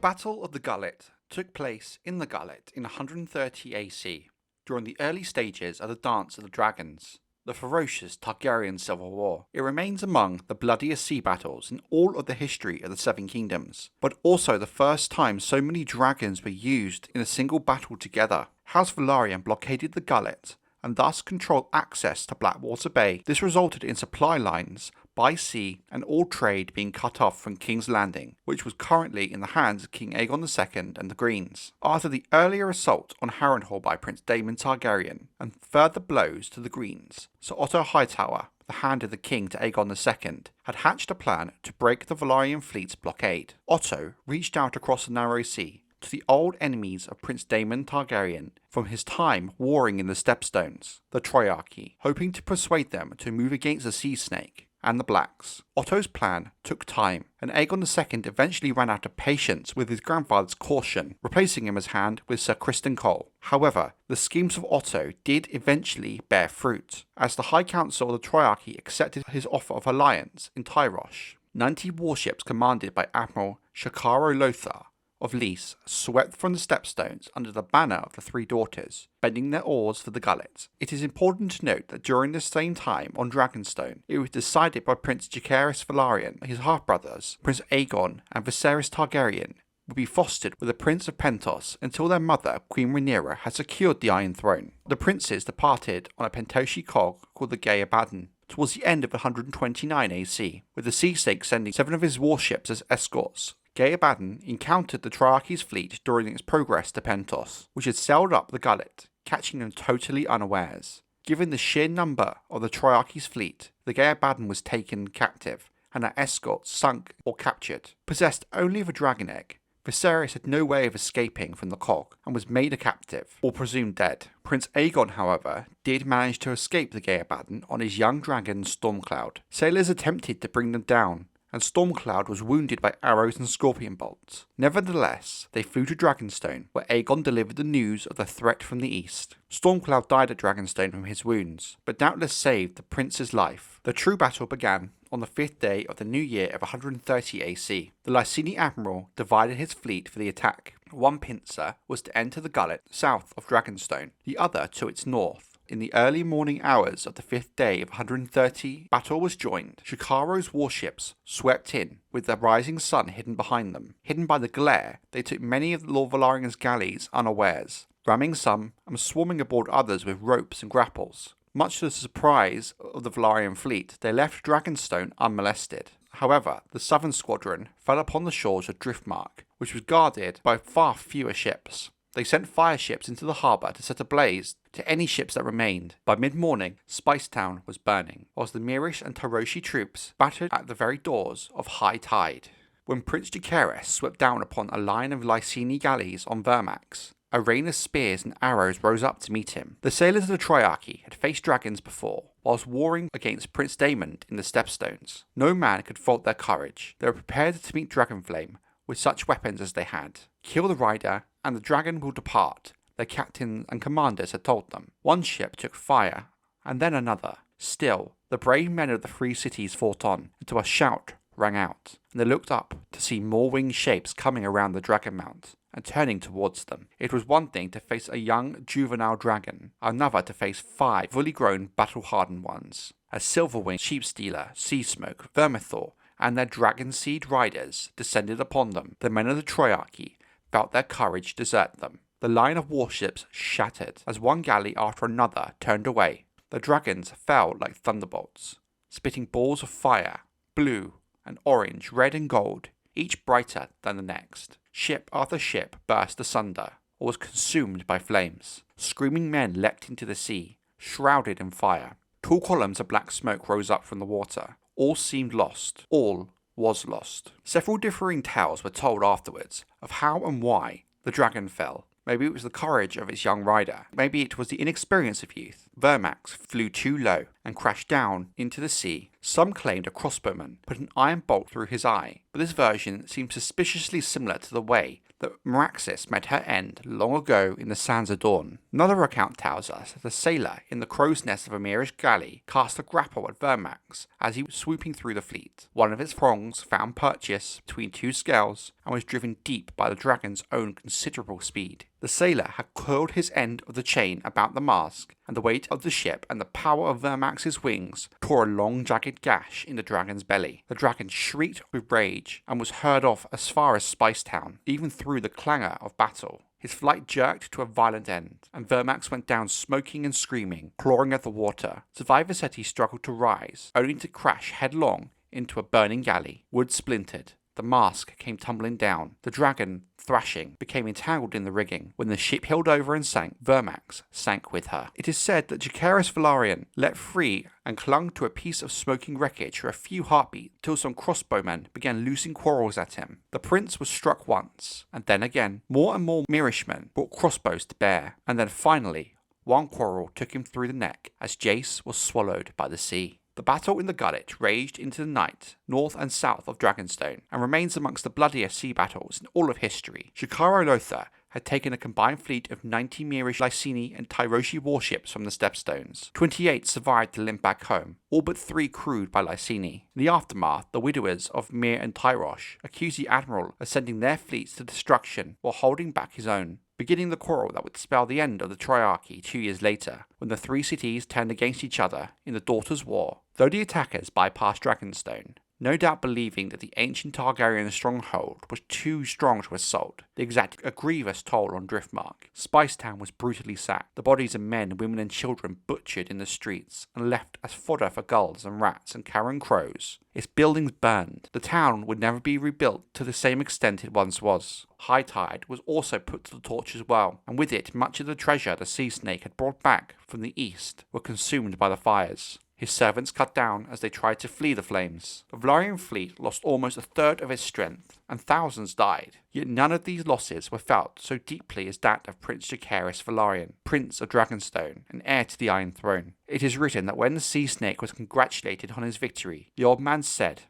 Battle of the Gullet took place in the Gullet in 130 AC, during the early stages of the Dance of the Dragons, the ferocious Targaryen civil war. It remains among the bloodiest sea battles in all of the history of the Seven Kingdoms, but also the first time so many dragons were used in a single battle together. House Velaryon blockaded the Gullet and thus controlled access to Blackwater Bay. This resulted in supply lines by sea and all trade being cut off from King's Landing, which was currently in the hands of King Aegon II and the Greens. After the earlier assault on Harrenhal by Prince Daemon Targaryen and further blows to the Greens, Sir Otto Hightower, the hand of the king to Aegon II, had hatched a plan to break the Velaryon fleet's blockade. Otto reached out across the narrow sea to the old enemies of Prince Daemon Targaryen from his time warring in the Stepstones, the Triarchy, hoping to persuade them to move against the Sea Snake and the Blacks. Otto's plan took time, and Aegon II eventually ran out of patience with his grandfather's caution, replacing him as hand with Sir Criston Cole. However, the schemes of Otto did eventually bear fruit, as the High Council of the Triarchy accepted his offer of alliance in Tyrosh. 90 warships commanded by Admiral Shakaro Lothar of Lys swept from the Stepstones under the banner of the Three Daughters, bending their oars for the Gullet. It is important to note that during the same time on Dragonstone, it was decided by Prince Jaehaerys Velaryon, his half-brothers, Prince Aegon and Viserys Targaryen, would be fostered with the Prince of Pentos until their mother, Queen Rhaenyra, had secured the Iron Throne. The princes departed on a Pentoshi cog called the Jaehaerys towards the end of 129 AC, with the Sea Snake sending 7 of his warships as escorts. Jaehaerys encountered the Triarchy's fleet during its progress to Pentos, which had sailed up the Gullet, catching them totally unawares. Given the sheer number of the Triarchy's fleet, the Jaehaerys was taken captive, and their escorts sunk or captured. Possessed only of a dragon egg, Viserys had no way of escaping from the cog, and was made a captive, or presumed dead. Prince Aegon, however, did manage to escape the Jaehaerys on his young dragon Stormcloud. Sailors attempted to bring them down, and Stormcloud was wounded by arrows and scorpion bolts. Nevertheless, they flew to Dragonstone, where Aegon delivered the news of the threat from the east. Stormcloud died at Dragonstone from his wounds, but doubtless saved the prince's life. The true battle began on the 5th day of the new year of 130 AC. The Lyseni Admiral divided his fleet for the attack. One pincer was to enter the Gullet south of Dragonstone, the other to its north. In the early morning hours of the 5th day of 130, battle was joined. Shakaro's warships swept in, with the rising sun hidden behind them. Hidden by the glare, they took many of Lord Velaryon's galleys unawares, ramming some and swarming aboard others with ropes and grapples. Much to the surprise of the Velaryon fleet, they left Dragonstone unmolested. However, the southern squadron fell upon the shores of Driftmark, which was guarded by far fewer ships. They sent fire ships into the harbour to set ablaze to any ships that remained. By mid-morning, Spicetown was burning, whilst the Myrish and Tyroshi troops battered at the very doors of high tide. When Prince Jaehaerys swept down upon a line of Lyseni galleys on Vermax, a rain of spears and arrows rose up to meet him. The sailors of the Triarchy had faced dragons before, whilst warring against Prince Daemon in the Stepstones. No man could fault their courage. They were prepared to meet Dragonflame with such weapons as they had. Kill the rider, and the dragon will depart, their captains and commanders had told them. One ship took fire, and then another. Still, the brave men of the three cities fought on, until a shout rang out, and they looked up to see more winged shapes coming around the dragon mount and turning towards them. It was one thing to face a young juvenile dragon, another to face 5 fully grown battle-hardened ones. As Silverwing, Sheepstealer, Seasmoke, Vermithor, and their dragon seed riders descended upon them, the men of the Triarchy felt their courage desert them. The line of warships shattered as one galley after another turned away. The dragons fell like thunderbolts, spitting balls of fire, blue and orange, red and gold, each brighter than the next. Ship after ship burst asunder, or was consumed by flames. Screaming men leapt into the sea, shrouded in fire. Tall columns of black smoke rose up from the water. All seemed lost. All was lost. Several differing tales were told afterwards of how and why the dragon fell. Maybe it was the courage of its young rider. Maybe it was the inexperience of youth. Vermax flew too low and crashed down into the sea. Some claimed a crossbowman put an iron bolt through his eye, but this version seems suspiciously similar to the way that Meraxes met her end long ago in the sands of Dorne. Another account tells us that a sailor in the crow's nest of a Myrish galley cast a grapple at Vermax as he was swooping through the fleet. One of its prongs found purchase between two scales and was driven deep by the dragon's own considerable speed. The sailor had coiled his end of the chain about the mast, and the weight of the ship and the power of Vermax's wings tore a long jagged gash in the dragon's belly. The dragon shrieked with rage and was heard off as far as Spicetown, even through the clangour of battle. His flight jerked to a violent end, and Vermax went down smoking and screaming, clawing at the water. Survivors said he struggled to rise, only to crash headlong into a burning galley. Wood splintered. The mast came tumbling down. The dragon, thrashing, became entangled in the rigging. When the ship heeled over and sank, Vermax sank with her. It is said that Jaehaerys Velaryon let free and clung to a piece of smoking wreckage for a few heartbeats till some crossbowmen began loosing quarrels at him. The prince was struck once, and then again. More and more Myrishmen brought crossbows to bear, and then finally one quarrel took him through the neck as Jace was swallowed by the sea. The battle in the Gullet raged into the night, north and south of Dragonstone, and remains amongst the bloodiest sea battles in all of history. Shikaro Lothar had taken a combined fleet of 90 Myrish, Lyseni, and Tyroshi warships from the Stepstones. 28 survived to limp back home, all but 3 crewed by Lyseni. In the aftermath, the widowers of Myr and Tyrosh accused the admiral of sending their fleets to destruction while holding back his own, beginning the quarrel that would spell the end of the Triarchy 2 years later, when the 3 cities turned against each other in the Daughters' War. Though the attackers bypassed Dragonstone, no doubt believing that the ancient Targaryen stronghold was too strong to assault, they exacted a grievous toll on Driftmark. Spicetown was brutally sacked, the bodies of men, women and children butchered in the streets and left as fodder for gulls and rats and carrion crows. Its buildings burned. The town would never be rebuilt to the same extent it once was. High Tide was also put to the torch as well, and with it much of the treasure the sea snake had brought back from the east were consumed by the fires. His servants cut down as they tried to flee the flames. The Velaryon fleet lost almost a third of its strength, and thousands died. Yet none of these losses were felt so deeply as that of Prince Jaehaerys Velaryon, Prince of Dragonstone, and heir to the Iron Throne. It is written that when the sea snake was congratulated on his victory, the old man said,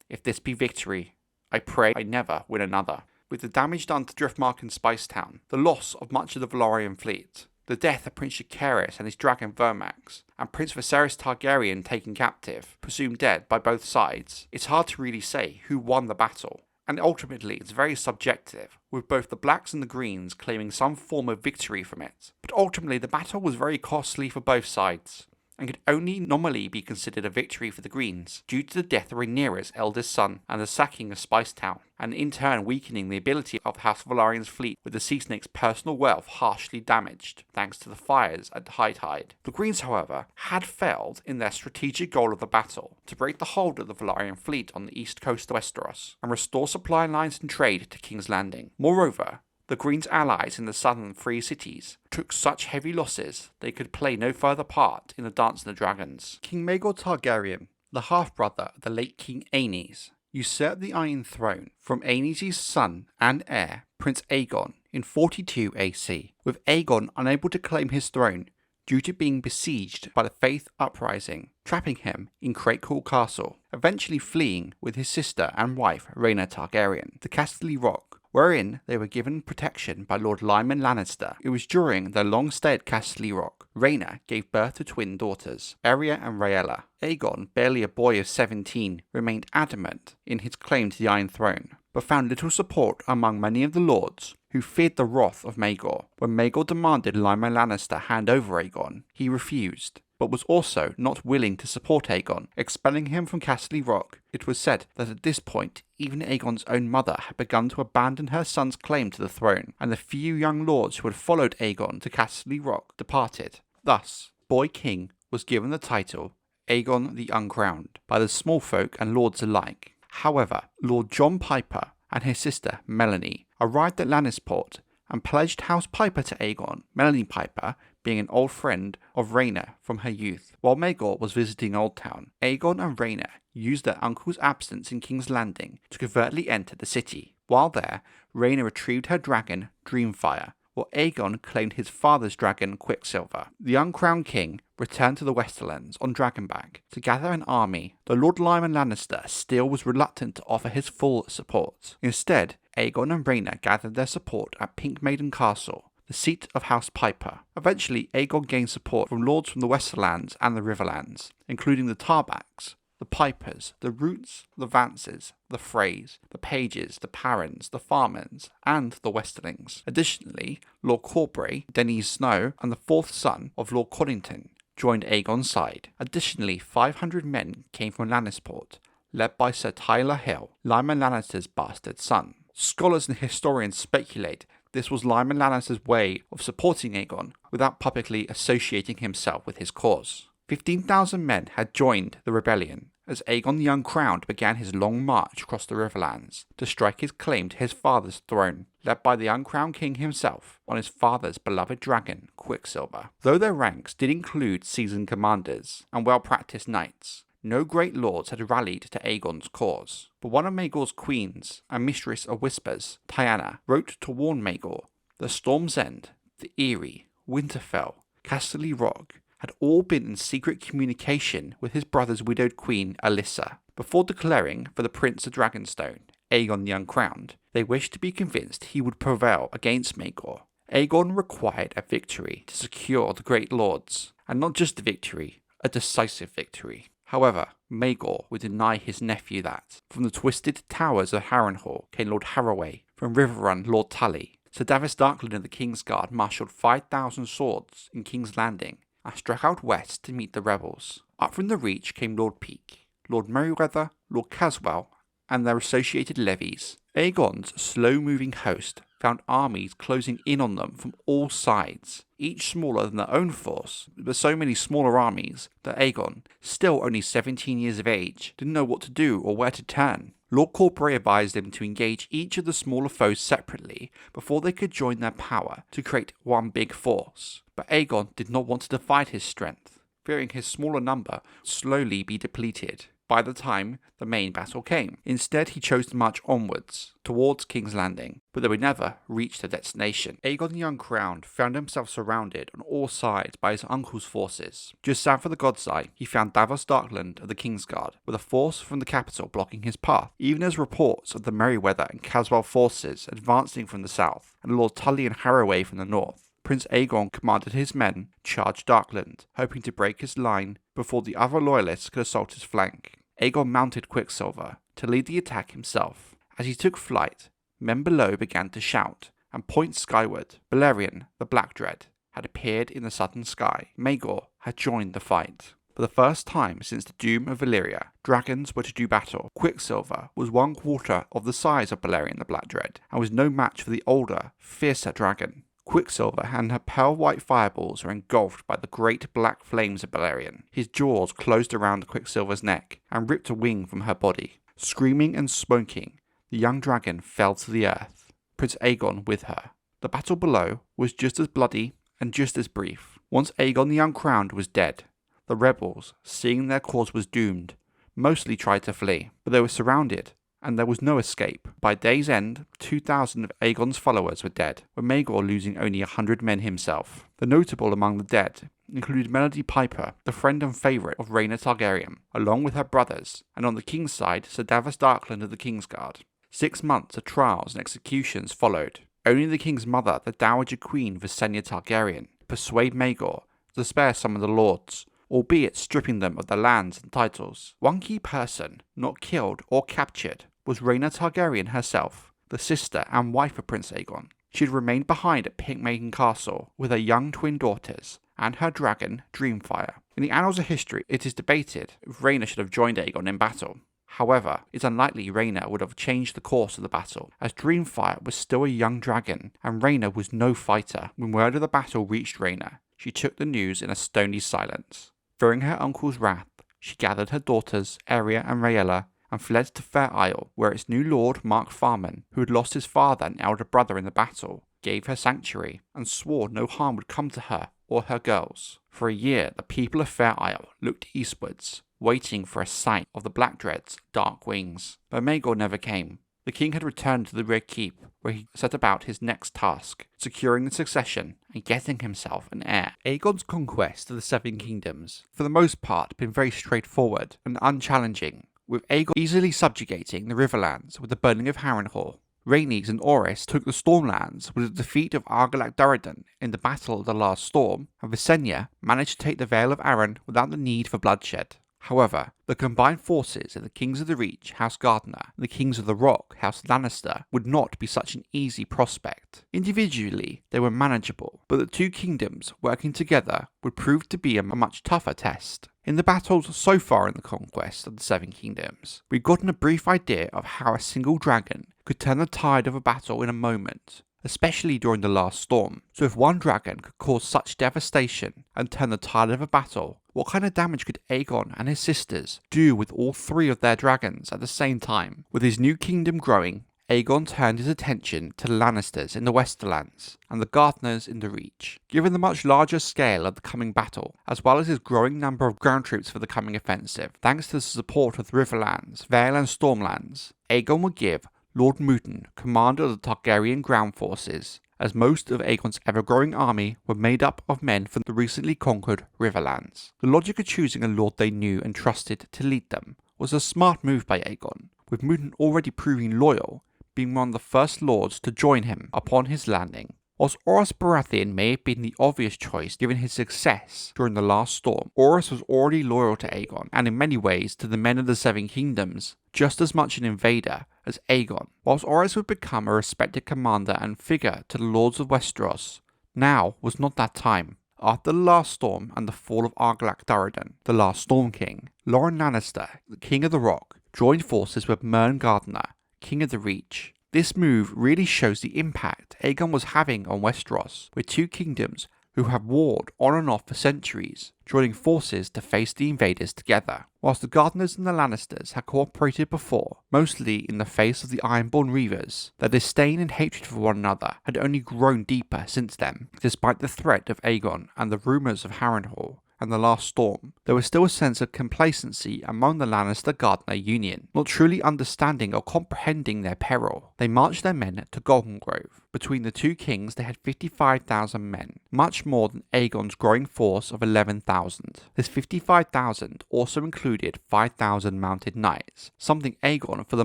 "If this be victory, I pray I never win another." With the damage done to Driftmark and Spicetown, the loss of much of the Velaryon fleet, the death of Prince Jaehaerys and his dragon Vermax, and Prince Viserys Targaryen taken captive, presumed dead by both sides, it's hard to really say who won the battle. And ultimately it's very subjective, with both the Blacks and the Greens claiming some form of victory from it. But ultimately the battle was very costly for both sides, and could only nominally be considered a victory for the Greens, due to the death of Rhaenyra's eldest son and the sacking of Spicetown, and in turn weakening the ability of House Velaryon's fleet with the Sea Snake's personal wealth harshly damaged, thanks to the fires at High Tide. The Greens, however, had failed in their strategic goal of the battle, to break the hold of the Velaryon fleet on the east coast of Westeros, and restore supply lines and trade to King's Landing. Moreover, the Greens' allies in the southern free cities took such heavy losses they could play no further part in the Dance of the Dragons. King Maegor Targaryen, the half-brother of the late King Aenys, usurped the Iron Throne from Aenys' son and heir, Prince Aegon, in 42 AC, with Aegon unable to claim his throne due to being besieged by the Faith Uprising, trapping him in Craigcall Castle, eventually fleeing with his sister and wife Rhaenyra Targaryen to Casterly Rock, wherein they were given protection by Lord Lyman Lannister. It was during their long stay at Casterly Rock, Rhaenyra gave birth to twin daughters, Arya and Rhaella. Aegon, barely a boy of 17, remained adamant in his claim to the Iron Throne, but found little support among many of the lords who feared the wrath of Maegor. When Maegor demanded Lyman Lannister hand over Aegon, he refused, but was also not willing to support Aegon, expelling him from Casterly Rock. It was said that at this point, even Aegon's own mother had begun to abandon her son's claim to the throne, and the few young lords who had followed Aegon to Casterly Rock departed. Thus, boy king was given the title Aegon the Uncrowned by the small folk and lords alike. However, Lord John Piper and his sister Melanie arrived at Lannisport and pledged House Piper to Aegon, Melanie Piper being an old friend of Rhaenyra from her youth. While Maegor was visiting Oldtown, Aegon and Rhaenyra used their uncle's absence in King's Landing to covertly enter the city. While there, Rhaenyra retrieved her dragon, Dreamfire, while Aegon claimed his father's dragon, Quicksilver. The uncrowned king returned to the Westerlands on Dragonback to gather an army, though Lord Lyman Lannister still was reluctant to offer his full support. Instead, Aegon and Rhaenyra gathered their support at Pink Maiden Castle, the seat of House Piper. Eventually, Aegon gained support from lords from the Westerlands and the Riverlands, including the Tarbacks, the Pipers, the Roots, the Vances, the Freys, the Pages, the Parons, the Farmans, and the Westerlings. Additionally, Lord Corbray, Denys Snow, and the fourth son of Lord Connington joined Aegon's side. Additionally, 500 men came from Lannisport, led by Sir Tyler Hill, Lyman Lannister's bastard son. Scholars and historians speculate this was Lyman Lannister's way of supporting Aegon without publicly associating himself with his cause. 15,000 men had joined the rebellion as Aegon the Uncrowned began his long march across the Riverlands to strike his claim to his father's throne, led by the uncrowned king himself on his father's beloved dragon, Quicksilver. Though their ranks did include seasoned commanders and well-practiced knights, no great lords had rallied to Aegon's cause. But one of Maegor's queens, and mistress of whispers, Tyanna, wrote to warn Maegor the Storm's End, the Eyrie, Winterfell, Casterly Rock had all been in secret communication with his brother's widowed queen, Alyssa. Before declaring for the Prince of Dragonstone, Aegon the Uncrowned, they wished to be convinced he would prevail against Maegor. Aegon required a victory to secure the Great Lords, and not just a victory, a decisive victory. However, Maegor would deny his nephew that. From the twisted towers of Harrenhal came Lord Harroway, from Riverrun Lord Tully. Sir Davos Darkland and the Kingsguard marshalled 5,000 swords in King's Landing and struck out west to meet the rebels. Up from the Reach came Lord Peake, Lord Merryweather, Lord Caswell, and their associated levies. Aegon's slow-moving host found armies closing in on them from all sides, each smaller than their own force, but so many smaller armies that Aegon, still only 17 years of age, didn't know what to do or where to turn. Lord Corbray advised him to engage each of the smaller foes separately before they could join their power to create one big force. But Aegon did not want to divide his strength, fearing his smaller number would slowly be depleted by the time the main battle came. Instead, he chose to march onwards, towards King's Landing, but they would never reach their destination. Aegon the Uncrowned found himself surrounded on all sides by his uncle's forces. Just south of the Godseye, he found Davos Darkland of the Kingsguard, with a force from the capital blocking his path, even as reports of the Merryweather and Caswell forces advancing from the south, and Lord Tully and Harroway from the north. Prince Aegon commanded his men charge Darkland, hoping to break his line before the other loyalists could assault his flank. Aegon mounted Quicksilver to lead the attack himself. As he took flight, men below began to shout and point skyward. Balerion, the Black Dread, had appeared in the southern sky. Maegor had joined the fight. For the first time since the doom of Valyria, dragons were to do battle. Quicksilver was 1/4 of the size of Balerion the Black Dread, and was no match for the older, fiercer dragon. Quicksilver and her pale white fireballs were engulfed by the great black flames of Balerion. His jaws closed around Quicksilver's neck and ripped a wing from her body. Screaming and smoking, the young dragon fell to the earth, Prince Aegon with her. The battle below was just as bloody and just as brief. Once Aegon the Uncrowned was dead, the rebels, seeing their cause was doomed, mostly tried to flee, but they were surrounded, and there was no escape. By day's end, 2,000 of Aegon's followers were dead, with Maegor losing only 100 men himself. The notable among the dead included Melody Piper, the friend and favourite of Rhaenyra Targaryen, along with her brothers, and on the king's side, Sir Davos Darkland of the Kingsguard. 6 months of trials and executions followed. Only the king's mother, the Dowager Queen Visenya Targaryen, persuaded Maegor to spare some of the lords, albeit stripping them of their lands and titles. One key person not killed or captured was Rhaenyra Targaryen herself, the sister and wife of Prince Aegon. She had remained behind at Pink Maiden Castle with her young twin daughters and her dragon, Dreamfire. In the annals of history, it is debated if Rhaenyra should have joined Aegon in battle. However, it's unlikely Rhaenyra would have changed the course of the battle, as Dreamfire was still a young dragon, and Rhaenyra was no fighter. When word of the battle reached Rhaenyra, she took the news in a stony silence. Fearing her uncle's wrath, she gathered her daughters, Arya and Rhaella, and fled to Fair Isle, where its new lord, Mark Farman, who had lost his father and elder brother in the battle, gave her sanctuary, and swore no harm would come to her or her girls. For a year, the people of Fair Isle looked eastwards, waiting for a sight of the Black Dread's dark wings. But Maegor never came. The king had returned to the Red Keep, where he set about his next task, securing the succession and getting himself an heir. Aegon's conquest of the Seven Kingdoms, for the most part, been very straightforward and unchallenging, with Aegon easily subjugating the Riverlands with the burning of Harrenhal, Rhaenys and Orys took the Stormlands with the defeat of Daeron in the Battle of the Last Storm, and Visenya managed to take the Vale of Arryn without the need for bloodshed. However, the combined forces of the Kings of the Reach, House Gardener, and the Kings of the Rock, House Lannister, would not be such an easy prospect. Individually, they were manageable, but the two kingdoms working together would prove to be a much tougher test. In the battles so far in the conquest of the Seven Kingdoms, we've gotten a brief idea of how a single dragon could turn the tide of a battle in a moment, especially during the Last Storm. So if one dragon could cause such devastation and turn the tide of a battle, what kind of damage could Aegon and his sisters do with all three of their dragons at the same time? With his new kingdom growing, Aegon turned his attention to the Lannisters in the Westerlands and the Gardeners in the Reach. Given the much larger scale of the coming battle, as well as his growing number of ground troops for the coming offensive, thanks to the support of the Riverlands, Vale and Stormlands, Aegon would give Lord Mountain command of the Targaryen ground forces, as most of Aegon's ever-growing army were made up of men from the recently conquered Riverlands. The logic of choosing a lord they knew and trusted to lead them was a smart move by Aegon, with Mountain already proving loyal, being one of the first lords to join him upon his landing. Whilst Orys Baratheon may have been the obvious choice given his success during the Last Storm, Orys was already loyal to Aegon, and in many ways to the men of the Seven Kingdoms, just as much an invader as Aegon. Whilst Orys would become a respected commander and figure to the Lords of Westeros, now was not that time. After the Last Storm and the fall of Daeron, the last Storm King, Loren Lannister, the King of the Rock, joined forces with Mern Gardener, King of the Reach. This move really shows the impact Aegon was having on Westeros, with two kingdoms who have warred on and off for centuries, joining forces to face the invaders together. Whilst the Gardeners and the Lannisters had cooperated before, mostly in the face of the Ironborn Reavers, their disdain and hatred for one another had only grown deeper since then. Despite the threat of Aegon and the rumours of Harrenhal and the Last Storm, there was still a sense of complacency among the Lannister-Gardener union, not truly understanding or comprehending their peril. They marched their men to Goldengrove. Between the two kings they had 55,000 men, much more than Aegon's growing force of 11,000. This 55,000 also included 5,000 mounted knights, something Aegon for the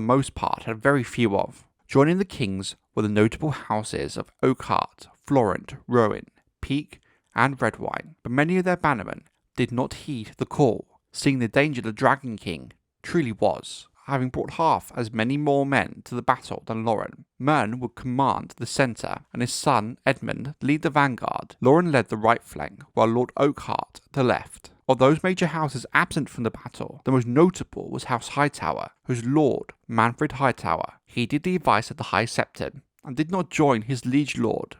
most part had very few of. Joining the kings were the notable houses of Oakhart, Florent, Rowan, Peake, and Redwine, but many of their bannermen did not heed the call, seeing the danger the Dragon King truly was, having brought half as many more men to the battle than Loren. Mern would command the centre, and his son Edmund lead the vanguard. Loren led the right flank, while Lord Oakhart the left. Of those major houses absent from the battle, the most notable was House Hightower, whose lord, Manfred Hightower, heeded the advice of the High Septon, and did not join his liege lord,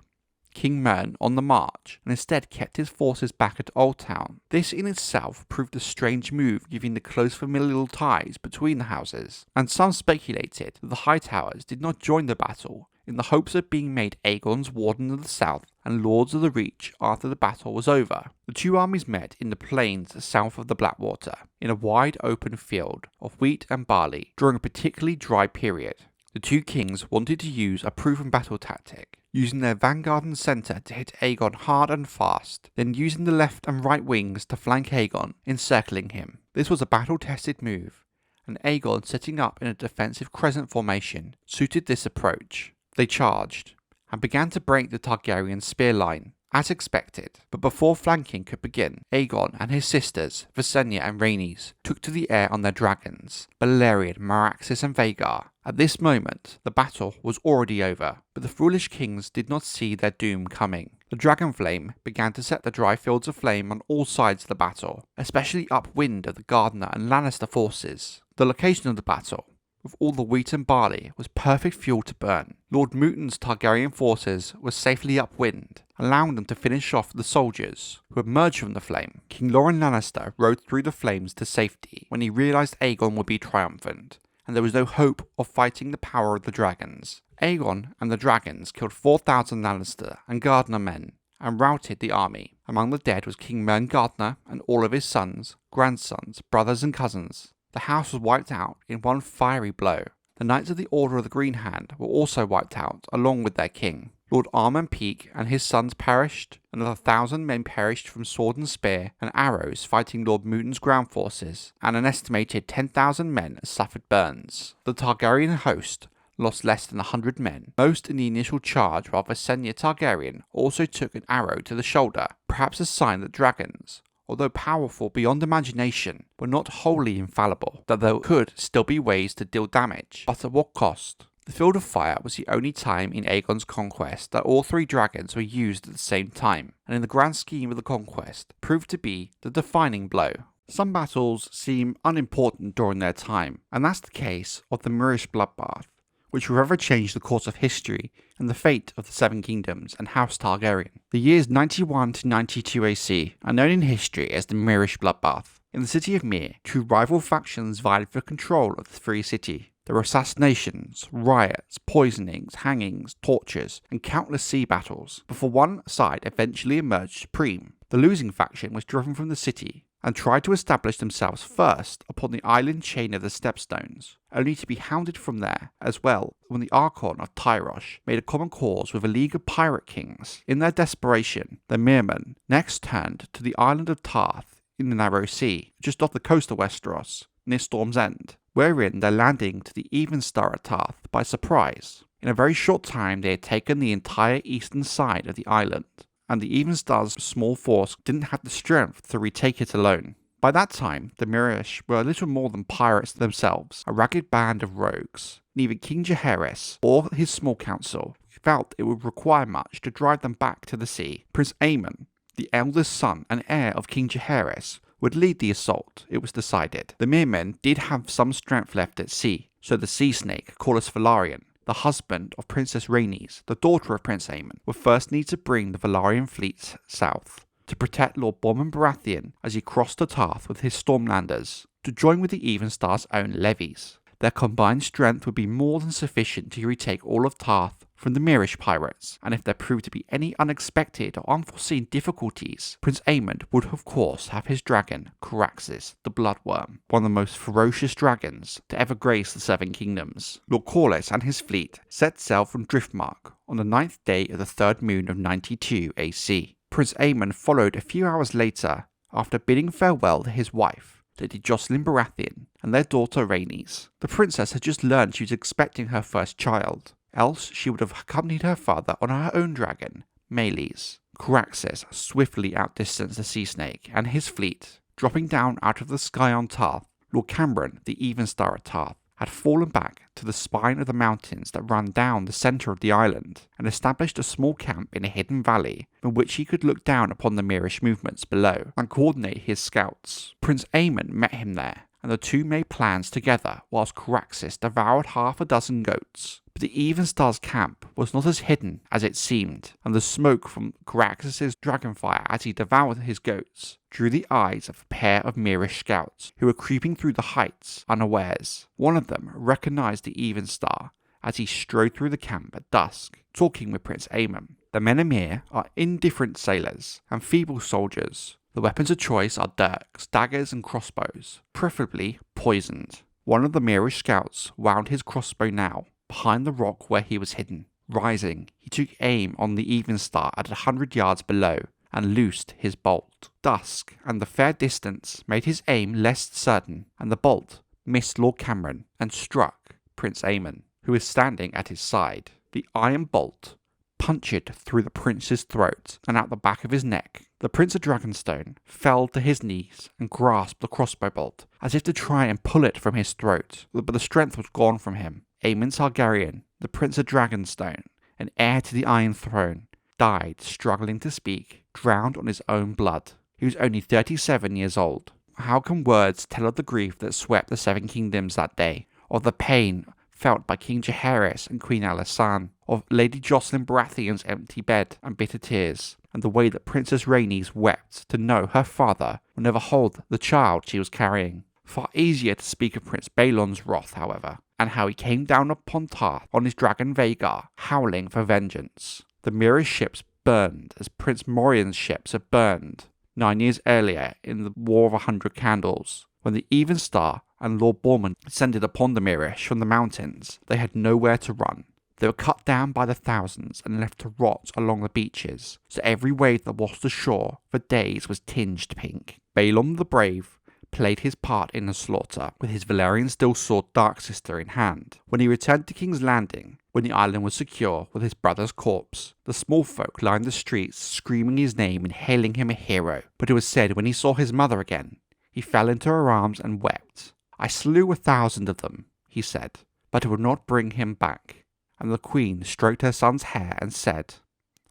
King Mern, on the march, and instead kept his forces back at Old Town. This in itself proved a strange move given the close familial ties between the houses, and some speculated that the Hightowers did not join the battle in the hopes of being made Aegon's Warden of the South and Lords of the Reach after the battle was over. The two armies met in the plains south of the Blackwater, in a wide open field of wheat and barley during a particularly dry period. The two kings wanted to use a proven battle tactic, using their vanguard and centre to hit Aegon hard and fast, then using the left and right wings to flank Aegon, encircling him. This was a battle-tested move, and Aegon setting up in a defensive crescent formation suited this approach. They charged, and began to break the Targaryen spear line, as expected, but before flanking could begin, Aegon and his sisters, Visenya and Rhaenys, took to the air on their dragons, Balerion, Meraxes and Vhagar. At this moment, the battle was already over, but the foolish kings did not see their doom coming. The dragon flame began to set the dry fields aflame on all sides of the battle, especially upwind of the Gardener and Lannister forces. The location of the battle, with all the wheat and barley, was perfect fuel to burn. Lord Mountain's Targaryen forces were safely upwind, allowing them to finish off the soldiers who emerged from the flame. King Loren Lannister rode through the flames to safety when he realised Aegon would be triumphant, and there was no hope of fighting the power of the dragons. Aegon and the dragons killed 4,000 Lannister and Gardener men and routed the army. Among the dead was King Mern Gardener and all of his sons, grandsons, brothers and cousins. The house was wiped out in one fiery blow. The Knights of the Order of the Green Hand were also wiped out along with their king. Lord Armand Peake and his sons perished, another 1,000 men perished from sword and spear and arrows fighting Lord Mountain's ground forces, and an estimated 10,000 men suffered burns. The Targaryen host, lost less than 100 men, most in the initial charge, while Visenya Targaryen also took an arrow to the shoulder, perhaps a sign that dragons, although powerful beyond imagination, were not wholly infallible, that there could still be ways to deal damage, but at what cost? The Field of Fire was the only time in Aegon's conquest that all 3 dragons were used at the same time, and in the grand scheme of the conquest, proved to be the defining blow. Some battles seem unimportant during their time, and that's the case of the Myrish Bloodbath, which forever changed the course of history and the fate of the Seven Kingdoms and House Targaryen. The years 91 to 92 AC are known in history as the Myrish Bloodbath. In the city of Myr, 2 rival factions vied for control of the free city. There were assassinations, riots, poisonings, hangings, tortures, and countless sea battles, before one side eventually emerged supreme. The losing faction was driven from the city and tried to establish themselves first upon the island chain of the Stepstones, only to be hounded from there as well when the Archon of Tyrosh made a common cause with a league of pirate kings. In their desperation, the Mirmen next turned to the island of Tarth in the Narrow Sea, just off the coast of Westeros, near Storm's End, wherein their landing to the Evenstar at Tarth by surprise. In a very short time they had taken the entire eastern side of the island, and the Evenstar's small force didn't have the strength to retake it alone. By that time, the Myrish were little more than pirates themselves, a ragged band of rogues. Neither King Jaehaerys or his small council felt it would require much to drive them back to the sea. Prince Aemon, the eldest son and heir of King Jaehaerys, would lead the assault, it was decided. The Mirmen did have some strength left at sea, so the sea snake, Corlys Velaryon, the husband of Princess Rhaenys, the daughter of Prince Aemon, would first need to bring the Velaryon fleet south to protect Lord Borman Baratheon as he crossed the Tarth with his Stormlanders to join with the Evenstar's own levies. Their combined strength would be more than sufficient to retake all of Tarth from the Myrish pirates, and if there proved to be any unexpected or unforeseen difficulties, Prince Aemon would of course have his dragon, Caraxes, the Bloodworm, one of the most ferocious dragons to ever grace the Seven Kingdoms. Lord Corlys and his fleet set sail from Driftmark on the 9th day of the 3rd moon of 92 AC. Prince Aemon followed a few hours later, after bidding farewell to his wife, Lady Jocelyn Baratheon, and their daughter Rhaenys. The princess had just learned she was expecting her first child, else she would have accompanied her father on her own dragon, Meleys. Caraxes swiftly outdistanced the sea snake and his fleet. Dropping down out of the sky on Tarth, Lord Cameron, the Evenstar at Tarth, had fallen back to the spine of the mountains that ran down the centre of the island, and established a small camp in a hidden valley from which he could look down upon the Myrish movements below and coordinate his scouts. Prince Aemon met him there, and the two made plans together whilst Caraxes devoured half a dozen goats. But the Evenstar's camp was not as hidden as it seemed, and the smoke from Caraxes' dragonfire as he devoured his goats drew the eyes of a pair of Myrish scouts who were creeping through the heights unawares. One of them recognized the Evenstar as he strode through the camp at dusk, talking with Prince Aemon. The men of Myr are indifferent sailors and feeble soldiers. The weapons of choice are dirks, daggers, and crossbows, preferably poisoned. One of the Myrish scouts wound his crossbow now behind the rock where he was hidden. Rising, he took aim on the Evenstar at 100 yards below and loosed his bolt. Dusk and the fair distance made his aim less certain, and the bolt missed Lord Cameron and struck Prince Aemon, who was standing at his side. The iron bolt punctured through the prince's throat and out the back of his neck. The Prince of Dragonstone fell to his knees and grasped the crossbow bolt, as if to try and pull it from his throat, but the strength was gone from him. Aemon Targaryen, the Prince of Dragonstone, and heir to the Iron Throne, died struggling to speak, drowned on his own blood. He was only 37 years old. How can words tell of the grief that swept the Seven Kingdoms that day, of the pain felt by King Jaehaerys and Queen Alysanne, of Lady Jocelyn Baratheon's empty bed and bitter tears, and the way that Princess Rhaenys wept to know her father would never hold the child she was carrying. Far easier to speak of Prince Balon's wrath, however, and how he came down upon Tarth on his dragon Vhagar, howling for vengeance. The Myrish ships burned as Prince Morion's ships had burned 9 years earlier in the War of 100 Candles. When the Evenstar and Lord Borman descended upon the Myrish from the mountains, they had nowhere to run. They were cut down by the thousands and left to rot along the beaches, so every wave that washed ashore for days was tinged pink. Balon the Brave played his part in the slaughter, with his Valyrian steel sword Darksister in hand. When he returned to King's Landing, when the island was secure with his brother's corpse, the small folk lined the streets screaming his name and hailing him a hero. But it was said when he saw his mother again, he fell into her arms and wept. "I slew 1,000 of them," he said, "but it would not bring him back." And the queen stroked her son's hair and said,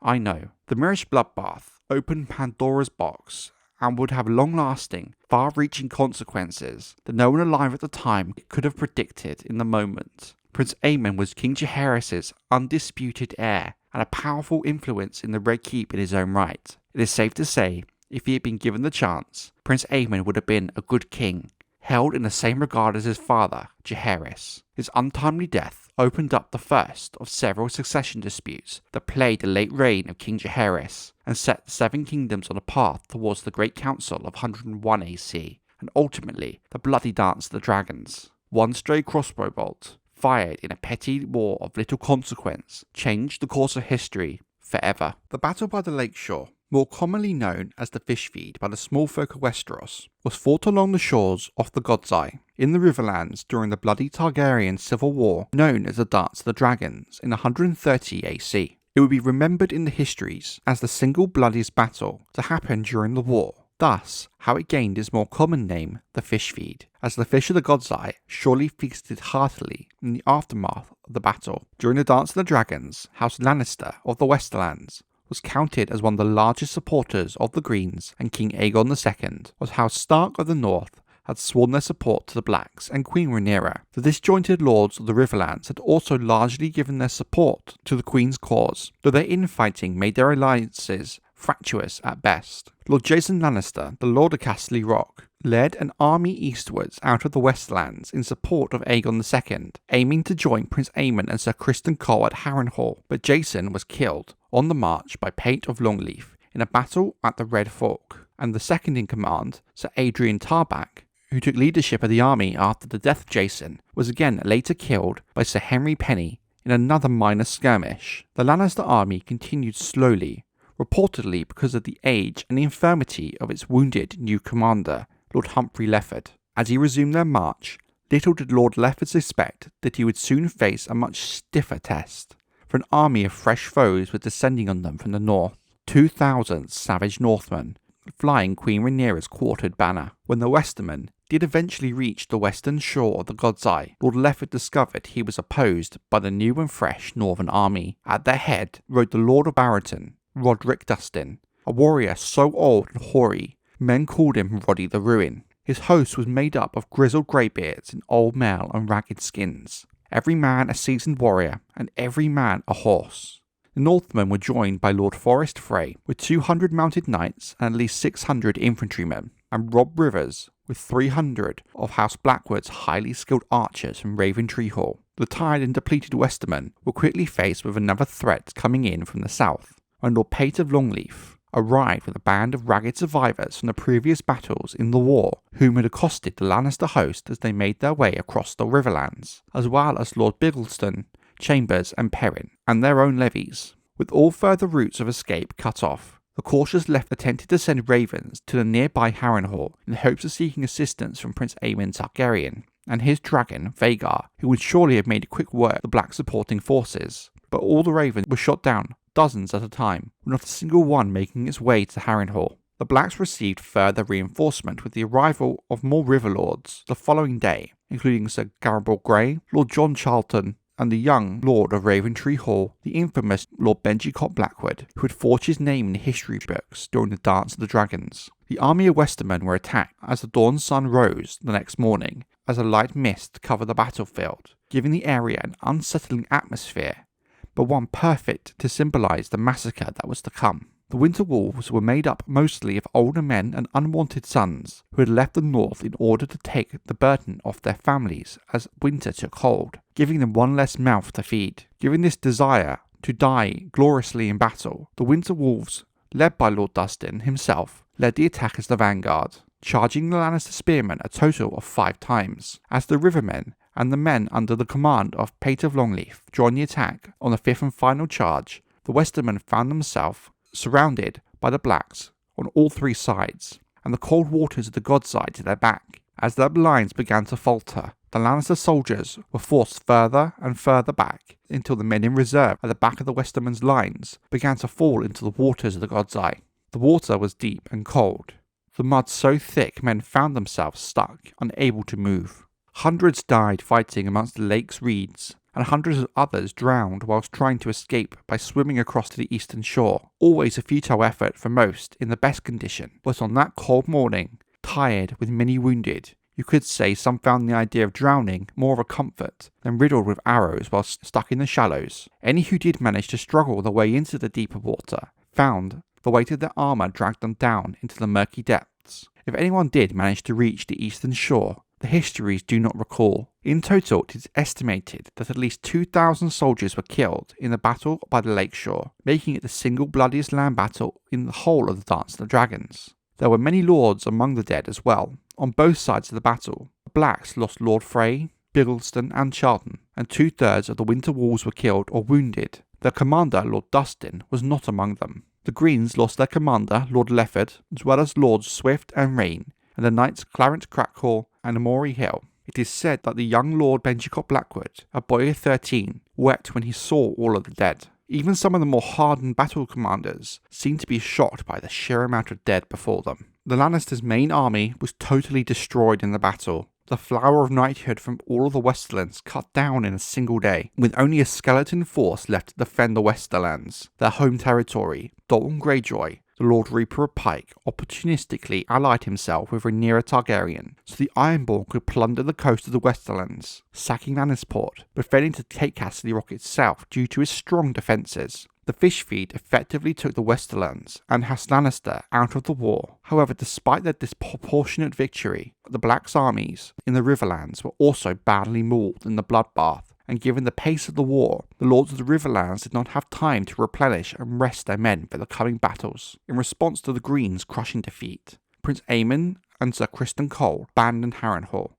"I know." The Myrish bloodbath opened Pandora's box and would have long-lasting, far-reaching consequences that no one alive at the time could have predicted in the moment. Prince Aemon was King Jaehaerys' undisputed heir and a powerful influence in the Red Keep in his own right. It is safe to say, if he had been given the chance, Prince Aemon would have been a good king, held in the same regard as his father, Jaehaerys. His untimely death opened up the first of several succession disputes that plagued the late reign of King Jaehaerys, and set the Seven Kingdoms on a path towards the Great Council of 101 AC, and ultimately the bloody Dance of the Dragons. One stray crossbow bolt, fired in a petty war of little consequence, changed the course of history forever. The battle by the lakeshore, more commonly known as the Fishfeed by the small folk of Westeros, was fought along the shores of the God's Eye, in the Riverlands during the bloody Targaryen civil war known as the Dance of the Dragons in 130 AC. It would be remembered in the histories as the single bloodiest battle to happen during the war, thus how it gained its more common name, the Fishfeed, as the fish of the God's Eye surely feasted heartily in the aftermath of the battle. During the Dance of the Dragons, House Lannister of the Westerlands was counted as one of the largest supporters of the Greens, and King Aegon II was House Stark of the North had sworn their support to the Blacks and Queen Rhaenyra. The disjointed lords of the Riverlands had also largely given their support to the Queen's cause, though their infighting made their alliances fractious at best. Lord Jason Lannister, the Lord of Casterly Rock, led an army eastwards out of the Westlands in support of Aegon II, aiming to join Prince Aemon and Sir Criston Cole at Harrenhal, but Jason was killed on the march by Pate of Longleaf in a battle at the Red Fork, and the second in command, Sir Adrian Tarback, who took leadership of the army after the death of Jason, was again later killed by Sir Henry Penny in another minor skirmish. The Lannister army continued slowly, reportedly because of the age and infirmity of its wounded new commander, Lord Humphrey Lefford. As he resumed their march, little did Lord Lefford suspect that he would soon face a much stiffer test, for an army of fresh foes was descending on them from the north, 2,000 savage Northmen, flying Queen Rhaenyra's quartered banner. When the Westermen did eventually reach the western shore of the God's Eye, Lord Lefford discovered he was opposed by the new and fresh northern army. At their head rode the Lord of Barrington, Roderick Dustin, a warrior so old and hoary, men called him Roddy the Ruin. His host was made up of grizzled greybeards in old mail and ragged skins, every man a seasoned warrior, and every man a horse. The Northmen were joined by Lord Forrest Frey, with 200 mounted knights and at least 600 infantrymen, and Rob Rivers, with 300 of House Blackwood's highly skilled archers from Raventree Hall. The tired and depleted Westermen were quickly faced with another threat coming in from the south, when Lord Pate of Longleaf arrived with a band of ragged survivors from the previous battles in the war, whom had accosted the Lannister host as they made their way across the Riverlands, as well as Lord Biggleston, Chambers and Perrin, and their own levies. With all further routes of escape cut off, the cautious left attempted to send ravens to the nearby Harrenhal in the hopes of seeking assistance from Prince Aemon Targaryen and his dragon, Vhagar, who would surely have made quick work of the black supporting forces. But all the ravens were shot down, dozens at a time, with not a single one making its way to Harrenhal. The Blacks received further reinforcement with the arrival of more river lords the following day, including Sir Garibald Grey, Lord John Charlton, and the young Lord of Raventree Hall, the infamous Lord Benjicott Blackwood, who had forged his name in the history books during the Dance of the Dragons. The army of Westermen were attacked as the dawn sun rose the next morning, as a light mist covered the battlefield, giving the area an unsettling atmosphere, but one perfect to symbolize the massacre that was to come. The Winter Wolves were made up mostly of older men and unwanted sons who had left the north in order to take the burden off their families as winter took hold, giving them one less mouth to feed. Given this desire to die gloriously in battle, the Winter Wolves, led by Lord Dustin himself, led the attack as the vanguard, charging the Lannister spearmen a total of 5 times, as the Rivermen and the men under the command of Pate of Longleaf joined the attack. On the 5th and final charge, the Westermen found themselves surrounded by the Blacks on all 3 sides, and the cold waters of the Godseye to their back. As their lines began to falter, the Lannister soldiers were forced further and further back until the men in reserve at the back of the Westermen's lines began to fall into the waters of the Godseye. The water was deep and cold, the mud so thick men found themselves stuck, unable to move. Hundreds died fighting amongst the lake's reeds, and hundreds of others drowned whilst trying to escape by swimming across to the eastern shore. Always a futile effort for most in the best condition, but on that cold morning, tired with many wounded, you could say some found the idea of drowning more of a comfort than riddled with arrows whilst stuck in the shallows. Any who did manage to struggle their way into the deeper water found the weight of their armour dragged them down into the murky depths. If anyone did manage to reach the eastern shore, the histories do not recall. In total, it is estimated that at least 2,000 soldiers were killed in the battle by the lakeshore, making it the single bloodiest land battle in the whole of the Dance of the Dragons. There were many lords among the dead as well, on both sides of the battle. The Blacks lost Lord Frey, Biggleston and Charlton, and 2/3 of the Winter Wolves were killed or wounded. Their commander, Lord Dustin, was not among them. The Greens lost their commander, Lord Lefford, as well as Lords Swift and Rain, and the knights Clarence Crackhaw and Amory Hill. It is said that the young Lord Benjicott Blackwood, a boy of 13, wept when he saw all of the dead. Even some of the more hardened battle commanders seemed to be shocked by the sheer amount of dead before them. The Lannisters' main army was totally destroyed in the battle. The flower of knighthood from all of the Westerlands cut down in a single day, with only a skeleton force left to defend the Westerlands, their home territory. Dalton Greyjoy, the Lord Reaper of Pike, opportunistically allied himself with Rhaenyra Targaryen, so the Ironborn could plunder the coast of the Westerlands, sacking Lannisport, but failing to take Castle Rock itself due to its strong defences. The Fishfeed effectively took the Westerlands and House Lannister out of the war. However, despite their disproportionate victory, the Black's armies in the Riverlands were also badly mauled in the Bloodbath, and given the pace of the war, the Lords of the Riverlands did not have time to replenish and rest their men for the coming battles. In response to the Greens' crushing defeat, Prince Aemon and Sir Criston Cole abandoned Harrenhal,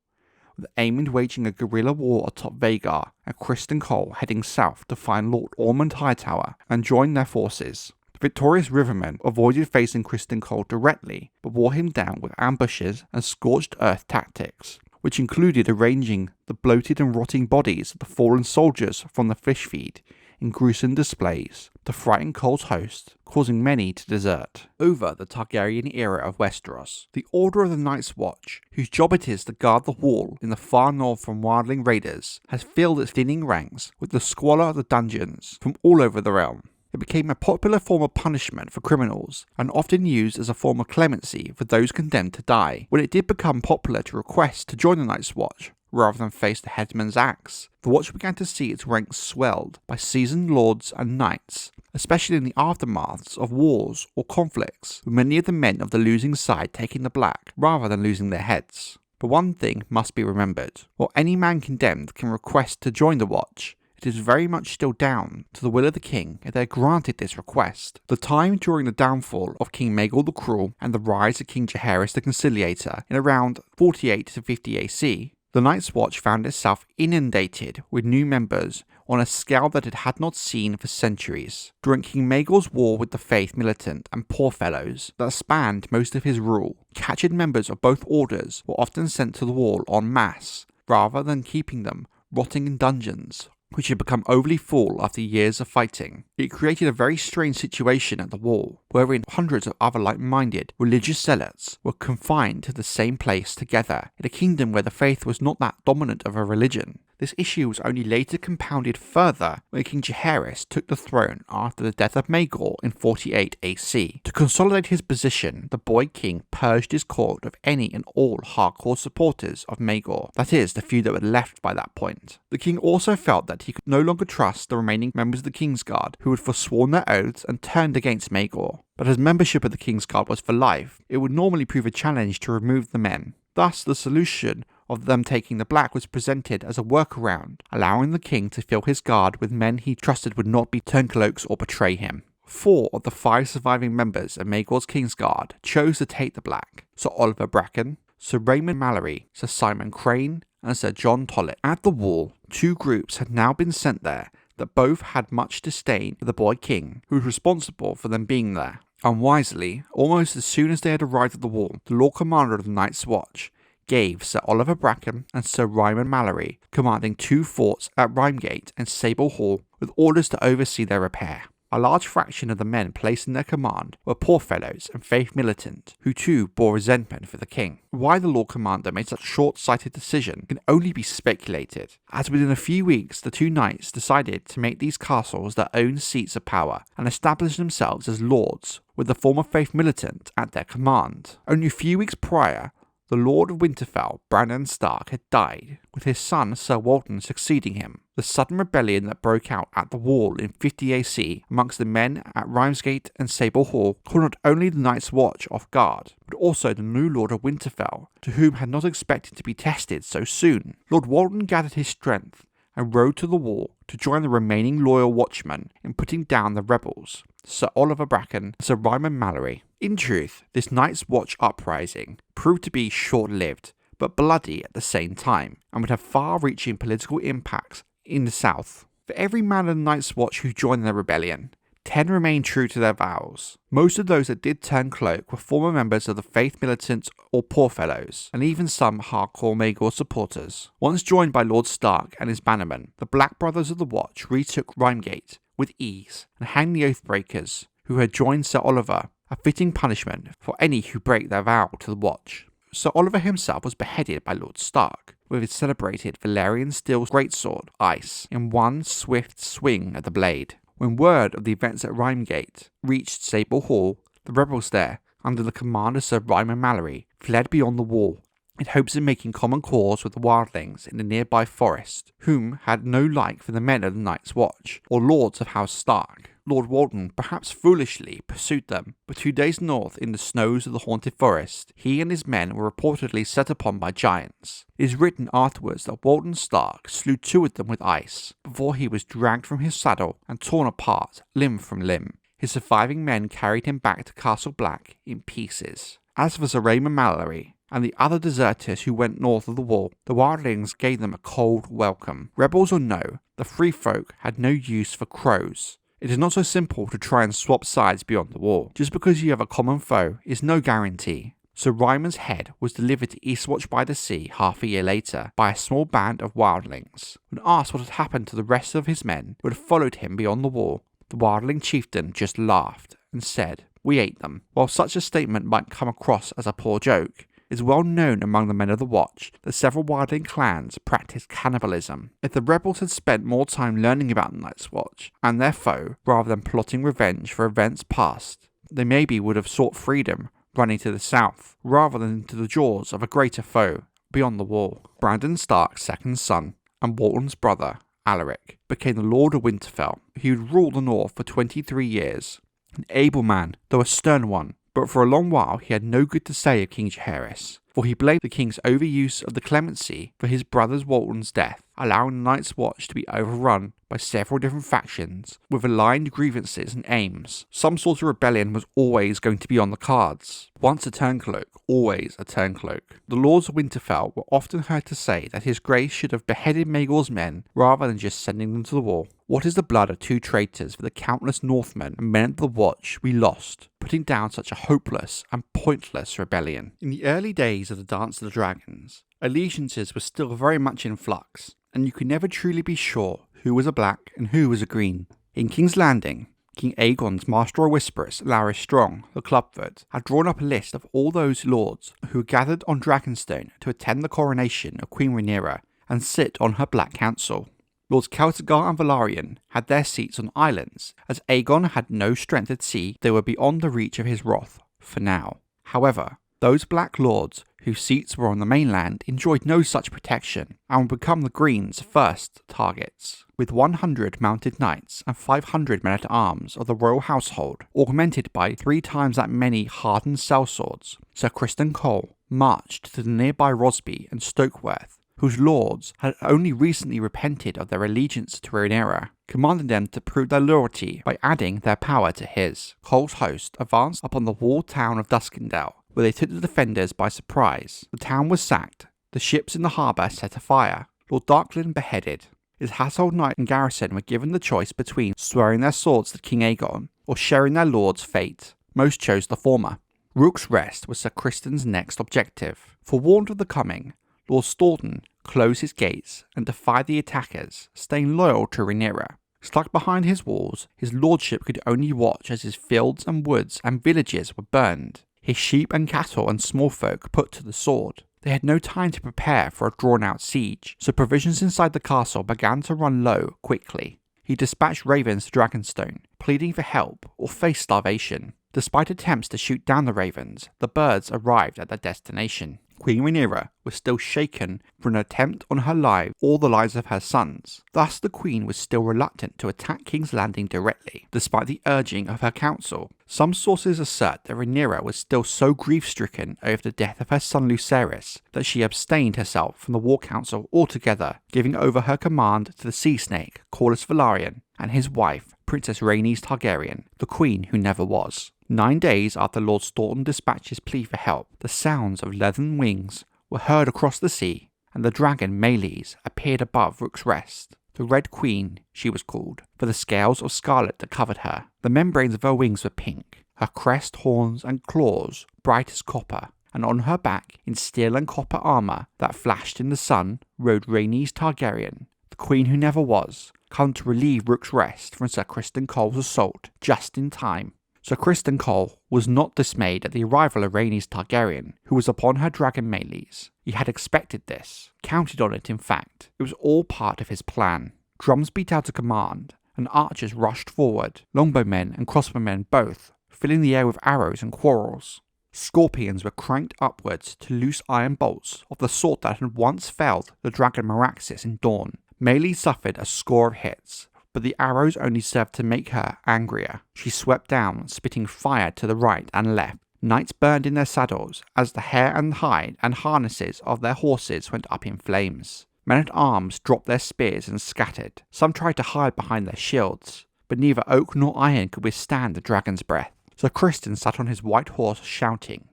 with Aemon waging a guerrilla war atop Vhagar and Criston Cole heading south to find Lord Ormond Hightower and join their forces. The victorious Rivermen avoided facing Criston Cole directly, but wore him down with ambushes and scorched earth tactics, which included arranging the bloated and rotting bodies of the fallen soldiers from the Fishfeed in gruesome displays to frighten Cole's host, causing many to desert. Over the Targaryen era of Westeros, the Order of the Night's Watch, whose job it is to guard the wall in the far north from wildling raiders, has filled its thinning ranks with the squalor of the dungeons from all over the realm. It became a popular form of punishment for criminals, and often used as a form of clemency for those condemned to die. When it did become popular to request to join the Night's Watch, rather than face the headsman's axe, the Watch began to see its ranks swelled by seasoned lords and knights, especially in the aftermaths of wars or conflicts, with many of the men of the losing side taking the black rather than losing their heads. But one thing must be remembered: while any man condemned can request to join the Watch, it is very much still down to the will of the king if they are granted this request. The time during the downfall of King Maegor the Cruel and the rise of King Jaehaerys the Conciliator in around 48 to 50 AC, the Night's Watch found itself inundated with new members on a scale that it had not seen for centuries. During King Maegor's war with the Faith militant and poor fellows that spanned most of his rule, captured members of both orders were often sent to the wall en masse, rather than keeping them rotting in dungeons, which had become overly full after years of fighting. It created a very strange situation at the wall, wherein hundreds of other like-minded religious zealots were confined to the same place together in a kingdom where the faith was not that dominant of a religion. This issue was only later compounded further when King Jaehaerys took the throne after the death of Maegor in 48 AC. To consolidate his position, the boy king purged his court of any and all hardcore supporters of Maegor, that is, the few that were left by that point. The king also felt that he could no longer trust the remaining members of the Kingsguard who had forsworn their oaths and turned against Maegor. But as membership of the Kingsguard was for life, it would normally prove a challenge to remove the men. Thus, the solution of them taking the black was presented as a workaround, allowing the king to fill his guard with men he trusted would not be turncloaks or betray him. 4 of the 5 surviving members of Maegor's Kingsguard chose to take the black: Sir Oliver Bracken, Sir Raymond Mallory, Sir Simon Crane, and Sir John Tollet. At the wall, 2 groups had now been sent there that both had much disdain for the boy king, who was responsible for them being there. Unwisely, almost as soon as they had arrived at the wall, the Lord Commander of the Night's Watch gave Sir Oliver Bracken and Sir Ryman Mallory, commanding 2 forts at Rhymegate and Sable Hall, with orders to oversee their repair. A large fraction of the men placed in their command were poor fellows and faith militant, who too bore resentment for the king. Why the Lord Commander made such a short-sighted decision can only be speculated, as within a few weeks the 2 knights decided to make these castles their own seats of power and establish themselves as lords, with the former faith militant at their command. Only a few weeks prior, the Lord of Winterfell, Brandon Stark, had died, with his son Sir Walton succeeding him. The sudden rebellion that broke out at the Wall in 50 AC amongst the men at Rhymesgate and Sable Hall caught not only the Night's Watch off guard, but also the new Lord of Winterfell, to whom had not expected to be tested so soon. Lord Walton gathered his strength and rode to the Wall to join the remaining loyal watchmen in putting down the rebels, Sir Oliver Bracken and Sir Ryman Mallory. In truth, this Night's Watch uprising proved to be short-lived, but bloody at the same time, and would have far-reaching political impacts in the south. For every man of the Night's Watch who joined the rebellion, 10 remained true to their vows. Most of those that did turn cloak were former members of the faith militant or poor fellows, and even some hardcore Maegor supporters. Once joined by Lord Stark and his bannermen, the Black Brothers of the Watch retook Rhymegate with ease and hanged the Oathbreakers, who had joined Sir Oliver, a fitting punishment for any who break their vow to the Watch. Sir Oliver himself was beheaded by Lord Stark, with his celebrated Valyrian steel greatsword, Ice, in one swift swing of the blade. When word of the events at Rhymegate reached Sable Hall, the rebels there, under the command of Sir Ryman Mallory, fled beyond the wall, in hopes of making common cause with the wildlings in the nearby forest, whom had no like for the men of the Night's Watch, or lords of House Stark. Lord Walton, perhaps foolishly, pursued them, but 2 days north in the snows of the haunted forest, he and his men were reportedly set upon by giants. It is written afterwards that Walton Stark slew 2 of them with ice, before he was dragged from his saddle and torn apart, limb from limb. His surviving men carried him back to Castle Black in pieces. As for Sir Ryman Mallory and the other deserters who went north of the wall, the wildlings gave them a cold welcome. Rebels or no, the free folk had no use for crows. It is not so simple to try and swap sides beyond the wall. Just because you have a common foe is no guarantee. Sir Ryman's head was delivered to Eastwatch by the Sea half a year later by a small band of wildlings. When asked what had happened to the rest of his men who had followed him beyond the wall, the wildling chieftain just laughed and said, "We ate them." While such a statement might come across as a poor joke, it is well known among the men of the Watch that several wildling clans practiced cannibalism. If the rebels had spent more time learning about the Night's Watch and their foe, rather than plotting revenge for events past, they maybe would have sought freedom running to the south, rather than into the jaws of a greater foe beyond the wall. Brandon Stark's second son, and Walton's brother, Alaric, became the Lord of Winterfell. He would rule the north for 23 years. An able man, though a stern one, but for a long while he had no good to say of King Jaehaerys, for he blamed the king's overuse of the clemency for his brother Walton's death, allowing the Night's Watch to be overrun by several different factions with aligned grievances and aims. Some sort of rebellion was always going to be on the cards. Once a turncloak, always a turncloak. The Lords of Winterfell were often heard to say that His Grace should have beheaded Maegor's men rather than just sending them to the wall. What is the blood of 2 traitors for the countless Northmen and men of the Watch we lost, putting down such a hopeless and pointless rebellion? In the early days of the Dance of the Dragons, allegiances were still very much in flux, and you could never truly be sure who was a black and who was a green. In King's Landing, King Aegon's Master of Whisperers, Larys Strong, the Clubfoot, had drawn up a list of all those lords who gathered on Dragonstone to attend the coronation of Queen Rhaenyra and sit on her Black Council. Lords Celtigar and Velaryon had their seats on islands, as Aegon had no strength at sea. They were beyond the reach of his wrath, for now. However, those black lords whose seats were on the mainland enjoyed no such protection, and would become the Green's first targets. With 100 mounted knights and 500 men-at-arms of the royal household, augmented by 3 times that many hardened sellswords, Sir Criston Cole marched to the nearby Rosby and Stokeworth, whose lords had only recently repented of their allegiance to Rhaenyra, commanding them to prove their loyalty by adding their power to his. Cole's host advanced upon the walled town of Duskendale, where they took the defenders by surprise. The town was sacked, the ships in the harbour set afire, Lord Darklyn beheaded. His household knight and garrison were given the choice between swearing their swords to King Aegon or sharing their lord's fate. Most chose the former. Rook's Rest was Sir Criston's next objective. Forewarned of the coming, Lord Staunton closed his gates and defied the attackers, staying loyal to Rhaenyra. Stuck behind his walls, his lordship could only watch as his fields and woods and villages were burned, his sheep and cattle and small folk put to the sword. They had no time to prepare for a drawn-out siege, so provisions inside the castle began to run low quickly. He dispatched ravens to Dragonstone, pleading for help or face starvation. Despite attempts to shoot down the ravens, the birds arrived at their destination. Queen Rhaenyra was still shaken for an attempt on her life or the lives of her sons. Thus the Queen was still reluctant to attack King's Landing directly, despite the urging of her council. Some sources assert that Rhaenyra was still so grief-stricken over the death of her son Viserys that she abstained herself from the War Council altogether, giving over her command to the sea snake Corlys Velaryon and his wife, Princess Rhaenys Targaryen, the Queen who never was. 9 days after Lord Staunton dispatched his plea for help, the sounds of leathern wings were heard across the sea, and the dragon Meleys appeared above Rook's Rest. The Red Queen, she was called, for the scales of scarlet that covered her. The membranes of her wings were pink, her crest, horns, and claws bright as copper, and on her back, in steel and copper armour that flashed in the sun, rode Rhaenys Targaryen, the Queen who never was, come to relieve Rook's Rest from Sir Criston Cole's assault just in time. Sir Criston Cole was not dismayed at the arrival of Rhaenys Targaryen, who was upon her dragon Meleys. He had expected this, counted on it in fact. It was all part of his plan. Drums beat out a command, and archers rushed forward, longbowmen and crossbowmen both, filling the air with arrows and quarrels. Scorpions were cranked upwards to loose iron bolts of the sort that had once felled the dragon Meraxes in Dorne. Meleys suffered a score of hits, but the arrows only served to make her angrier. She swept down, spitting fire to the right and left. Knights burned in their saddles as the hair and hide and harnesses of their horses went up in flames. Men-at-arms dropped their spears and scattered. Some tried to hide behind their shields, but neither oak nor iron could withstand the dragon's breath. Sir Criston sat on his white horse shouting,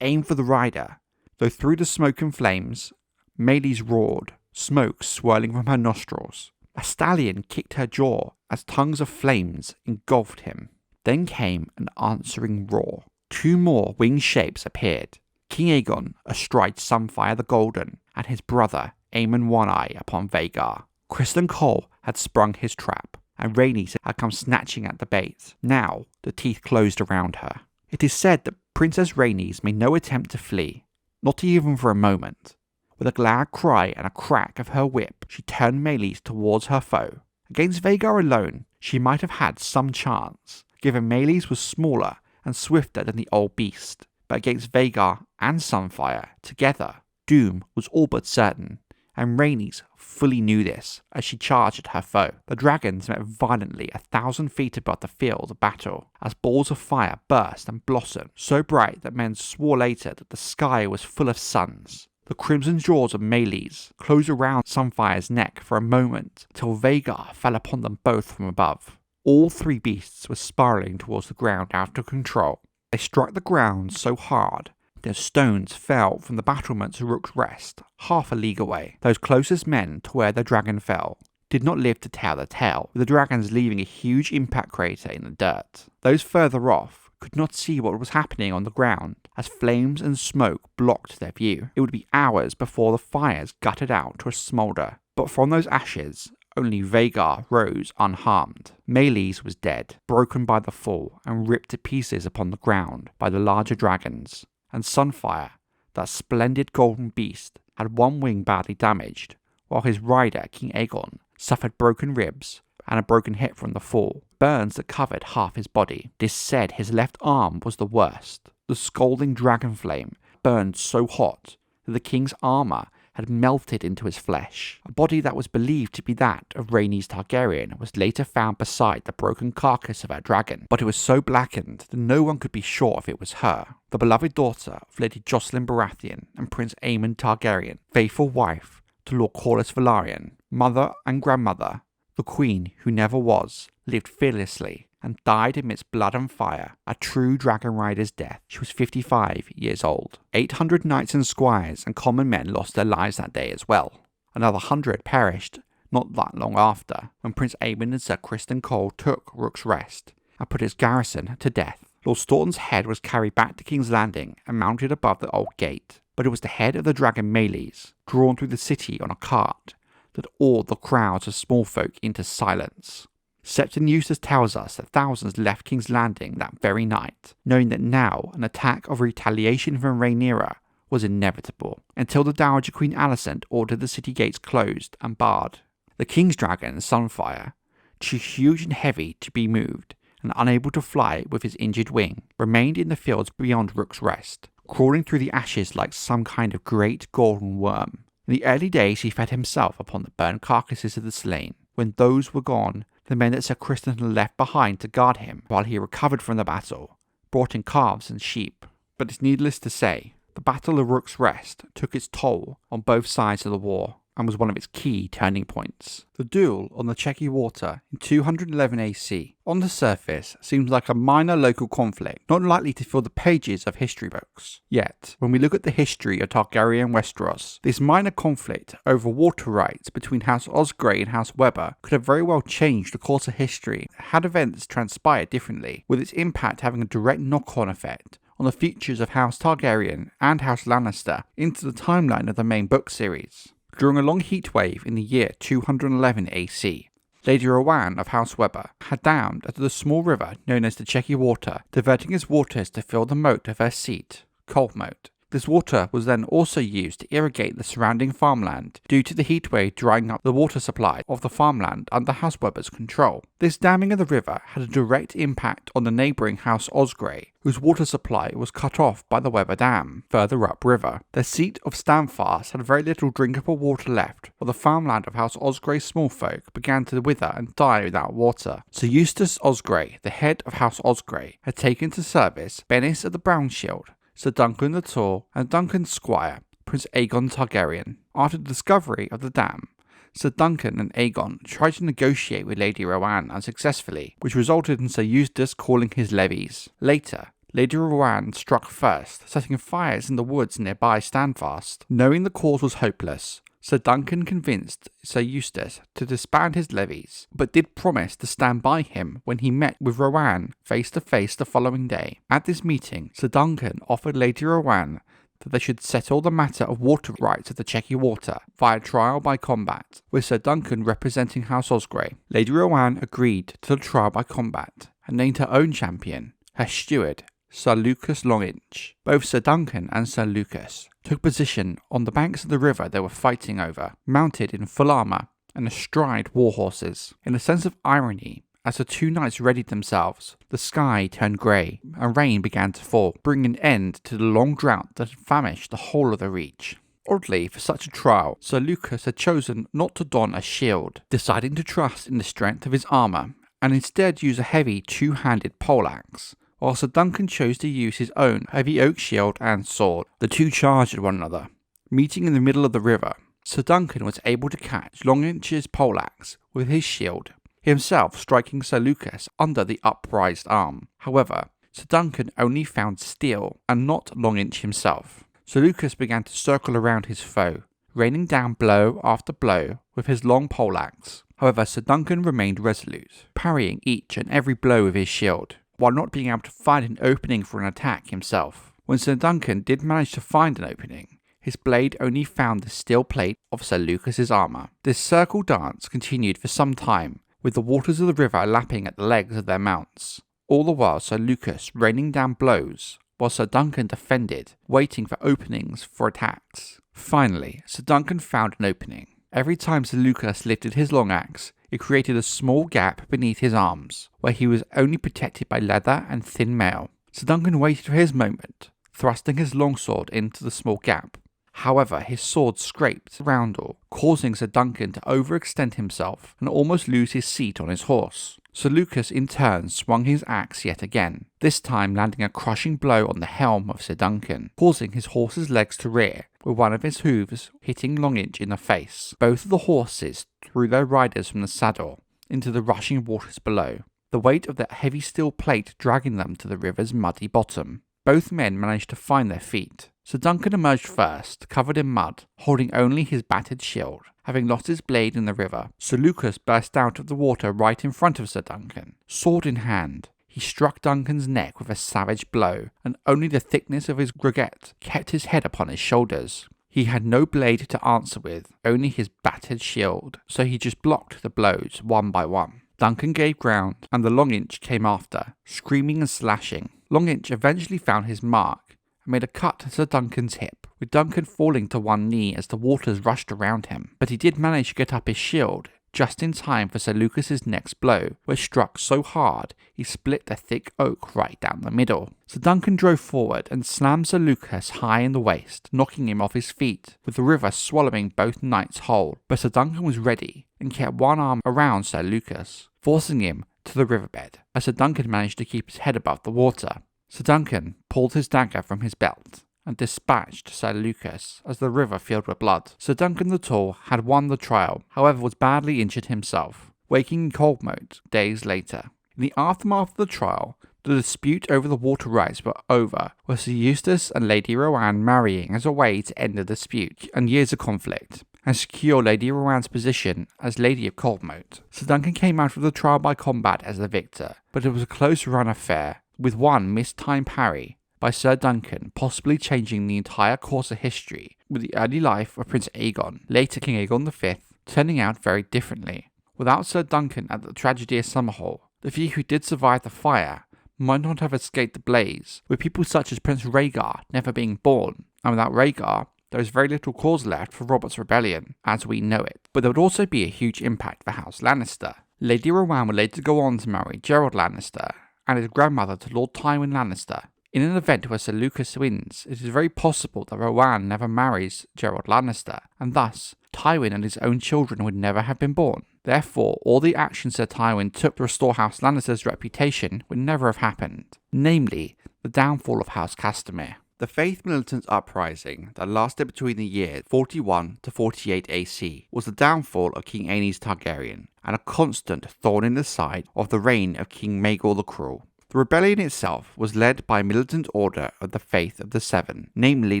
"Aim for the rider!" Though through the smoke and flames, Meleys roared, smoke swirling from her nostrils. A stallion kicked her jaw as tongues of flames engulfed him. Then came an answering roar. 2 more winged shapes appeared. King Aegon astride Sunfire the Golden, and his brother Aemon One-Eye upon Vhagar. Criston Cole had sprung his trap, and Rhaenys had come snatching at the bait. Now the teeth closed around her. It is said that Princess Rhaenys made no attempt to flee, not even for a moment. With a glad cry and a crack of her whip, she turned Meleys towards her foe. Against Vhagar alone, she might have had some chance, given Meleys was smaller and swifter than the old beast. But against Vhagar and Sunfire, together, doom was all but certain, and Rhaenys fully knew this as she charged at her foe. The dragons met violently 1,000 feet above the field of battle, as balls of fire burst and blossomed, so bright that men swore later that the sky was full of suns. The crimson jaws of Meleys closed around Sunfire's neck for a moment, till Vhagar fell upon them both from above. All 3 beasts were spiralling towards the ground out of control. They struck the ground so hard that stones fell from the battlements of Rook's Rest, half a league away. Those closest men to where the dragon fell did not live to tell the tale, with the dragons leaving a huge impact crater in the dirt. Those further off could not see what was happening on the ground, as flames and smoke blocked their view. It would be hours before the fires guttered out to a smoulder, but from those ashes, only Vhagar rose unharmed. Meleys was dead, broken by the fall and ripped to pieces upon the ground by the larger dragons, and Sunfire, that splendid golden beast, had 1 wing badly damaged, while his rider, King Aegon, suffered broken ribs and a broken hip from the fall, burns that covered half his body. It is said his left arm was the worst. The scalding dragon flame burned so hot that the king's armour had melted into his flesh. A body that was believed to be that of Rhaenys Targaryen was later found beside the broken carcass of her dragon, but it was so blackened that no one could be sure if it was her, the beloved daughter of Lady Jocelyn Baratheon and Prince Aemon Targaryen, faithful wife to Lord Corlys Velaryon, mother and grandmother. The queen who never was lived fearlessly and died amidst blood and fire, a true dragon rider's death. She was 55 years old. 800 knights and squires and common men lost their lives that day as well. Another 100 perished not that long after, when Prince Aemon and Sir Criston Cole took Rook's Rest and put its garrison to death. Lord Staunton's head was carried back to King's Landing and mounted above the old gate, but it was the head of the dragon Meleys, drawn through the city on a cart, that awed the crowds of small folk into silence. Septon Eustace tells us that thousands left King's Landing that very night, knowing that now an attack of retaliation from Rhaenyra was inevitable, until the Dowager Queen Alicent ordered the city gates closed and barred. The King's Dragon, Sunfire, too huge and heavy to be moved, and unable to fly with his injured wing, remained in the fields beyond Rook's Rest, crawling through the ashes like some kind of great golden worm. In the early days he fed himself upon the burnt carcasses of the slain. When those were gone, the men that Sir Criston had left behind to guard him while he recovered from the battle brought in calves and sheep. But it's needless to say, the Battle of Rook's Rest took its toll on both sides of the war, and was one of its key turning points. The duel on the Chequy Water in 211 AC, on the surface, seems like a minor local conflict, not likely to fill the pages of history books. Yet, when we look at the history of Targaryen Westeros, this minor conflict over water rights between House Osgrey and House Weber could have very well changed the course of history had events transpired differently, with its impact having a direct knock-on effect on the futures of House Targaryen and House Lannister into the timeline of the main book series. During a long heatwave in the year 211 AC, Lady Rowan of House Weber had dammed the small river known as the Chequy Water, diverting its waters to fill the moat of her seat, Cold Moat. This water was then also used to irrigate the surrounding farmland, due to the heatwave drying up the water supply of the farmland under House Weber's control. This damming of the river had a direct impact on the neighbouring House Osgrey, whose water supply was cut off by the Weber Dam, further upriver. Their seat of Stanfast had very little drinkable water left, while the farmland of House Osgrey's small folk began to wither and die without water. Sir Eustace Osgrey, the head of House Osgrey, had taken to service Bennis of the Brown Shield, Sir Duncan the Tall, and Duncan's squire, Prince Aegon Targaryen. After the discovery of the dam, Sir Duncan and Aegon tried to negotiate with Lady Rowan unsuccessfully, which resulted in Sir Eustace calling his levies. Later, Lady Rowan struck first, setting fires in the woods nearby Stanfast. Knowing the cause was hopeless, Sir Duncan convinced Sir Eustace to disband his levies, but did promise to stand by him when he met with Rowan face to face the following day. At this meeting, Sir Duncan offered Lady Rowan that they should settle the matter of water rights of the Chequy Water via trial by combat, with Sir Duncan representing House Osgrey. Lady Rowan agreed to the trial by combat and named her own champion, her steward, Sir Lucas Longinch. Both Sir Duncan and Sir Lucas took position on the banks of the river they were fighting over, mounted in full armour and astride war horses. In a sense of irony, as the two knights readied themselves, the sky turned grey and rain began to fall, bringing an end to the long drought that had famished the whole of the Reach. Oddly, for such a trial, Sir Lucas had chosen not to don a shield, deciding to trust in the strength of his armour and instead use a heavy two-handed poleaxe, while Sir Duncan chose to use his own heavy oak shield and sword. The two charged at one another, meeting in the middle of the river. Sir Duncan was able to catch Longinch's poleaxe with his shield, himself striking Sir Lucas under the upraised arm. However, Sir Duncan only found steel and not Longinch himself. Sir Lucas began to circle around his foe, raining down blow after blow with his long poleaxe. However, Sir Duncan remained resolute, parrying each and every blow with his shield, while not being able to find an opening for an attack himself. When Sir Duncan did manage to find an opening, his blade only found the steel plate of Sir Lucas's armour. This circle dance continued for some time, with the waters of the river lapping at the legs of their mounts. All the while Sir Lucas raining down blows, while Sir Duncan defended, waiting for openings for attacks. Finally, Sir Duncan found an opening. Every time Sir Lucas lifted his long axe, it created a small gap beneath his arms, where he was only protected by leather and thin mail. Sir Duncan waited for his moment, thrusting his longsword into the small gap. However, his sword scraped the roundel, causing Sir Duncan to overextend himself and almost lose his seat on his horse. Sir Lucas in turn swung his axe yet again, this time landing a crushing blow on the helm of Sir Duncan, causing his horse's legs to rear, with one of his hooves hitting Longinch in the face. Both of the horses threw their riders from the saddle into the rushing waters below, the weight of that heavy steel plate dragging them to the river's muddy bottom. Both men managed to find their feet. Sir Duncan emerged first, covered in mud, holding only his battered shield, having lost his blade in the river. Sir Lucas burst out of the water right in front of Sir Duncan. Sword in hand, he struck Duncan's neck with a savage blow, and only the thickness of his groget kept his head upon his shoulders. He had no blade to answer with, only his battered shield, so he just blocked the blows one by one. Duncan gave ground, and the Longinch came after, screaming and slashing. Longinch eventually found his mark, and made a cut to Duncan's hip, with Duncan falling to one knee as the waters rushed around him. But he did manage to get up his shield, just in time for Sir Lucas's next blow, which struck so hard he split the thick oak right down the middle. Sir Duncan drove forward and slammed Sir Lucas high in the waist, knocking him off his feet, with the river swallowing both knights whole. But Sir Duncan was ready, and kept one arm around Sir Lucas, forcing him to the riverbed, as Sir Duncan managed to keep his head above the water. Sir Duncan pulled his dagger from his belt, and dispatched Sir Lucas as the river filled with blood. Sir Duncan the Tall had won the trial, however was badly injured himself, waking in cold mode days later. In the aftermath of the trial, the dispute over the water rights were over, with Sir Eustace and Lady Rowan marrying as a way to end the dispute and years of conflict, and secure Lady Rowan's position as Lady of Coldmoat. Sir Duncan came out of the trial by combat as the victor, but it was a close-run affair, with one mistimed parry by Sir Duncan possibly changing the entire course of history, with the early life of Prince Aegon, later King Aegon V, turning out very differently. Without Sir Duncan at the tragedy of Summerhall, the few who did survive the fire might not have escaped the blaze, with people such as Prince Rhaegar never being born, and without Rhaegar, there is very little cause left for Robert's rebellion, as we know it. But there would also be a huge impact for House Lannister. Lady Rowan would later go on to marry Gerald Lannister, and his grandmother to Lord Tywin Lannister. In an event where Sir Lucas wins, it is very possible that Rowan never marries Gerald Lannister, and thus Tywin and his own children would never have been born. Therefore, all the actions Sir Tywin took to restore House Lannister's reputation would never have happened, namely, the downfall of House Castamere. The Faith Militant Uprising that lasted between the years 41 to 48 AC was the downfall of King Aenys Targaryen, and a constant thorn in the side of the reign of King Maegor the Cruel. The rebellion itself was led by a militant order of the Faith of the Seven, namely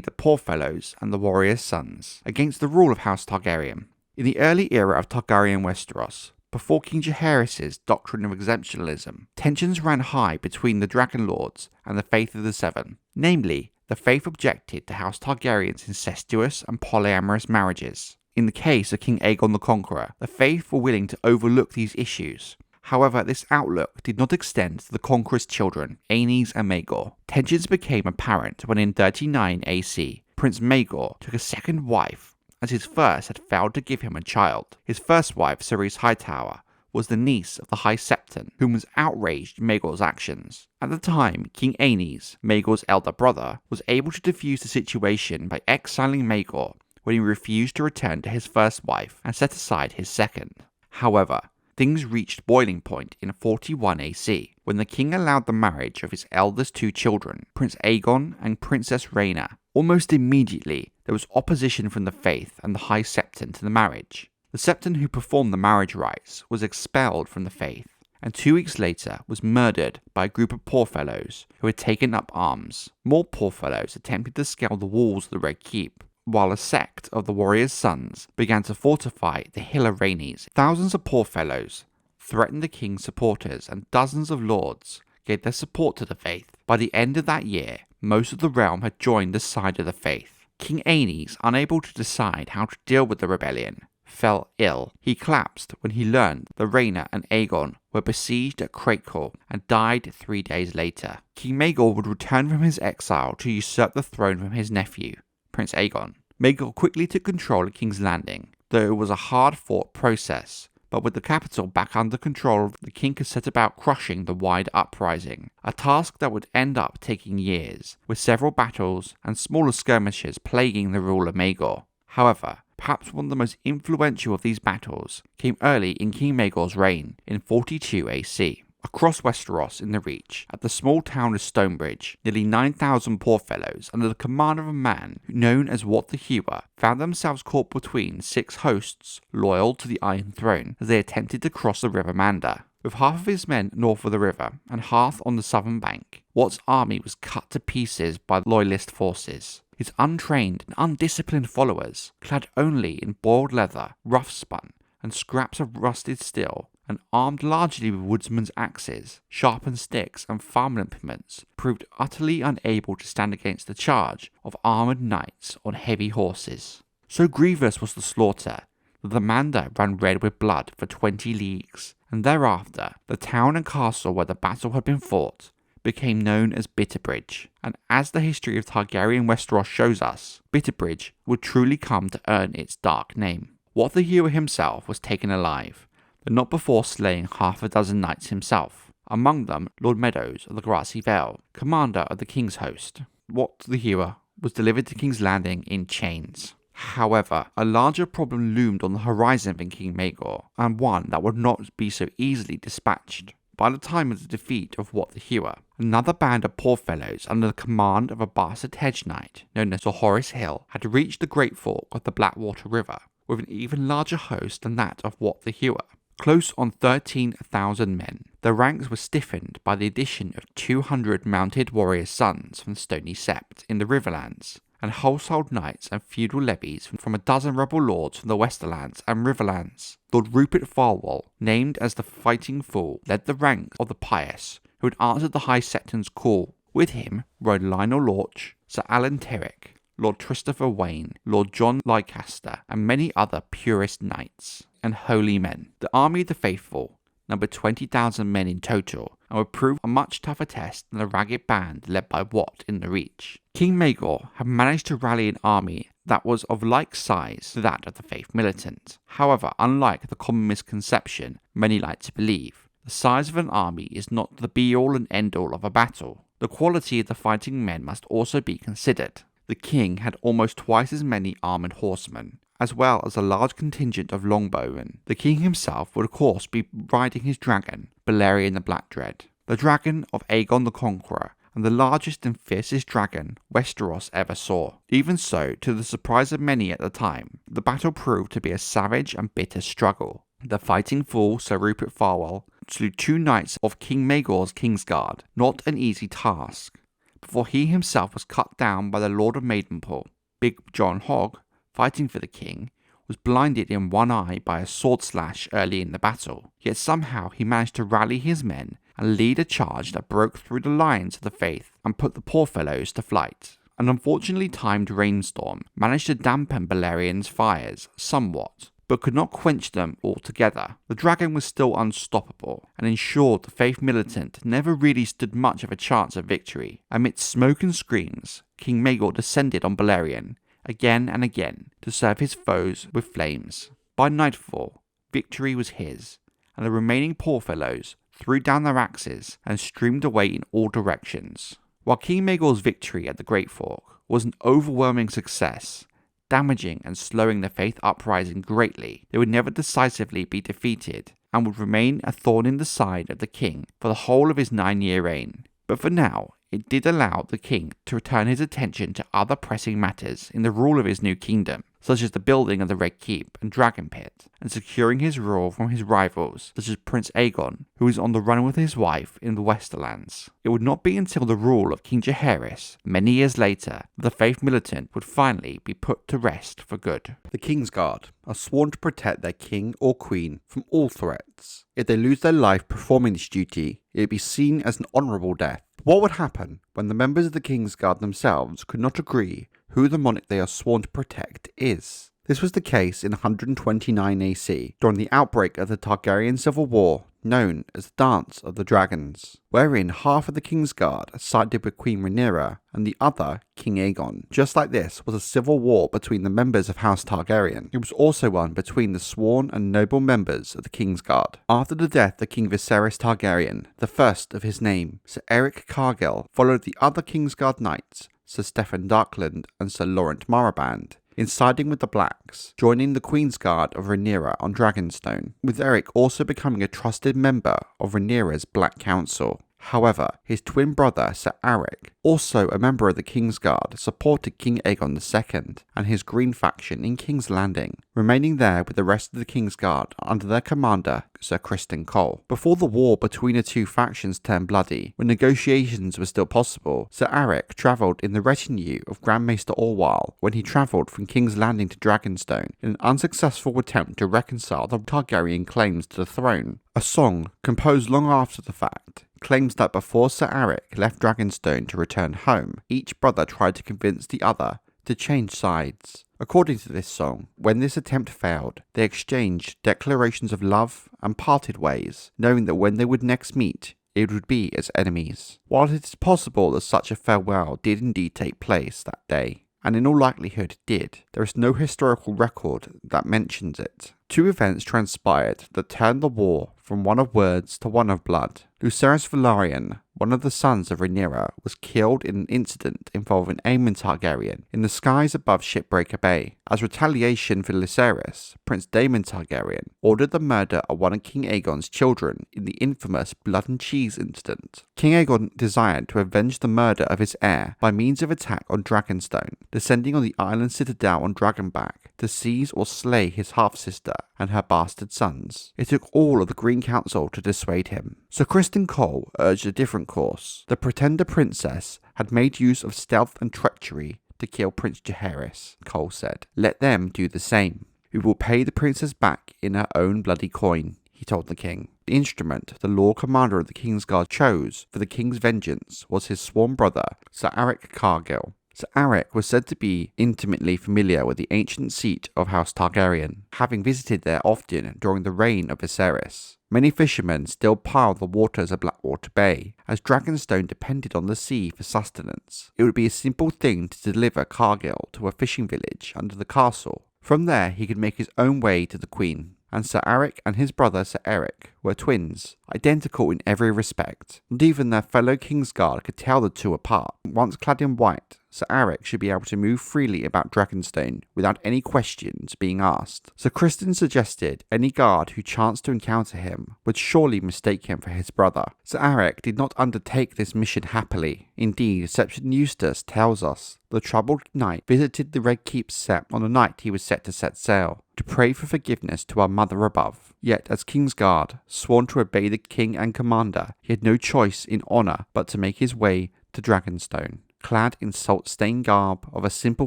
the Poorfellows and the Warriors' Sons, against the rule of House Targaryen. In the early era of Targaryen Westeros, before King Jaehaerys' doctrine of exemptionalism, tensions ran high between the Dragon Lords and the Faith of the Seven. Namely, the Faith objected to House Targaryen's incestuous and polyamorous marriages. In the case of King Aegon the Conqueror, the Faith were willing to overlook these issues. However, this outlook did not extend to the Conqueror's children, Aenys and Maegor. Tensions became apparent when in 39 AC, Prince Maegor took a second wife, as his first had failed to give him a child. His first wife, Cerise Hightower, was the niece of the High Septon, whom was outraged at Maegor's actions. At the time, King Aenys, Maegor's elder brother, was able to defuse the situation by exiling Maegor when he refused to return to his first wife and set aside his second. However, things reached boiling point in 41 AC, when the king allowed the marriage of his eldest two children, Prince Aegon and Princess Rhaenyra. Almost immediately, there was opposition from the Faith and the High Septon to the marriage. The Septon who performed the marriage rites was expelled from the Faith, and 2 weeks later was murdered by a group of Poorfellows who had taken up arms. More Poorfellows attempted to scale the walls of the Red Keep, while a sect of the Warriors' Sons began to fortify the Hill of Rhaenys. Thousands of Poorfellows threatened the king's supporters, and dozens of lords gave their support to the Faith. By the end of that year, most of the realm had joined the side of the Faith. King Aenys, unable to decide how to deal with the rebellion, fell ill. He collapsed when he learned that Rhaenyra and Aegon were besieged at Crakehall and died 3 days later. King Maegor would return from his exile to usurp the throne from his nephew, Prince Aegon. Maegor quickly took control of King's Landing, though it was a hard-fought process, but with the capital back under control, the king could set about crushing the wide uprising, a task that would end up taking years, with several battles and smaller skirmishes plaguing the rule of Maegor. However, perhaps one of the most influential of these battles came early in King Maegor's reign in 42 AC. Across Westeros in the Reach, at the small town of Stonebridge, nearly 9,000 Poorfellows, under the command of a man known as Wat the Hewer, found themselves caught between 6 hosts loyal to the Iron Throne as they attempted to cross the River Mander. With half of his men north of the river and half on the southern bank, Wat's army was cut to pieces by loyalist forces. His untrained and undisciplined followers, clad only in boiled leather, rough spun, and scraps of rusted steel, and armed largely with woodsmen's axes, sharpened sticks, and farm implements, proved utterly unable to stand against the charge of armoured knights on heavy horses. So grievous was the slaughter that the Manda ran red with blood for 20 leagues, and thereafter the town and castle where the battle had been fought became known as Bitterbridge, and as the history of Targaryen Westeros shows us, Bitterbridge would truly come to earn its dark name. Wroth the hero himself was taken alive, but not before slaying half a dozen knights himself, among them Lord Meadows of the Grassy Vale, commander of the King's host. Wroth the hero was delivered to King's Landing in chains. However, a larger problem loomed on the horizon than King Maegor, and one that would not be so easily dispatched. By the time of the defeat of Wroth the hero, another band of poor fellows under the command of a bastard hedge knight known as Horace Hill had reached the Great Fork of the Blackwater River with an even larger host than that of Wroth the hero. Close on 13,000 men, their ranks were stiffened by the addition of 200 mounted warriors' sons from the Stony Sept in the Riverlands, and household knights and feudal levies from a dozen rebel lords from the Westerlands and Riverlands. Lord Rupert Farwell, named as the Fighting Fool, led the ranks of the pious who had answered the High Septon's call. With him rode Lionel Lorch, Sir Alan Terrick, Lord Christopher Wayne, Lord John Leicester, and many other purist knights and holy men. The army of the faithful numbered 20,000 men in total, and would prove a much tougher test than the ragged band led by Wroth in the Reach. King Maegor had managed to rally an army that was of like size to that of the Faith Militant. However, unlike the common misconception many like to believe, the size of an army is not the be-all and end-all of a battle. The quality of the fighting men must also be considered. The king had almost twice as many armoured horsemen, as well as a large contingent of longbowmen. The king himself would of course be riding his dragon, Balerion the Black Dread, the dragon of Aegon the Conqueror, and the largest and fiercest dragon Westeros ever saw. Even so, to the surprise of many at the time, the battle proved to be a savage and bitter struggle. The fighting fool Sir Rupert Farwell slew 2 knights of King Maegor's Kingsguard, not an easy task, before he himself was cut down by the Lord of Maidenpool. Big John Hogg, fighting for the king, was blinded in one eye by a sword slash early in the battle, yet somehow he managed to rally his men and lead a charge that broke through the lines of the faith and put the poor fellows to flight. An unfortunately timed rainstorm managed to dampen Balerion's fires somewhat, but could not quench them altogether. The dragon was still unstoppable, and ensured the Faith Militant never really stood much of a chance of victory. Amidst smoke and screams, King Maegor descended on Balerion again and again to serve his foes with flames. By nightfall, victory was his, and the remaining poor fellows threw down their axes and streamed away in all directions. While King Maegor's victory at the Great Fork was an overwhelming success, damaging and slowing the Faith uprising greatly, they would never decisively be defeated, and would remain a thorn in the side of the king for the whole of his 9-year reign. But for now, it did allow the king to return his attention to other pressing matters in the rule of his new kingdom, such as the building of the Red Keep and Dragon Pit, and securing his rule from his rivals, such as Prince Aegon, who was on the run with his wife in the Westerlands. It would not be until the rule of King Jaehaerys, many years later, that the Faith Militant would finally be put to rest for good. The Kingsguard are sworn to protect their king or queen from all threats. If they lose their life performing this duty, it would be seen as an honourable death. What would happen when the members of the Kingsguard themselves could not agree who the monarch they are sworn to protect is? This was the case in 129 AC, during the outbreak of the Targaryen Civil War, known as the Dance of the Dragons, wherein half of the Kingsguard sided with Queen Rhaenyra and the other King Aegon. Just like this was a civil war between the members of House Targaryen, it was also one between the sworn and noble members of the Kingsguard. After the death of King Viserys Targaryen, the first of his name, Sir Eric Cargill followed the other Kingsguard knights, Sir Stephen Darkland and Sir Laurent Maraband, in siding with the Blacks, joining the Queensguard of Rhaenyra on Dragonstone, with Eric also becoming a trusted member of Rhaenyra's Black Council. However, his twin brother Sir Aric, also a member of the Kingsguard, supported King Aegon II and his Green faction in King's Landing, remaining there with the rest of the Kingsguard under their commander Sir Criston Cole. Before the war between the two factions turned bloody, when negotiations were still possible, Sir Aric travelled in the retinue of Grand Maester Orwyle when he travelled from King's Landing to Dragonstone in an unsuccessful attempt to reconcile the Targaryen claims to the throne. A song, composed long after the fact, claims that before Sir Aric left Dragonstone to return home, each brother tried to convince the other to change sides. According to this song, when this attempt failed, they exchanged declarations of love and parted ways, knowing that when they would next meet, it would be as enemies. While it is possible that such a farewell did indeed take place that day, and in all likelihood it did, there is no historical record that mentions it. Two events transpired that turned the war from one of words to one of blood. Lucerys Velaryon, one of the sons of Rhaenyra, was killed in an incident involving Aemon Targaryen in the skies above Shipbreaker Bay. As retaliation for Lucerys, Prince Daemon Targaryen ordered the murder of one of King Aegon's children in the infamous Blood and Cheese incident. King Aegon desired to avenge the murder of his heir by means of attack on Dragonstone, descending on the island citadel on Dragonback to seize or slay his half-sister and her bastard sons. It took all of the Green Council to dissuade him. Sir Criston Cole urged a different course. The pretender princess had made use of stealth and treachery to kill Prince Jaehaerys, Cole said. Let them do the same. We will pay the princess back in her own bloody coin, he told the king. The instrument the Lord Commander of the Kingsguard chose for the king's vengeance was his sworn brother, Sir Aric Cargill. Sir Aric was said to be intimately familiar with the ancient seat of House Targaryen, having visited there often during the reign of Viserys. Many fishermen still piled the waters of Blackwater Bay, as Dragonstone depended on the sea for sustenance. It would be a simple thing to deliver Cargill to a fishing village under the castle. From there he could make his own way to the Queen. And Sir Aric and his brother Sir Eric were twins, identical in every respect. Not even their fellow Kingsguard could tell the two apart. Once clad in white, Sir Aric should be able to move freely about Dragonstone without any questions being asked. Sir Criston suggested any guard who chanced to encounter him would surely mistake him for his brother. Sir Aric did not undertake this mission happily. Indeed, Septon Eustace tells us the troubled knight visited the Red Keep Sept on the night he was set to set sail, to pray for forgiveness to our mother above. Yet, as Kingsguard, sworn to obey the king and commander, he had no choice in honour but to make his way to Dragonstone, clad in salt-stained garb of a simple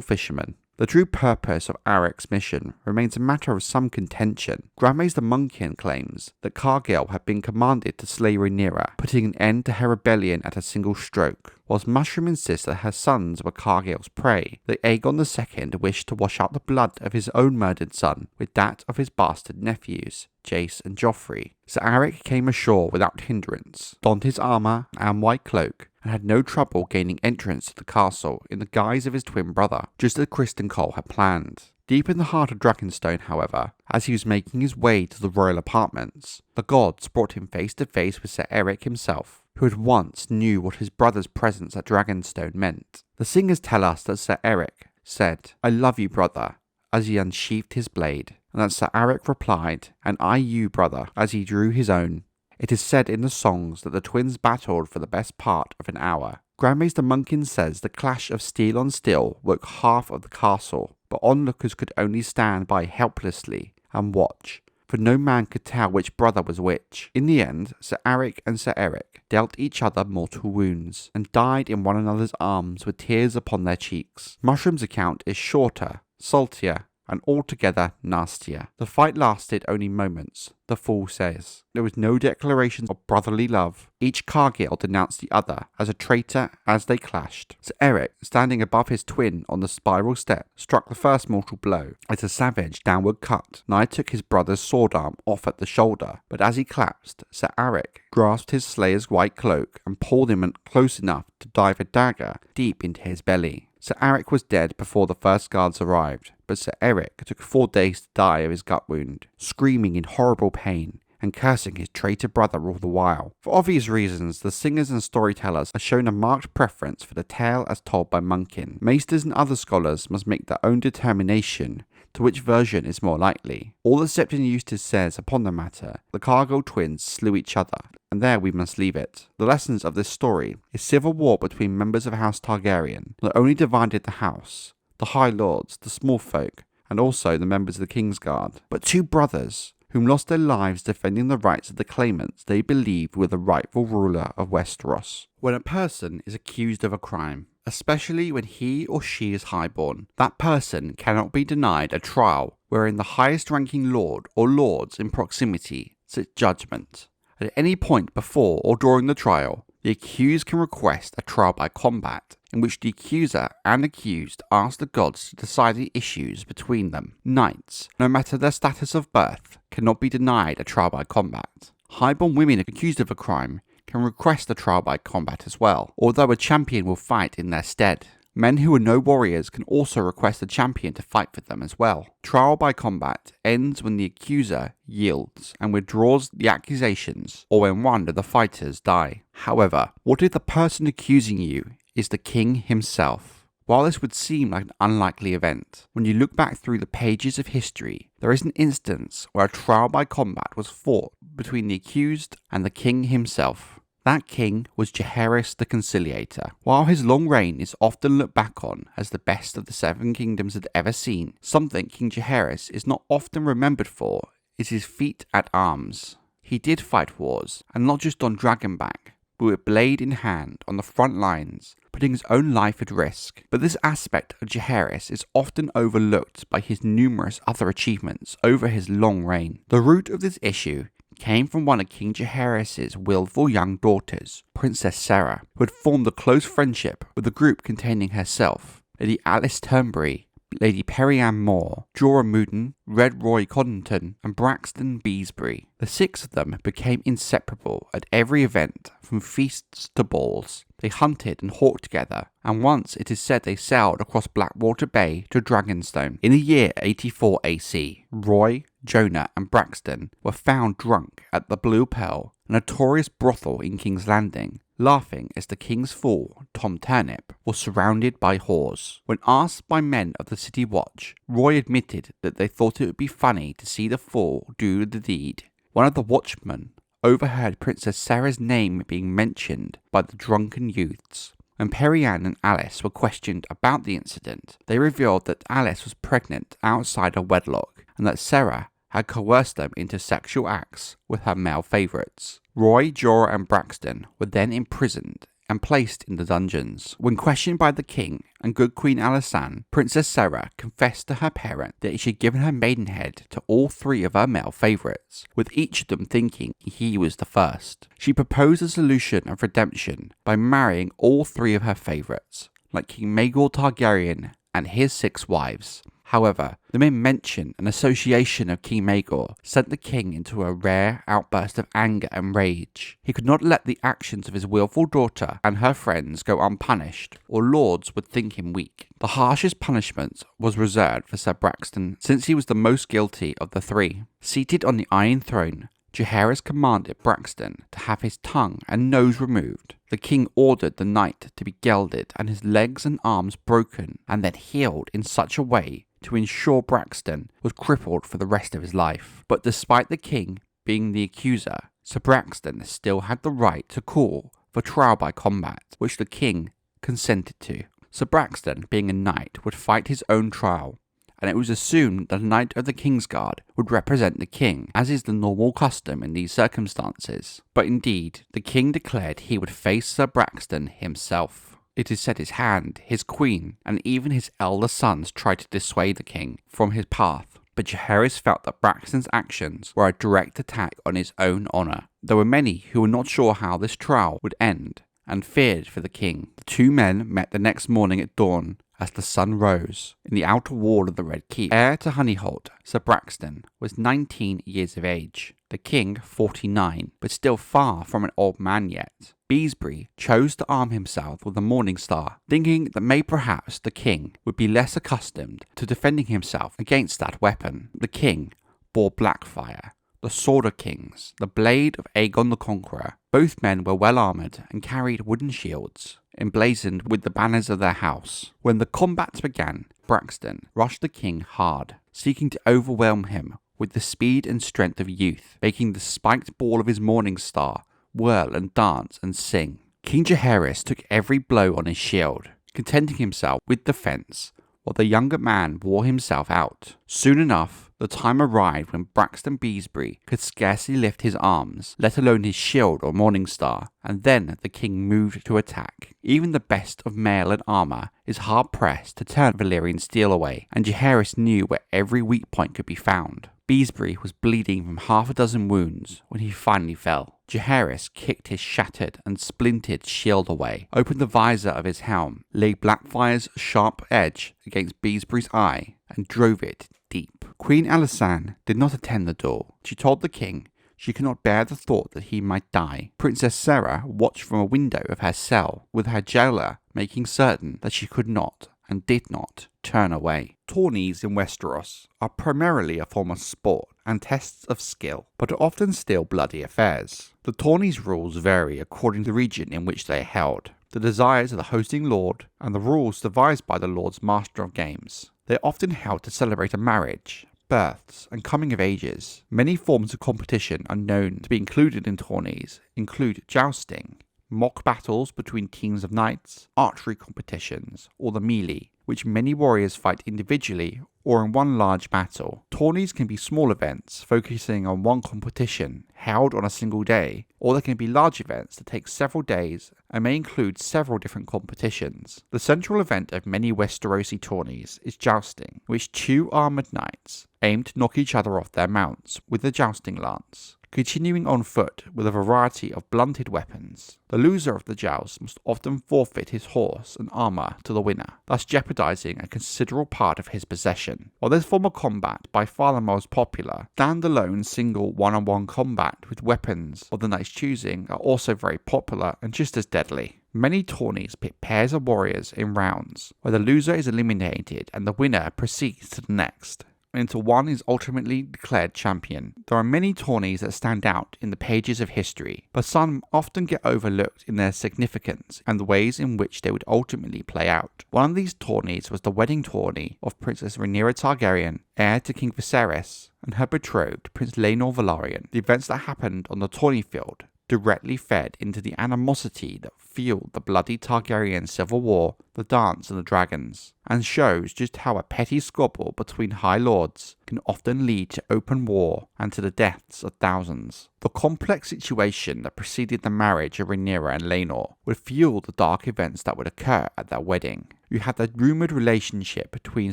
fisherman. The true purpose of Aric's mission remains a matter of some contention. Grand Maester Munkin claims that Cargill had been commanded to slay Rhaenyra, putting an end to her rebellion at a single stroke, whilst Mushroom insists that her sons were Cargill's prey, that Aegon II wished to wash out the blood of his own murdered son with that of his bastard nephews, Jace and Joffrey. Sir Aric came ashore without hindrance, donned his armour and white cloak, and had no trouble gaining entrance to the castle in the guise of his twin brother, just as Criston Cole had planned. Deep in the heart of Dragonstone, however, as he was making his way to the royal apartments, the gods brought him face to face with Sir Eric himself, who at once knew what his brother's presence at Dragonstone meant. The singers tell us that Sir Eric said, "I love you, brother," as he unsheathed his blade, and that Sir Aric replied, "And I you, brother," as he drew his own. It is said in the songs that the twins battled for the best part of an hour. Grand Maester Munkin says the clash of steel on steel woke half of the castle, but onlookers could only stand by helplessly and watch, for no man could tell which brother was which. In the end, Sir Aric and Sir Eric dealt each other mortal wounds, and died in one another's arms with tears upon their cheeks. Mushroom's account is shorter, saltier, and altogether nastier. The fight lasted only moments, the fool says. There was no declaration of brotherly love. Each Cargill denounced the other as a traitor as they clashed. Sir Eric, standing above his twin on the spiral step, struck the first mortal blow. As a savage downward cut, nigh took his brother's sword arm off at the shoulder, but as he collapsed, Sir Aric grasped his slayer's white cloak and pulled him close enough to dive a dagger deep into his belly. Sir Aric was dead before the first guards arrived, but Sir Eric took 4 days to die of his gut wound, screaming in horrible pain and cursing his traitor brother all the while. For obvious reasons, the singers and storytellers have shown a marked preference for the tale as told by Munkin. Maesters and other scholars must make their own determination to which version is more likely. All that Septon Eustace says upon the matter, the Cargill twins slew each other, and there we must leave it. The lessons of this story is civil war between members of House Targaryen not only divided the house, the High Lords, the small folk, and also the members of the Kingsguard, but two brothers whom lost their lives defending the rights of the claimants they believed were the rightful ruler of Westeros. When a person is accused of a crime, especially when he or she is highborn, that person cannot be denied a trial wherein the highest ranking lord or lords in proximity sit judgment. At any point before or during the trial, the accused can request a trial by combat, in which the accuser and accused ask the gods to decide the issues between them. Knights, no matter their status of birth, cannot be denied a trial by combat. Highborn women accused of a crime can request a trial by combat as well, although a champion will fight in their stead. Men who are no warriors can also request a champion to fight for them as well. Trial by combat ends when the accuser yields and withdraws the accusations, or when one of the fighters die. However, what if the person accusing you is the king himself? While this would seem like an unlikely event, when you look back through the pages of history, there is an instance where a trial by combat was fought between the accused and the king himself. That king was Jaehaerys the Conciliator. While his long reign is often looked back on as the best of the Seven Kingdoms had ever seen, something King Jaehaerys is not often remembered for is his feat at arms. He did fight wars, and not just on Dragonback, but with blade in hand on the front lines, putting his own life at risk. But this aspect of Jaehaerys is often overlooked by his numerous other achievements over his long reign. The root of this issue came from one of King Jaehaerys' willful young daughters, Princess Sarah, who had formed a close friendship with a group containing herself, Lady Alice Turnberry, Lady Perianne Moore, Jorah Moodin, Red Roy Coddington, and Braxton Beesbury. The six of them became inseparable at every event, from feasts to balls. They hunted and hawked together, and once it is said they sailed across Blackwater Bay to Dragonstone. In the year 84 AC, Roy, Jonah, and Braxton were found drunk at the Blue Pearl, a notorious brothel in King's Landing, laughing as the king's fool, Tom Turnip, was surrounded by whores. When asked by men of the City Watch, Roy admitted that they thought it would be funny to see the fool do the deed. One of the watchmen overheard Princess Sarah's name being mentioned by the drunken youths. When Perianne and Alice were questioned about the incident, they revealed that Alice was pregnant outside of wedlock, and that Sarah had coerced them into sexual acts with her male favourites. Roy, Jorah, and Braxton were then imprisoned and placed in the dungeons. When questioned by the king and good Queen Alysanne, Princess Sarah confessed to her parent that she had given her maidenhead to all three of her male favourites, with each of them thinking he was the first. She proposed a solution of redemption by marrying all three of her favourites, like King Maegor Targaryen and his 6 wives. However, the mere mention and association of King Maegor sent the king into a rare outburst of anger and rage. He could not let the actions of his willful daughter and her friends go unpunished, or lords would think him weak. The harshest punishment was reserved for Sir Braxton, since he was the most guilty of the 3. Seated on the Iron Throne, Jaehaerys commanded Braxton to have his tongue and nose removed. The king ordered the knight to be gelded and his legs and arms broken and then healed in such a way to ensure Braxton was crippled for the rest of his life. But despite the king being the accuser, Sir Braxton still had the right to call for trial by combat, which the king consented to. Sir Braxton, being a knight, would fight his own trial, and it was assumed that a knight of the Kingsguard would represent the king, as is the normal custom in these circumstances. But indeed, the king declared he would face Sir Braxton himself. It is said his hand, his queen, and even his elder sons tried to dissuade the king from his path, but Jaehaerys felt that Braxton's actions were a direct attack on his own honour. There were many who were not sure how this trial would end, and feared for the king. The 2 men met the next morning at dawn, as the sun rose, in the outer wall of the Red Keep. Heir to Honeyholt, Sir Braxton was 19 years of age, the king 49, but still far from an old man yet. Beesbury chose to arm himself with a Morning Star, thinking that maybe perhaps the king would be less accustomed to defending himself against that weapon. The king bore Blackfyre, the Sword of Kings, the blade of Aegon the Conqueror. Both men were well armoured and carried wooden shields, emblazoned with the banners of their house. When the combat began, Braxton rushed the king hard, seeking to overwhelm him with the speed and strength of youth, making the spiked ball of his morning star whirl and dance and sing. King Jaehaerys took every blow on his shield, contenting himself with defence, while the younger man wore himself out. Soon enough, the time arrived when Braxton Beesbury could scarcely lift his arms, let alone his shield or morning star, and then the king moved to attack. Even the best of mail and armour is hard-pressed to turn Valyrian steel away, and Jaehaerys knew where every weak point could be found. Beesbury was bleeding from half a dozen wounds when he finally fell. Jaehaerys kicked his shattered and splintered shield away, opened the visor of his helm, laid Blackfyre's sharp edge against Beesbury's eye, and drove it deep. Queen Alysanne did not attend the duel. She told the king she could not bear the thought that he might die. Princess Sarah watched from a window of her cell, with her jailer making certain that she could not, and did not, turn away. Tourneys in Westeros are primarily a form of sport and tests of skill, but are often still bloody affairs. The tourneys' rules vary according to the region in which they are held, the desires of the hosting lord, and the rules devised by the lord's master of games. They are often held to celebrate a marriage, births, and coming of ages. Many forms of competition are known to be included in tourneys, include jousting, mock battles between teams of knights, archery competitions, or the melee, which many warriors fight individually or in one large battle. Tourneys can be small events focusing on one competition held on a single day, or they can be large events that take several days and may include several different competitions. The central event of many Westerosi tourneys is jousting, which two armoured knights aim to knock each other off their mounts with the jousting lance, continuing on foot with a variety of blunted weapons. The loser of the joust must often forfeit his horse and armour to the winner, thus jeopardising a considerable part of his possession. While this form of combat by far the most popular, standalone single one-on-one combat with weapons of the knight's choosing are also very popular and just as deadly. Many tourneys pit pairs of warriors in rounds, where the loser is eliminated and the winner proceeds to the next, until one is ultimately declared champion. There are many tourneys that stand out in the pages of history, but some often get overlooked in their significance and the ways in which they would ultimately play out. One of these tourneys was the wedding tourney of Princess Rhaenyra Targaryen, heir to King Viserys, and her betrothed Prince Laenor Velaryon. The events that happened on the tourney field directly fed into the animosity that fueled the bloody Targaryen civil war, the Dance of the Dragons, and shows just how a petty squabble between high lords can often lead to open war and to the deaths of thousands. The complex situation that preceded the marriage of Rhaenyra and Laenor would fuel the dark events that would occur at their wedding. You had the rumoured relationship between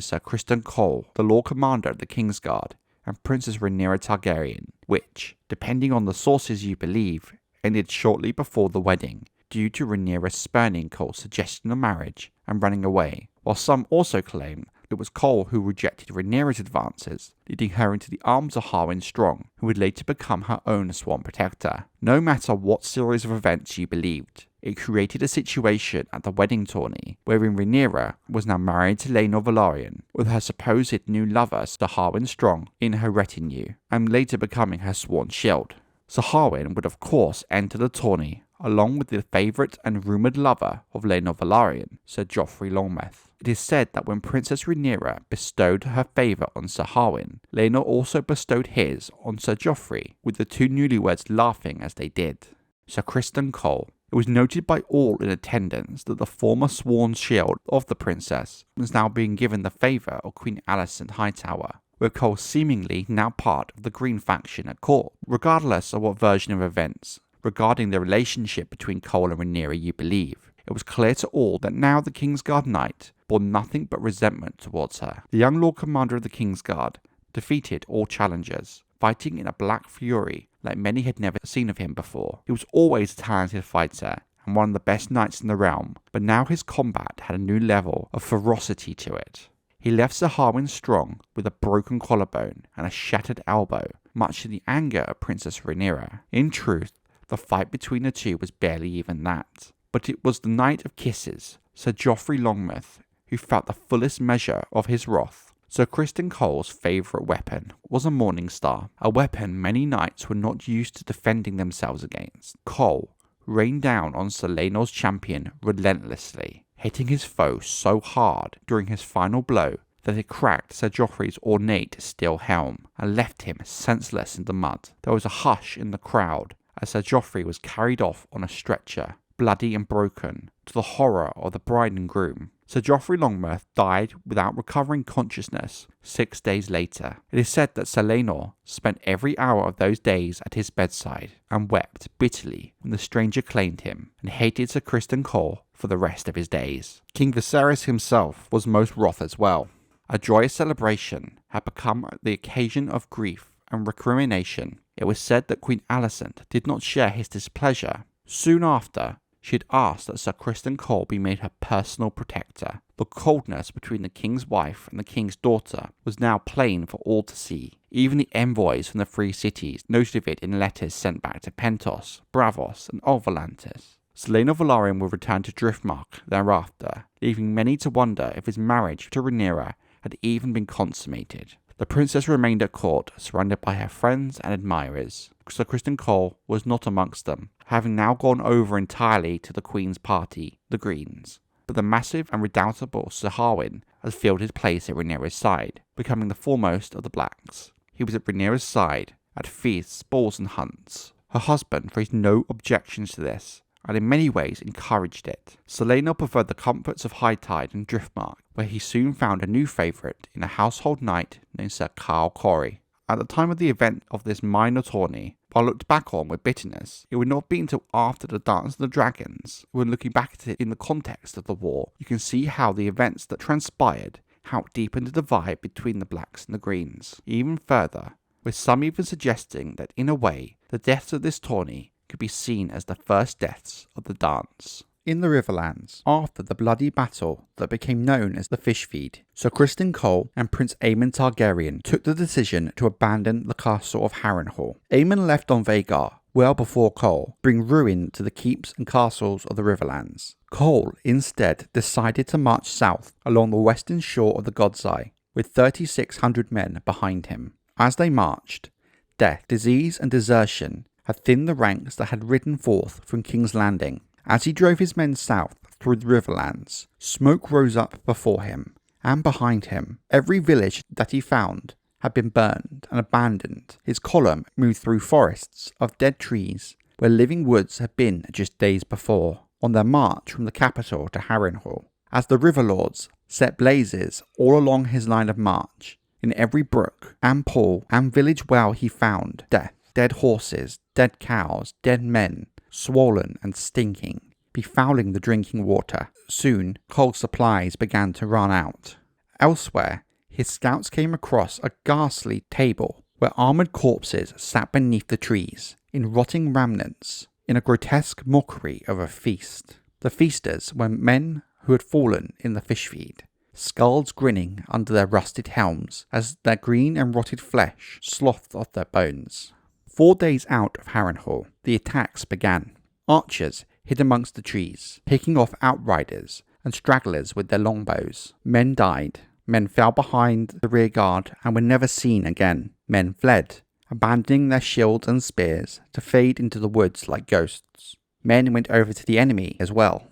Sir Criston Cole, the Lord Commander of the Kingsguard, and Princess Rhaenyra Targaryen, which, depending on the sources you believe, ended shortly before the wedding, due to Rhaenyra spurning Cole's suggestion of marriage and running away, while some also claim it was Cole who rejected Rhaenyra's advances, leading her into the arms of Harwin Strong, who would later become her own sworn protector. No matter what series of events you believed, it created a situation at the wedding tourney wherein Rhaenyra was now married to Laenor Velaryon, with her supposed new lover Sir Harwin Strong in her retinue, and later becoming her sworn shield. Sir Harwin would of course enter the tourney, along with the favourite and rumoured lover of Laenor Velaryon, Sir Joffrey Longmouth. It is said that when Princess Rhaenyra bestowed her favour on Sir Harwin, Laenor also bestowed his on Sir Joffrey, with the two newlyweds laughing as they did. Sir Criston Cole. It was noted by all in attendance that the former sworn shield of the princess was now being given the favour of Queen Alicent Hightower, with Cole seemingly now part of the Green faction at court. Regardless of what version of events regarding the relationship between Cole and Rhaenyra you believe, it was clear to all that now the Kingsguard knight bore nothing but resentment towards her. The young Lord Commander of the Kingsguard defeated all challengers, fighting in a black fury like many had never seen of him before. He was always a talented fighter and one of the best knights in the realm, but now his combat had a new level of ferocity to it. He left Sir Harwin Strong with a broken collarbone and a shattered elbow, much to the anger of Princess Rhaenyra. In truth, the fight between the two was barely even that. But it was the Knight of Kisses, Sir Joffrey Longmouth, who felt the fullest measure of his wrath. Sir Criston Cole's favourite weapon was a Morning Star, a weapon many knights were not used to defending themselves against. Cole rained down on Sir Laenor's champion relentlessly, hitting his foe so hard during his final blow that it cracked Sir Joffrey's ornate steel helm and left him senseless in the mud. There was a hush in the crowd as Sir Joffrey was carried off on a stretcher, bloody and broken, to the horror of the bride and groom. Sir Joffrey Longmouth died without recovering consciousness 6 days later. It is said that Sir Laenor spent every hour of those days at his bedside and wept bitterly when the stranger claimed him, and hated Sir Criston Cole for the rest of his days. King Viserys himself was most wroth as well. A joyous celebration had become the occasion of grief and recrimination. It was said that Queen Alicent did not share his displeasure. Soon after, she had asked that Sir Criston Cole be made her personal protector. The coldness between the king's wife and the king's daughter was now plain for all to see. Even the envoys from the free cities noted of it in letters sent back to Pentos, Braavos, and Olvalantis. Sir Laenor Velaryon would return to Driftmark thereafter, leaving many to wonder if his marriage to Rhaenyra had even been consummated. The princess remained at court, surrounded by her friends and admirers. Sir Criston Cole was not amongst them, having now gone over entirely to the Queen's party, the Greens. But the massive and redoubtable Sir Harwin had filled his place at Rhaenyra's side, becoming the foremost of the Blacks. He was at Rhaenyra's side, at feasts, balls and hunts. Her husband raised no objections to this, and in many ways encouraged it. Sir Laenor preferred the comforts of High Tide and Driftmark, where he soon found a new favourite in a household knight named Sir Carl Corey. At the time of the event of this minor tourney, while looked back on with bitterness, it would not be until after the Dance of the Dragons, when looking back at it in the context of the war, you can see how the events that transpired, how it deepened the divide between the Blacks and the Greens, even further, with some even suggesting that in a way, the deaths of this tourney could be seen as the first deaths of the dance. In the Riverlands, after the bloody battle that became known as the Fishfeed, Sir Criston Cole and Prince Aemon Targaryen took the decision to abandon the castle of Harrenhal. Aemon left on Vhagar well before Cole, bring ruin to the keeps and castles of the Riverlands. Cole instead decided to march south along the western shore of the God's Eye, with 3,600 men behind him. As they marched, death, disease and desertion had thinned the ranks that had ridden forth from King's Landing. As he drove his men south through the Riverlands, smoke rose up before him and behind him. Every village that he found had been burned and abandoned. His column moved through forests of dead trees where living woods had been just days before, on their march from the capital to Harrenhal. As the river lords set blazes all along his line of march, in every brook and pool and village well he found death, dead horses, dead cows, dead men, swollen and stinking, befouling the drinking water. Soon, Cole's supplies began to run out. Elsewhere, his scouts came across a ghastly table where armoured corpses sat beneath the trees, in rotting remnants, in a grotesque mockery of a feast. The feasters were men who had fallen in the Fishfeed, skulls grinning under their rusted helms as their green and rotted flesh slothed off their bones. 4 days out of Harrenhal, the attacks began. Archers hid amongst the trees, picking off outriders and stragglers with their longbows. Men died. Men fell behind the rear guard and were never seen again. Men fled, abandoning their shields and spears to fade into the woods like ghosts. Men went over to the enemy as well.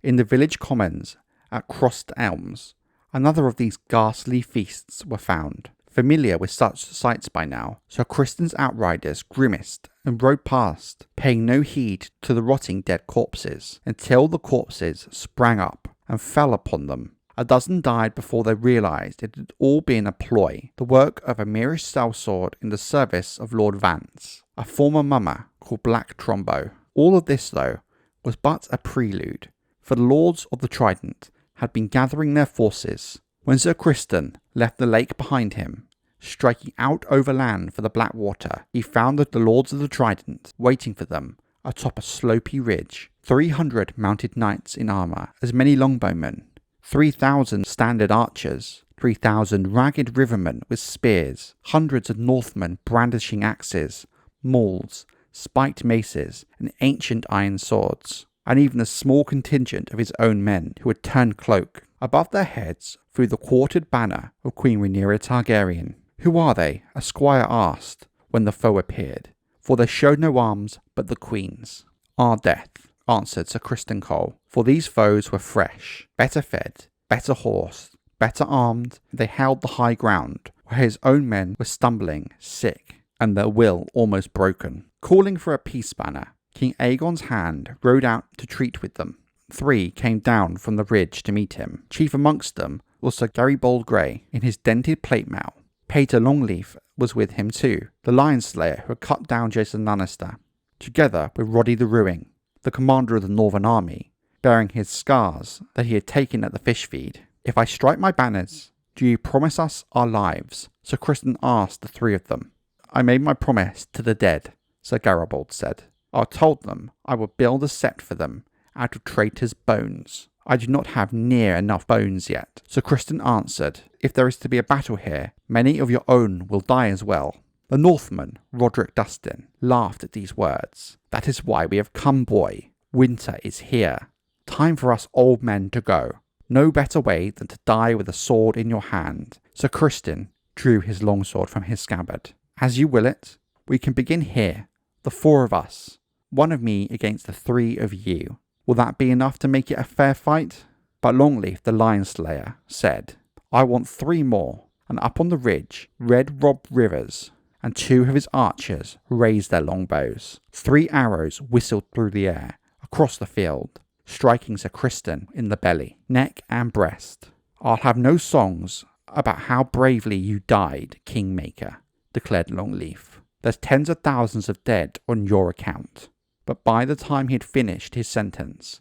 In the village commons at Crossed Elms, another of these ghastly feasts were found. Familiar with such sights by now, Sir Criston's outriders grimaced and rode past, paying no heed to the rotting dead corpses, until the corpses sprang up and fell upon them. A dozen died before they realised it had all been a ploy, the work of a Myrish sellsword in the service of Lord Vance, a former mummer called Black Trombo. All of this, though, was but a prelude, for the Lords of the Trident had been gathering their forces. When Sir Criston left the lake behind him, striking out overland for the Blackwater, he found the Lords of the Trident waiting for them atop a slopy ridge. 300 mounted knights in armour, as many longbowmen, 3,000 standard archers, 3,000 ragged rivermen with spears, hundreds of Northmen brandishing axes, mauls, spiked maces, and ancient iron swords, and even a small contingent of his own men who had turned cloak. Above their heads flew the quartered banner of Queen Rhaenyra Targaryen. "Who are they?" a squire asked when the foe appeared, for they showed no arms but the Queen's. "Our death," answered Sir Criston Cole, for these foes were fresh, better fed, better horsed, better armed. They held the high ground, where his own men were stumbling, sick, and their will almost broken. Calling for a peace banner, King Aegon's hand rode out to treat with them. 3 came down from the ridge to meet him. Chief amongst them was Sir Garibald Grey in his dented plate mail. Pater Longleaf was with him too, the Lion Slayer who had cut down Jason Lannister, together with Roddy the Ruing, the commander of the Northern Army, bearing his scars that he had taken at the Fishfeed. "If I strike my banners, do you promise us our lives?" Sir Criston asked the 3 of them. "I made my promise to the dead," Sir Garibald said. "I told them I would build a sept for them out of traitors' bones. I do not have near enough bones yet." Sir Criston answered, "If there is to be a battle here, many of your own will die as well." The Northman, Roderick Dustin, laughed at these words. "That is why we have come, boy. Winter is here. Time for us old men to go. No better way than to die with a sword in your hand." Sir Criston drew his longsword from his scabbard. "As you will it. We can begin here, the 4 of us. 1 of me against the 3 of you. Will that be enough to make it a fair fight?" But Longleaf the Lion Slayer said, "I want 3 more." And up on the ridge, Red Rob Rivers and 2 of his archers raised their longbows. 3 arrows whistled through the air, across the field, striking Sir Criston in the belly, neck and breast. "I'll have no songs about how bravely you died, Kingmaker," declared Longleaf. "There's tens of thousands of dead on your account." But by the time he had finished his sentence,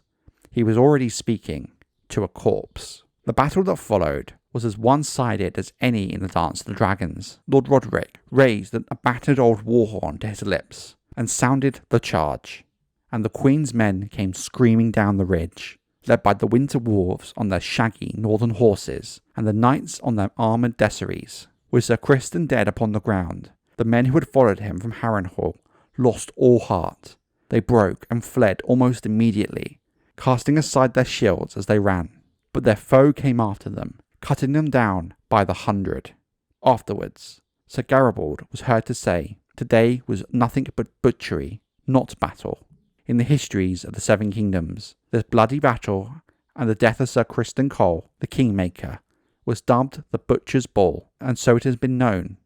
he was already speaking to a corpse. The battle that followed was as one-sided as any in the Dance of the Dragons. Lord Roderick raised a battered old warhorn to his lips and sounded the charge, and the Queen's men came screaming down the ridge, led by the Winter Wolves on their shaggy northern horses and the knights on their armoured desaries. With Sir Criston dead upon the ground, the men who had followed him from Harrenhal lost all heart. They broke and fled almost immediately, casting aside their shields as they ran. But their foe came after them, cutting them down by the 100. Afterwards, Sir Garibald was heard to say, "Today was nothing but butchery, not battle." In the histories of the 7 Kingdoms, this bloody battle and the death of Sir Criston Cole, the Kingmaker, was dubbed the Butcher's Ball, and so it has been known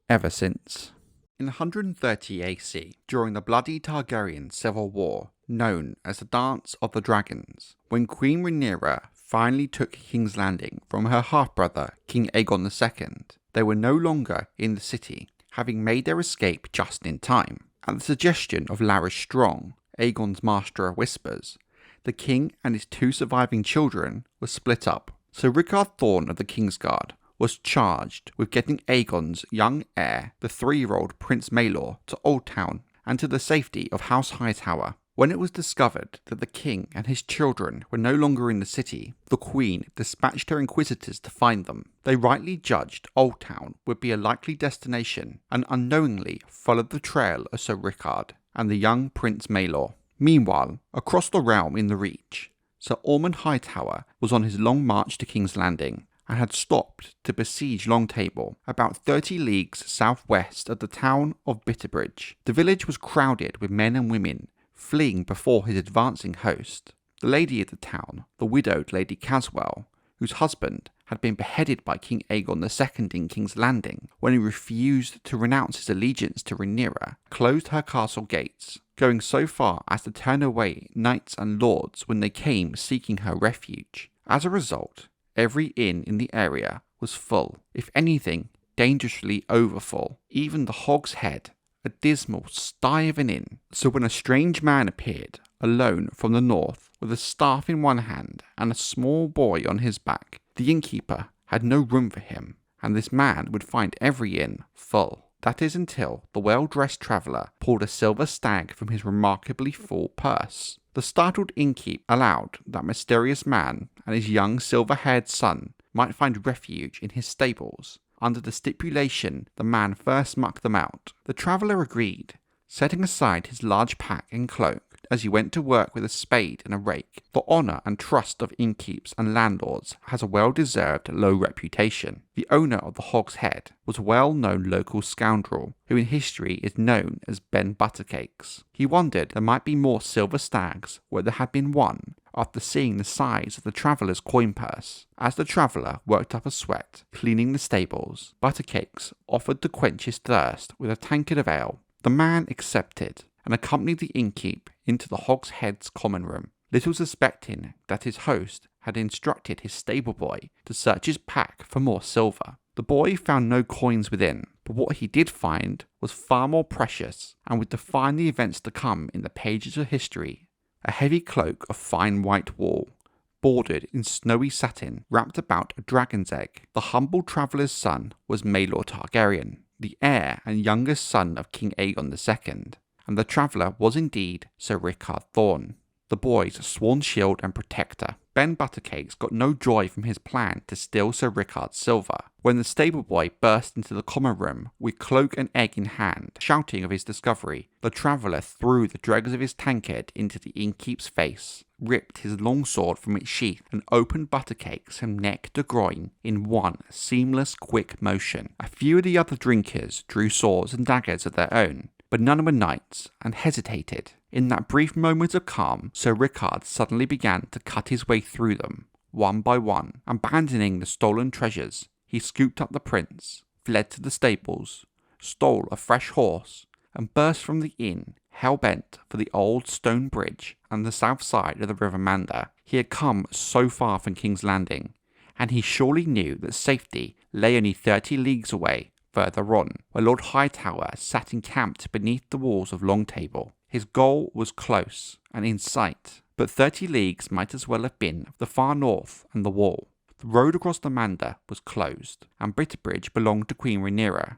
ever since. In 130 AC, during the bloody Targaryen civil war, known as the Dance of the Dragons, when Queen Rhaenyra finally took King's Landing from her half-brother, King Aegon II, they were no longer in the city, having made their escape just in time. At the suggestion of Larys Strong, Aegon's Master of Whispers, the king and his 2 surviving children were split up. So Rickard Thorne of the Kingsguard was charged with getting Aegon's young heir, the 3-year-old Prince Maegor, to Oldtown and to the safety of House Hightower. When it was discovered that the king and his children were no longer in the city, the Queen dispatched her inquisitors to find them. They rightly judged Oldtown would be a likely destination and unknowingly followed the trail of Sir Rickard and the young Prince Maegor. Meanwhile, across the realm in the Reach, Sir Ormond Hightower was on his long march to King's Landing and had stopped to besiege Longtable, about 30 leagues southwest of the town of Bitterbridge. The village was crowded with men and women, fleeing before his advancing host. The lady of the town, the widowed Lady Caswell, whose husband had been beheaded by King Aegon II in King's Landing when he refused to renounce his allegiance to Rhaenyra, closed her castle gates, going so far as to turn away knights and lords when they came seeking her refuge. As a result, every inn in the area was full, if anything, dangerously overfull. Even the Hog's Head, a dismal sty of an inn. So when a strange man appeared, alone from the north, with a staff in one hand and a small boy on his back, the innkeeper had no room for him, and this man would find every inn full. That is until the well-dressed traveller pulled a silver stag from his remarkably full purse. The startled innkeep allowed that mysterious man and his young silver-haired son might find refuge in his stables, under the stipulation the man first mucked them out. The traveller agreed, setting aside his large pack and cloak, as he went to work with a spade and a rake. The honour and trust of innkeeps and landlords has a well-deserved low reputation. The owner of the Hog's Head was a well-known local scoundrel, who in history is known as Ben Buttercakes. He wondered there might be more silver stags where there had been one, after seeing the size of the traveller's coin purse. As the traveller worked up a sweat, cleaning the stables, Buttercakes offered to quench his thirst with a tankard of ale. The man accepted, and accompanied the innkeep into the Hog's Head's common room, little suspecting that his host had instructed his stable boy to search his pack for more silver. The boy found no coins within, but what he did find was far more precious, and would define the events to come in the pages of history. A heavy cloak of fine white wool, bordered in snowy satin, wrapped about a dragon's egg. The humble traveller's son was Maegor Targaryen, the heir and youngest son of King Aegon II, and the traveller was indeed Sir Rickard Thorne, the boy's sworn shield and protector. Ben Buttercakes got no joy from his plan to steal Sir Rickard's silver. When the stable boy burst into the common room with cloak and egg in hand, shouting of his discovery, the traveller threw the dregs of his tankard into the innkeep's face, ripped his long sword from its sheath, and opened Buttercakes from neck to groin in one seamless, quick motion. A few of the other drinkers drew swords and daggers of their own, but none were knights, and hesitated. In that brief moment of calm, Sir Rickard suddenly began to cut his way through them, one by one. Abandoning the stolen treasures, he scooped up the prince, fled to the stables, stole a fresh horse, and burst from the inn, hell-bent for the old stone bridge and the south side of the River Mander. He had come so far from King's Landing, and he surely knew that safety lay only 30 leagues away, further on, where Lord Hightower sat encamped beneath the walls of Longtable. His goal was close and in sight, but 30 leagues might as well have been the far north and the wall. The road across the Mander was closed, and Bitterbridge belonged to Queen Rhaenyra,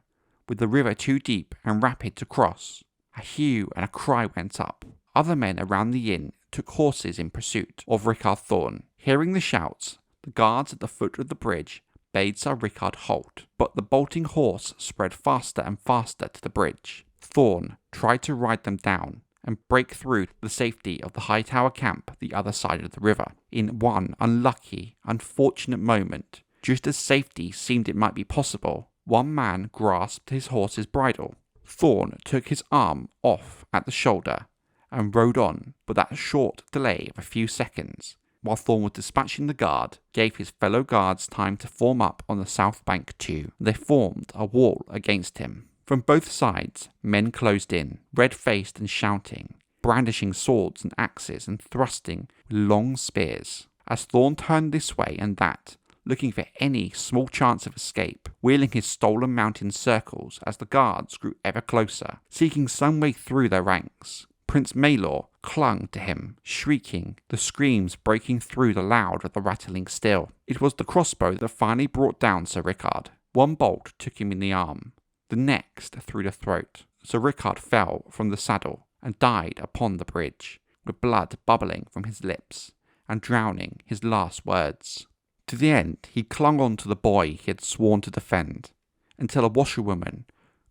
with the river too deep and rapid to cross. A hue and a cry went up. Other men around the inn took horses in pursuit of Rickard Thorne. Hearing the shouts, the guards at the foot of the bridge bade Sir Rickard halt, but the bolting horse spread faster and faster to the bridge. Thorne tried to ride them down and break through the safety of the Hightower camp the other side of the river. In one unlucky, unfortunate moment, just as safety seemed it might be possible, one man grasped his horse's bridle. Thorne took his arm off at the shoulder and rode on, but that short delay of a few seconds, while Thorne was dispatching the guard, gave his fellow guards time to form up on the south bank too. They formed a wall against him. From both sides, men closed in, red-faced and shouting, brandishing swords and axes and thrusting with long spears. As Thorne turned this way and that, looking for any small chance of escape, wheeling his stolen mount in circles as the guards grew ever closer, seeking some way through their ranks, Prince Maegor clung to him, shrieking, the screams breaking through the loud of the rattling steel. It was the crossbow that finally brought down Sir Rickard. One bolt took him in the arm, the next through the throat. Sir Rickard fell from the saddle and died upon the bridge, with blood bubbling from his lips and drowning his last words. To the end he clung on to the boy he had sworn to defend, until a washerwoman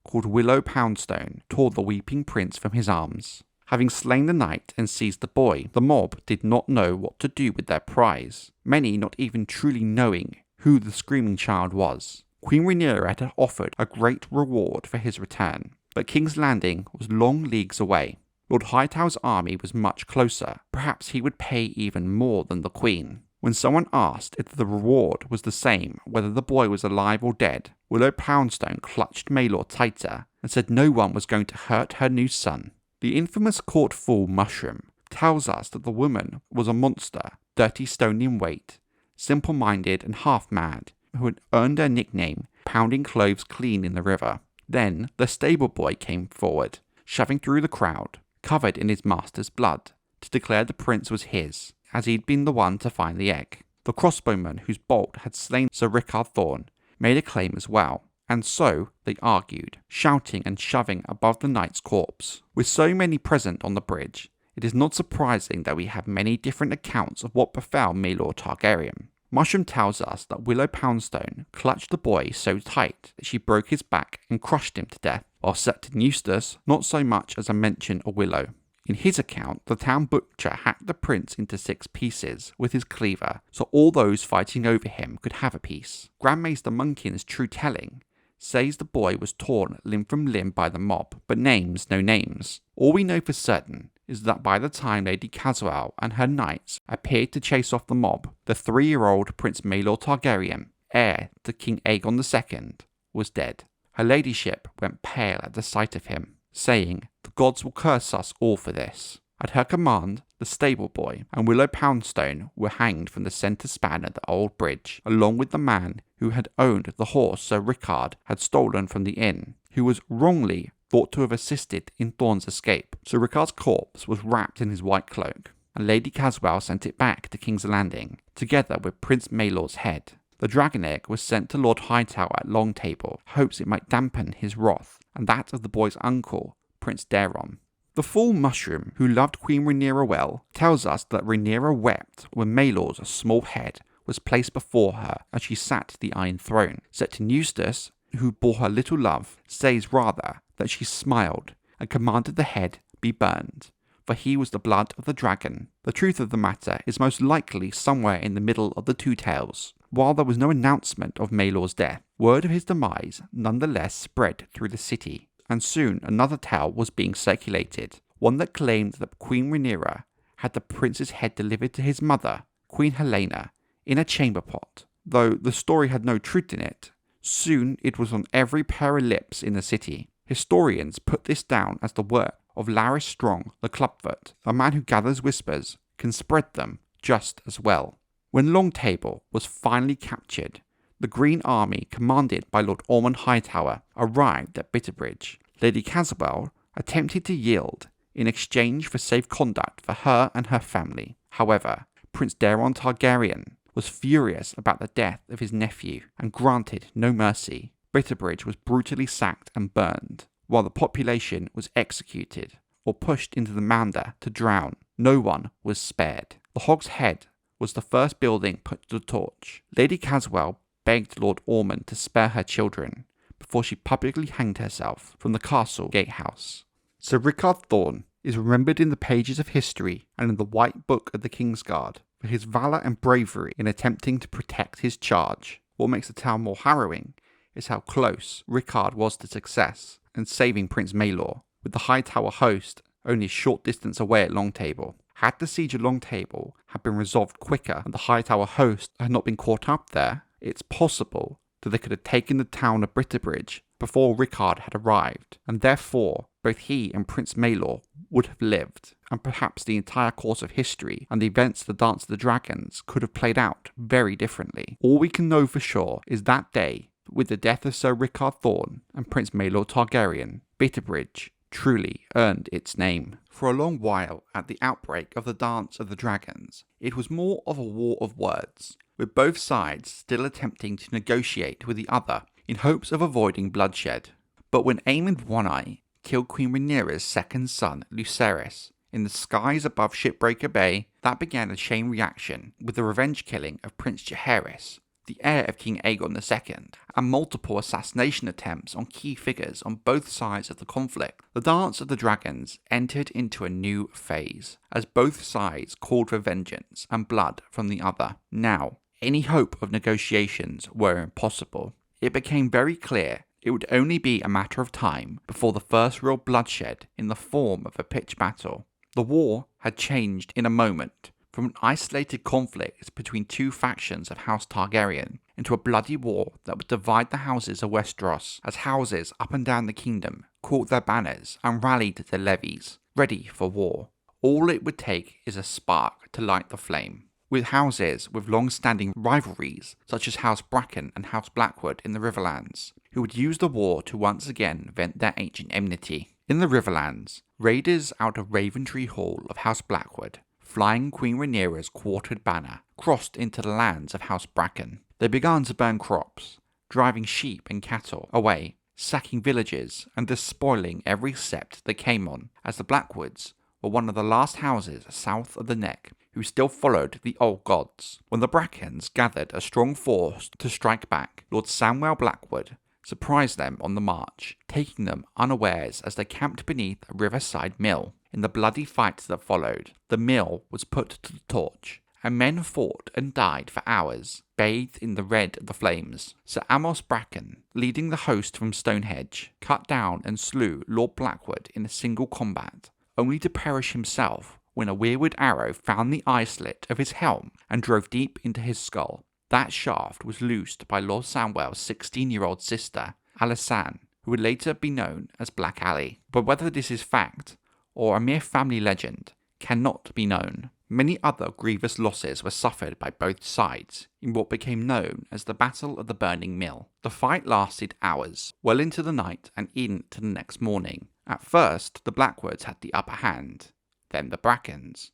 called Willow Poundstone tore the weeping prince from his arms. Having slain the knight and seized the boy, the mob did not know what to do with their prize, many not even truly knowing who the screaming child was. Queen Rhaenyra had offered a great reward for his return, but King's Landing was long leagues away. Lord Hightower's army was much closer. Perhaps he would pay even more than the Queen. When someone asked if the reward was the same whether the boy was alive or dead, Willow Poundstone clutched Maegor tighter and said no one was going to hurt her new son. The infamous court fool Mushroom tells us that the woman was a monster, 30 stone in weight, simple-minded and half-mad, who had earned her nickname pounding cloves clean in the river. Then the stable boy came forward, shoving through the crowd, covered in his master's blood, to declare the prince was his, as he'd been the one to find the egg. The crossbowman whose bolt had slain Sir Rickard Thorne made a claim as well, and so they argued, shouting and shoving above the knight's corpse. With so many present on the bridge, it is not surprising that we have many different accounts of what befell Maegor Targaryen. Mushroom tells us that Willow Poundstone clutched the boy so tight that she broke his back and crushed him to death, while Septon Eustace not so much as a mention of Willow. In his account, the town butcher hacked the prince into 6 pieces with his cleaver, so all those fighting over him could have a piece. Grand Maester Munkin's true telling says the boy was torn limb from limb by the mob, but names no names. All we know for certain is that by the time Lady Caswell and her knights appeared to chase off the mob, the 3-year-old Prince Maegor Targaryen, heir to King Aegon II, was dead. Her ladyship went pale at the sight of him, saying, "The gods will curse us all for this." At her command, the stable boy and Willow Poundstone were hanged from the centre span of the old bridge, along with the man who had owned the horse Sir Rickard had stolen from the inn, who was wrongly thought to have assisted in Thorne's escape. Sir Rickard's corpse was wrapped in his white cloak, and Lady Caswell sent it back to King's Landing, together with Prince Maelor's head. The dragon egg was sent to Lord Hightower at Longtable, hopes it might dampen his wrath, and that of the boy's uncle, Prince Daeron. The fool mushroom, who loved Queen Rhaenyra well, tells us that Rhaenyra wept when Maelor's small head was placed before her as she sat at the Iron Throne. Septon Eustace, who bore her little love, says rather that she smiled and commanded the head be burned, for he was the blood of the dragon. The truth of the matter is most likely somewhere in the middle of the two tales. While there was no announcement of Maelor's death, word of his demise nonetheless spread through the city, and soon another tale was being circulated, one that claimed that Queen Rhaenyra had the prince's head delivered to his mother, Queen Helena, in a chamber pot. Though the story had no truth in it, soon it was on every pair of lips in the city. Historians put this down as the work of Larys Strong, the Clubfoot. A man who gathers whispers can spread them just as well. When Longtable was finally captured, the Green Army, commanded by Lord Ormond Hightower, arrived at Bitterbridge. Lady Caswell attempted to yield in exchange for safe conduct for her and her family. However, Prince Daeron Targaryen was furious about the death of his nephew and granted no mercy. Bitterbridge was brutally sacked and burned, while the population was executed or pushed into the Maunder to drown. No one was spared. The Hog's Head was the first building put to the torch. Lady Caswell begged Lord Ormond to spare her children before she publicly hanged herself from the castle gatehouse. Sir Rickard Thorne is remembered in the pages of history and in the White Book of the Kingsguard for his valour and bravery in attempting to protect his charge. What makes the tale more harrowing is how close Rickard was to success and saving Prince Maelor, with the Hightower host only a short distance away at Longtable. Had the siege of Longtable had been resolved quicker and the Hightower host had not been caught up there, it's possible that they could have taken the town of Bitterbridge before Rickard had arrived, and therefore both he and Prince Maelor would have lived, and perhaps the entire course of history and the events of the Dance of the Dragons could have played out very differently. All we can know for sure is that day, with the death of Sir Rickard Thorne and Prince Maelor Targaryen, Bitterbridge truly earned its name. For a long while, at the outbreak of the Dance of the Dragons, it was more of a war of words, with both sides still attempting to negotiate with the other in hopes of avoiding bloodshed. But when Aemond One-Eye killed Queen Rhaenyra's second son, Lucerys, in the skies above Shipbreaker Bay, that began a chain reaction with the revenge killing of Prince Jaehaerys, the heir of King Aegon II, and multiple assassination attempts on key figures on both sides of the conflict. The Dance of the Dragons entered into a new phase, as both sides called for vengeance and blood from the other. Now, any hope of negotiations were impossible. It became very clear it would only be a matter of time before the first real bloodshed in the form of a pitched battle. The war had changed in a moment, from an isolated conflict between two factions of House Targaryen into a bloody war that would divide the houses of Westeros, as houses up and down the kingdom caught their banners and rallied their levies, ready for war. All it would take is a spark to light the flame. With houses with long-standing rivalries, such as House Bracken and House Blackwood in the Riverlands, who would use the war to once again vent their ancient enmity. In the Riverlands, raiders out of Raventree Hall of House Blackwood, flying Queen Rhaenyra's quartered banner, crossed into the lands of House Bracken. They began to burn crops, driving sheep and cattle away, sacking villages and despoiling every sept they came on, as the Blackwoods were one of the last houses south of the Neck who still followed the old gods. When the Brackens gathered a strong force to strike back, Lord Samwell Blackwood surprised them on the march, taking them unawares as they camped beneath a riverside mill. In the bloody fight that followed, the mill was put to the torch, and men fought and died for hours, bathed in the red of the flames. Sir Amos Bracken, leading the host from Stonehenge, cut down and slew Lord Blackwood in a single combat, only to perish himself when a rearward arrow found the eye slit of his helm and drove deep into his skull. That shaft was loosed by Lord Samwell's 16-year-old sister, Alysanne, who would later be known as Black Ally. But whether this is fact, or a mere family legend, cannot be known. Many other grievous losses were suffered by both sides in what became known as the Battle of the Burning Mill. The fight lasted hours, well into the night and into the next morning. At first, the Blackwoods had the upper hand, then the Brackens,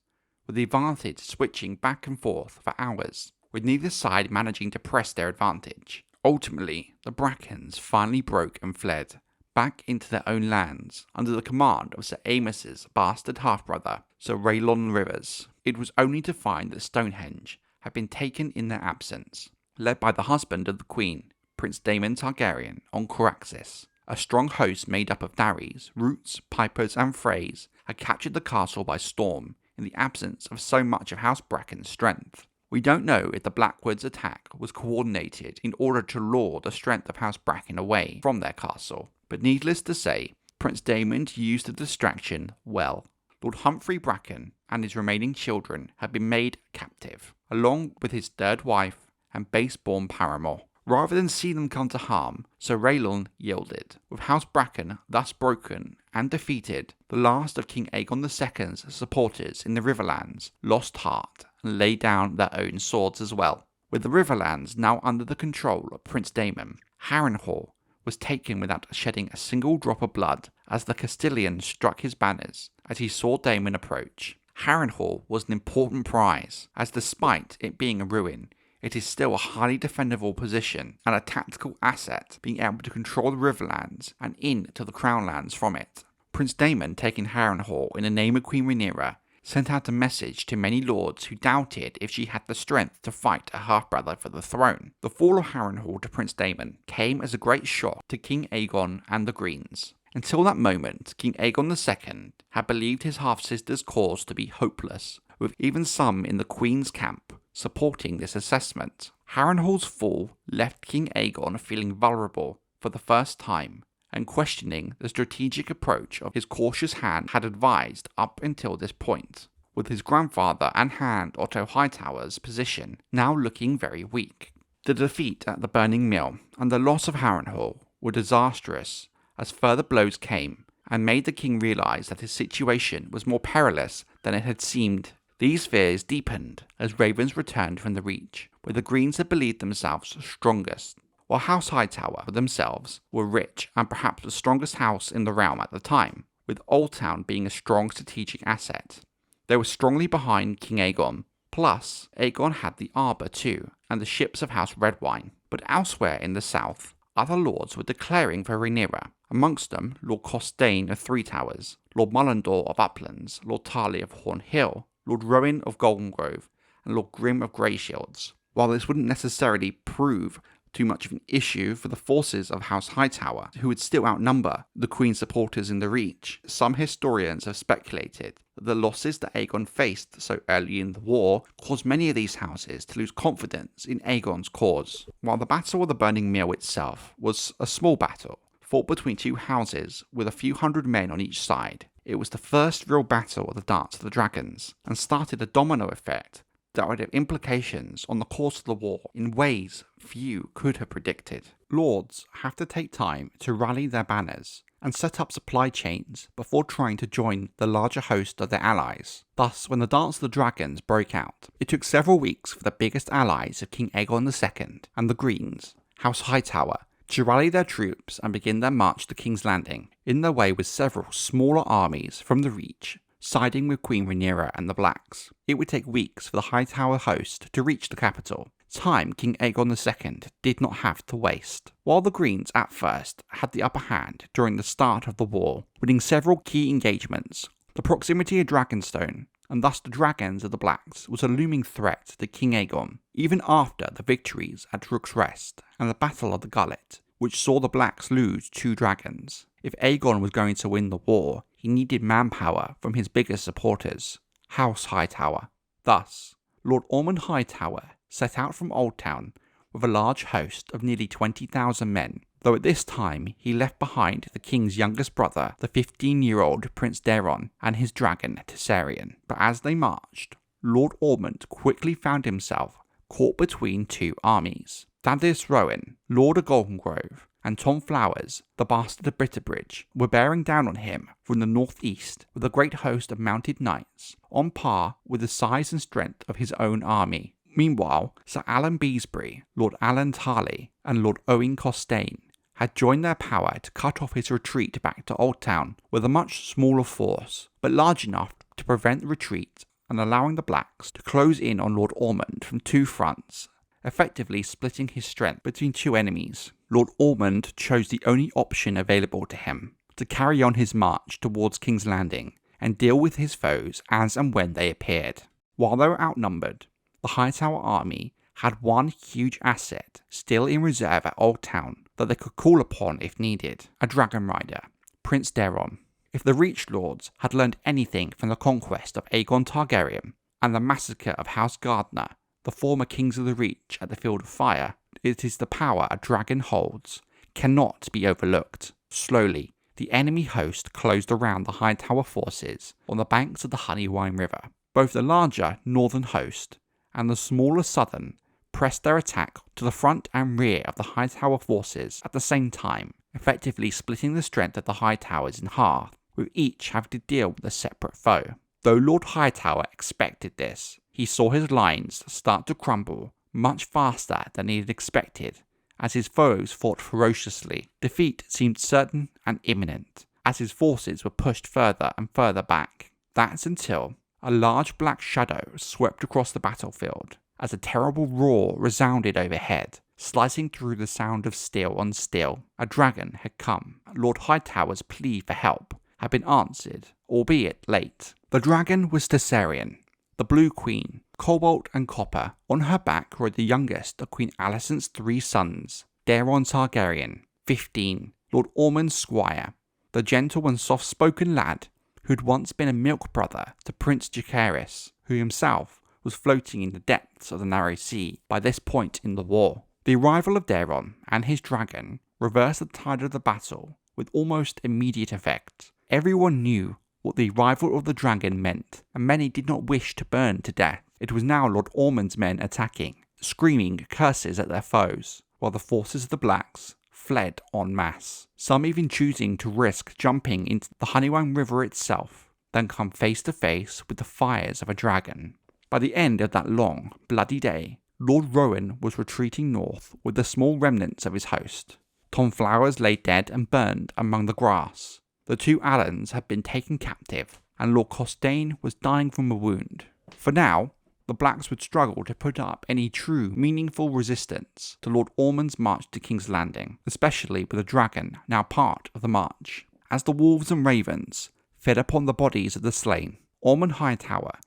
with the advantage switching back and forth for hours, with neither side managing to press their advantage. Ultimately, the Brackens finally broke and fled back into their own lands under the command of Sir Amos's bastard half-brother, Sir Rhaelon Rivers. It was only to find that Stonehenge had been taken in their absence, led by the husband of the Queen, Prince Daemon Targaryen, on Caraxes. A strong host made up of Darries, Roots, Pipers and Freys had captured the castle by storm in the absence of so much of House Bracken's strength. We don't know if the Blackwoods' attack was coordinated in order to lure the strength of House Bracken away from their castle, but needless to say, Prince Daemon used the distraction well. Lord Humphrey Bracken and his remaining children had been made captive, along with his third wife and base-born paramour. Rather than see them come to harm, Sir Rhaelon yielded. With House Bracken thus broken and defeated, the last of King Aegon II's supporters in the Riverlands lost heart and laid down their own swords as well. With the Riverlands now under the control of Prince Daemon, Harrenhal was taken without shedding a single drop of blood as the Castilian struck his banners as he saw Daemon approach. Harrenhal was an important prize, as despite it being a ruin, it is still a highly defendable position and a tactical asset, being able to control the Riverlands and into the Crown Lands from it. Prince Daemon, taking Harrenhal in the name of Queen Rhaenyra, sent out a message to many lords who doubted if she had the strength to fight a half-brother for the throne. The fall of Harrenhal to Prince Daemon came as a great shock to King Aegon and the Greens. Until that moment, King Aegon II had believed his half-sister's cause to be hopeless, with even some in the Queen's camp supporting this assessment. Harrenhal's fall left King Aegon feeling vulnerable for the first time and questioning the strategic approach of his cautious hand had advised up until this point, with his grandfather and hand Otto Hightower's position now looking very weak. The defeat at the Burning Mill and the loss of Harrenhal were disastrous, as further blows came and made the king realise that his situation was more perilous than it had seemed. These fears deepened as ravens returned from the Reach, where the Greens had believed themselves strongest, while House Hightower themselves were rich and perhaps the strongest house in the realm at the time, with Oldtown being a strong strategic asset. They were strongly behind King Aegon, plus Aegon had the Arbor too, and the ships of House Redwine. But elsewhere in the south, other lords were declaring for Rhaenyra, amongst them Lord Costain of Three Towers, Lord Mullendore of Uplands, Lord Tarley of Horn Hill, Lord Rowan of Golden Grove, and Lord Grim of Greyshields. While this wouldn't necessarily prove too much of an issue for the forces of House Hightower, who would still outnumber the Queen's supporters in the Reach, some historians have speculated that the losses that Aegon faced so early in the war caused many of these houses to lose confidence in Aegon's cause. While the Battle of the Burning Mill itself was a small battle, fought between two houses with a few hundred men on each side, it was the first real battle of the Dance of the Dragons, and started a domino effect that would have implications on the course of the war in ways few could have predicted. Lords have to take time to rally their banners and set up supply chains before trying to join the larger host of their allies. Thus, when the Dance of the Dragons broke out, it took several weeks for the biggest allies of King Aegon II and the Greens, House Hightower, to rally their troops and begin their march to King's Landing, in their way with several smaller armies from the Reach, siding with Queen Rhaenyra and the Blacks. It would take weeks for the Hightower host to reach the capital, time King Aegon II did not have to waste. While the Greens at first had the upper hand during the start of the war, winning several key engagements, the proximity of Dragonstone, and thus the dragons of the Blacks, was a looming threat to King Aegon. Even after the victories at Rook's Rest and the Battle of the Gullet, which saw the Blacks lose 2 dragons. If Aegon was going to win the war, he needed manpower from his biggest supporters, House Hightower. Thus, Lord Ormond Hightower set out from Oldtown with a large host of nearly 20,000 men, though at this time he left behind the king's youngest brother, the 15-year-old Prince Daeron, and his dragon Tessarion. But as they marched, Lord Ormond quickly found himself caught between 2 armies. Thaddeus Rowan, Lord of Goldengrove, and Tom Flowers, the bastard of Bitterbridge, were bearing down on him from the northeast with a great host of mounted knights, on par with the size and strength of his own army. Meanwhile, Sir Alan Beesbury, Lord Alan Tarley, and Lord Owen Costane had joined their power to cut off his retreat back to Oldtown with a much smaller force, but large enough to prevent the retreat and allowing the Blacks to close in on Lord Ormond from 2 fronts, effectively splitting his strength between 2 enemies. Lord Ormond chose the only option available to him, to carry on his march towards King's Landing and deal with his foes as and when they appeared. While they were outnumbered, the Hightower army had one huge asset still in reserve at Oldtown that they could call upon if needed, a dragon rider, Prince Daeron. If the Reach Lords had learned anything from the conquest of Aegon Targaryen and the massacre of House Gardner, the former kings of the Reach at the Field of Fire, it is the power a dragon holds cannot be overlooked. Slowly, the enemy host closed around the Hightower forces on the banks of the Honeywine River. Both the larger northern host and the smaller southern pressed their attack to the front and rear of the Hightower forces at the same time, effectively splitting the strength of the Hightowers in half, with each having to deal with a separate foe. Though Lord Hightower expected this, he saw his lines start to crumble much faster than he had expected, as his foes fought ferociously. Defeat seemed certain and imminent, as his forces were pushed further and further back. That's until a large black shadow swept across the battlefield, as a terrible roar resounded overhead, slicing through the sound of steel on steel. A dragon had come. Lord Hightower's plea for help had been answered, albeit late. The dragon was Tessarion, the Blue Queen, cobalt and copper. On her back rode the youngest of Queen Alicent's 3 sons, Daeron Targaryen, 15, Lord Ormond's squire, the gentle and soft-spoken lad who'd once been a milk brother to Prince Jaehaerys, who himself was floating in the depths of the Narrow Sea by this point in the war. The arrival of Daeron and his dragon reversed the tide of the battle with almost immediate effect. Everyone knew what the arrival of the dragon meant, and many did not wish to burn to death. It was now Lord Ormond's men attacking, screaming curses at their foes, while the forces of the Blacks fled en masse, some even choosing to risk jumping into the Honeywine River itself, then come face to face with the fires of a dragon. By the end of that long, bloody day, Lord Rowan was retreating north with the small remnants of his host. Tom Flowers lay dead and burned among the grass. The 2 Allans had been taken captive, and Lord Costane was dying from a wound. For now, the Blacks would struggle to put up any true, meaningful resistance to Lord Ormond's march to King's Landing, especially with the dragon now part of the march. As the wolves and ravens fed upon the bodies of the slain, Ormond Hightower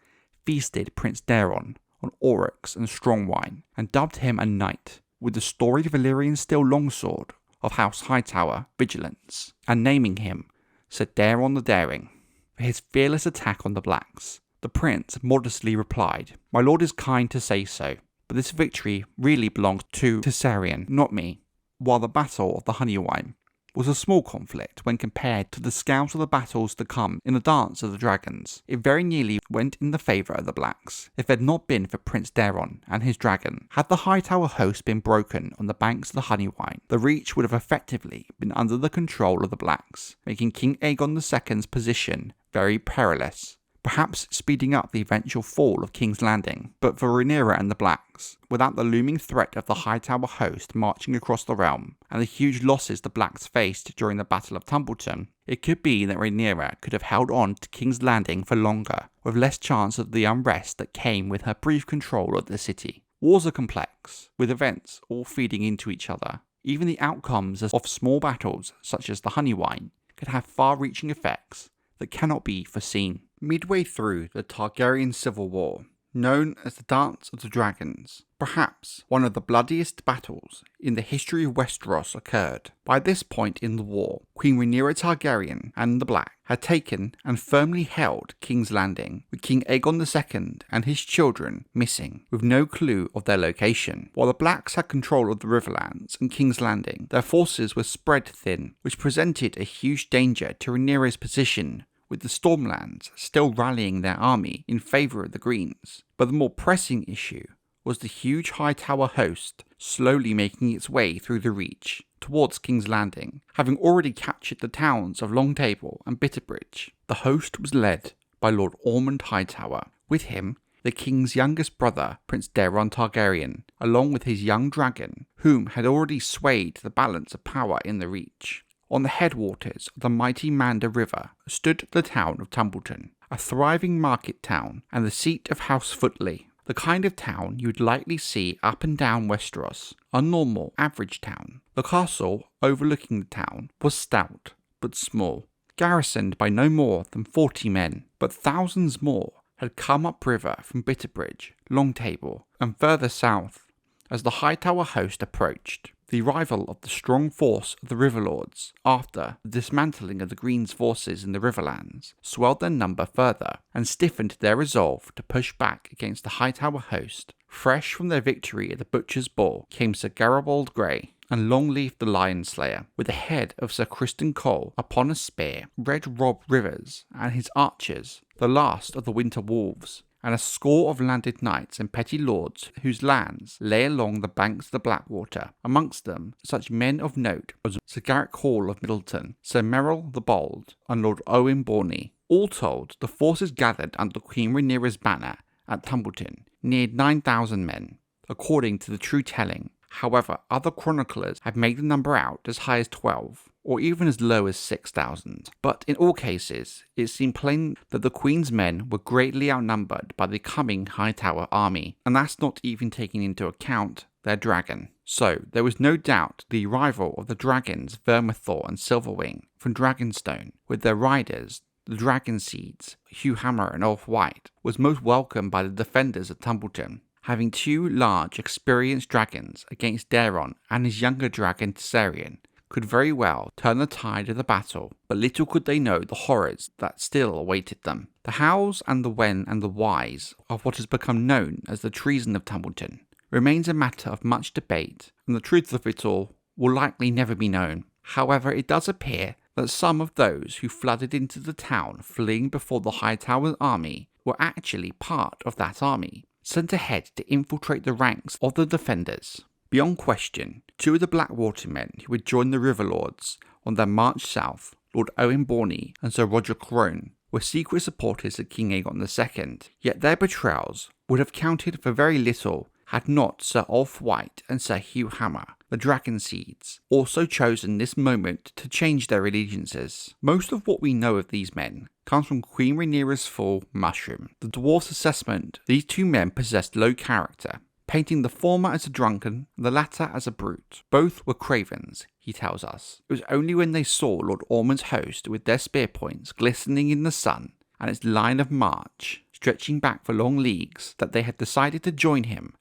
feasted Prince Daeron on aurochs and strong wine, and dubbed him a knight, with the storied Valyrian steel longsword of House Hightower Vigilance, and naming him Sir Daeron the Daring, for his fearless attack on the Blacks. The prince modestly replied, "My lord is kind to say so, but this victory really belongs to Tessarion, not me." While the Battle of the Honeywine was a small conflict when compared to the scale of the battles to come in the Dance of the Dragons, it very nearly went in the favour of the Blacks. If it had not been for Prince Daeron and his dragon, had the Hightower host been broken on the banks of the Honeywine, the Reach would have effectively been under the control of the Blacks, making King Aegon II's position very perilous, perhaps speeding up the eventual fall of King's Landing. But for Rhaenyra and the Blacks, without the looming threat of the Hightower host marching across the realm, and the huge losses the Blacks faced during the Battle of Tumbleton, it could be that Rhaenyra could have held on to King's Landing for longer, with less chance of the unrest that came with her brief control of the city. Wars are complex, with events all feeding into each other. Even the outcomes of small battles, such as the Honeywine, could have far-reaching effects that cannot be foreseen. Midway through the Targaryen Civil War, known as the Dance of the Dragons. Perhaps one of the bloodiest battles in the history of Westeros occurred. By this point in the war, Queen Rhaenyra Targaryen and the Black had taken and firmly held King's Landing, with King Aegon II and his children missing, with no clue of their location. While the Blacks had control of the Riverlands and King's Landing, their forces were spread thin, which presented a huge danger to Rhaenyra's position, with the Stormlands still rallying their army in favour of the Greens. But the more pressing issue was the huge Hightower host slowly making its way through the Reach towards King's Landing, having already captured the towns of Longtable and Bitterbridge. The host was led by Lord Ormond Hightower, with him the king's youngest brother, Prince Daeron Targaryen, along with his young dragon, whom had already swayed the balance of power in the Reach. On the headwaters of the mighty Manda River stood the town of Tumbleton, a thriving market town and the seat of House Footley, the kind of town you'd likely see up and down Westeros, a normal, average town. The castle overlooking the town was stout but small, garrisoned by no more than 40 men, but thousands more had come upriver from Bitterbridge, Longtable, and further south. As the Hightower host approached, the arrival of the strong force of the Riverlords after the dismantling of the Greens' forces in the Riverlands swelled their number further and stiffened their resolve to push back against the Hightower host. Fresh from their victory at the Butcher's Ball came Sir Garibald Grey and Longleaf the Lion Slayer, with the head of Sir Criston Cole upon a spear, Red Rob Rivers and his archers, the last of the Winter Wolves, and a score of landed knights and petty lords whose lands lay along the banks of the Blackwater, amongst them such men of note as Sir Garrick Hall of Middleton, Sir Merrill the Bold, and Lord Owen Borney. All told, the forces gathered under Queen Rhaenyra's banner at Tumbleton neared 9,000 men, according to the true telling. However, other chroniclers have made the number out as high as 12, or even as low as 6,000. But in all cases, it seemed plain that the Queen's men were greatly outnumbered by the coming Hightower army, and that's not even taking into account their dragon. So, there was no doubt the arrival of the dragons Vermithor and Silverwing from Dragonstone, with their riders, the Dragon Seeds, Hugh Hammer and Ulf White, was most welcome by the defenders of Tumbleton. Having two large, experienced dragons against Daeron and his younger dragon Tessarion could very well turn the tide of the battle, but little could they know the horrors that still awaited them. The hows and the when and the whys of what has become known as the treason of Tumbleton remains a matter of much debate, and the truth of it all will likely never be known. However, it does appear that some of those who flooded into the town fleeing before the Hightower army were actually part of that army, sent ahead to infiltrate the ranks of the defenders. Beyond question, two of the Blackwater men who had joined the Riverlords on their march south, Lord Owen Borney and Sir Roger Crone, were secret supporters of King Aegon II, yet their betrayals would have counted for very little had not Sir Ulf White and Sir Hugh Hammer, the Dragon Seeds, also chosen this moment to change their allegiances. Most of what we know of these men comes from Queen Rhaenyra's full Mushroom. The dwarf's assessment, these two men possessed low character, painting the former as a drunken, the latter as a brute. Both were cravens, he tells us. It was only when they saw Lord Ormond's host with their spear points glistening in the sun and its line of march stretching back for long leagues that they had decided to join him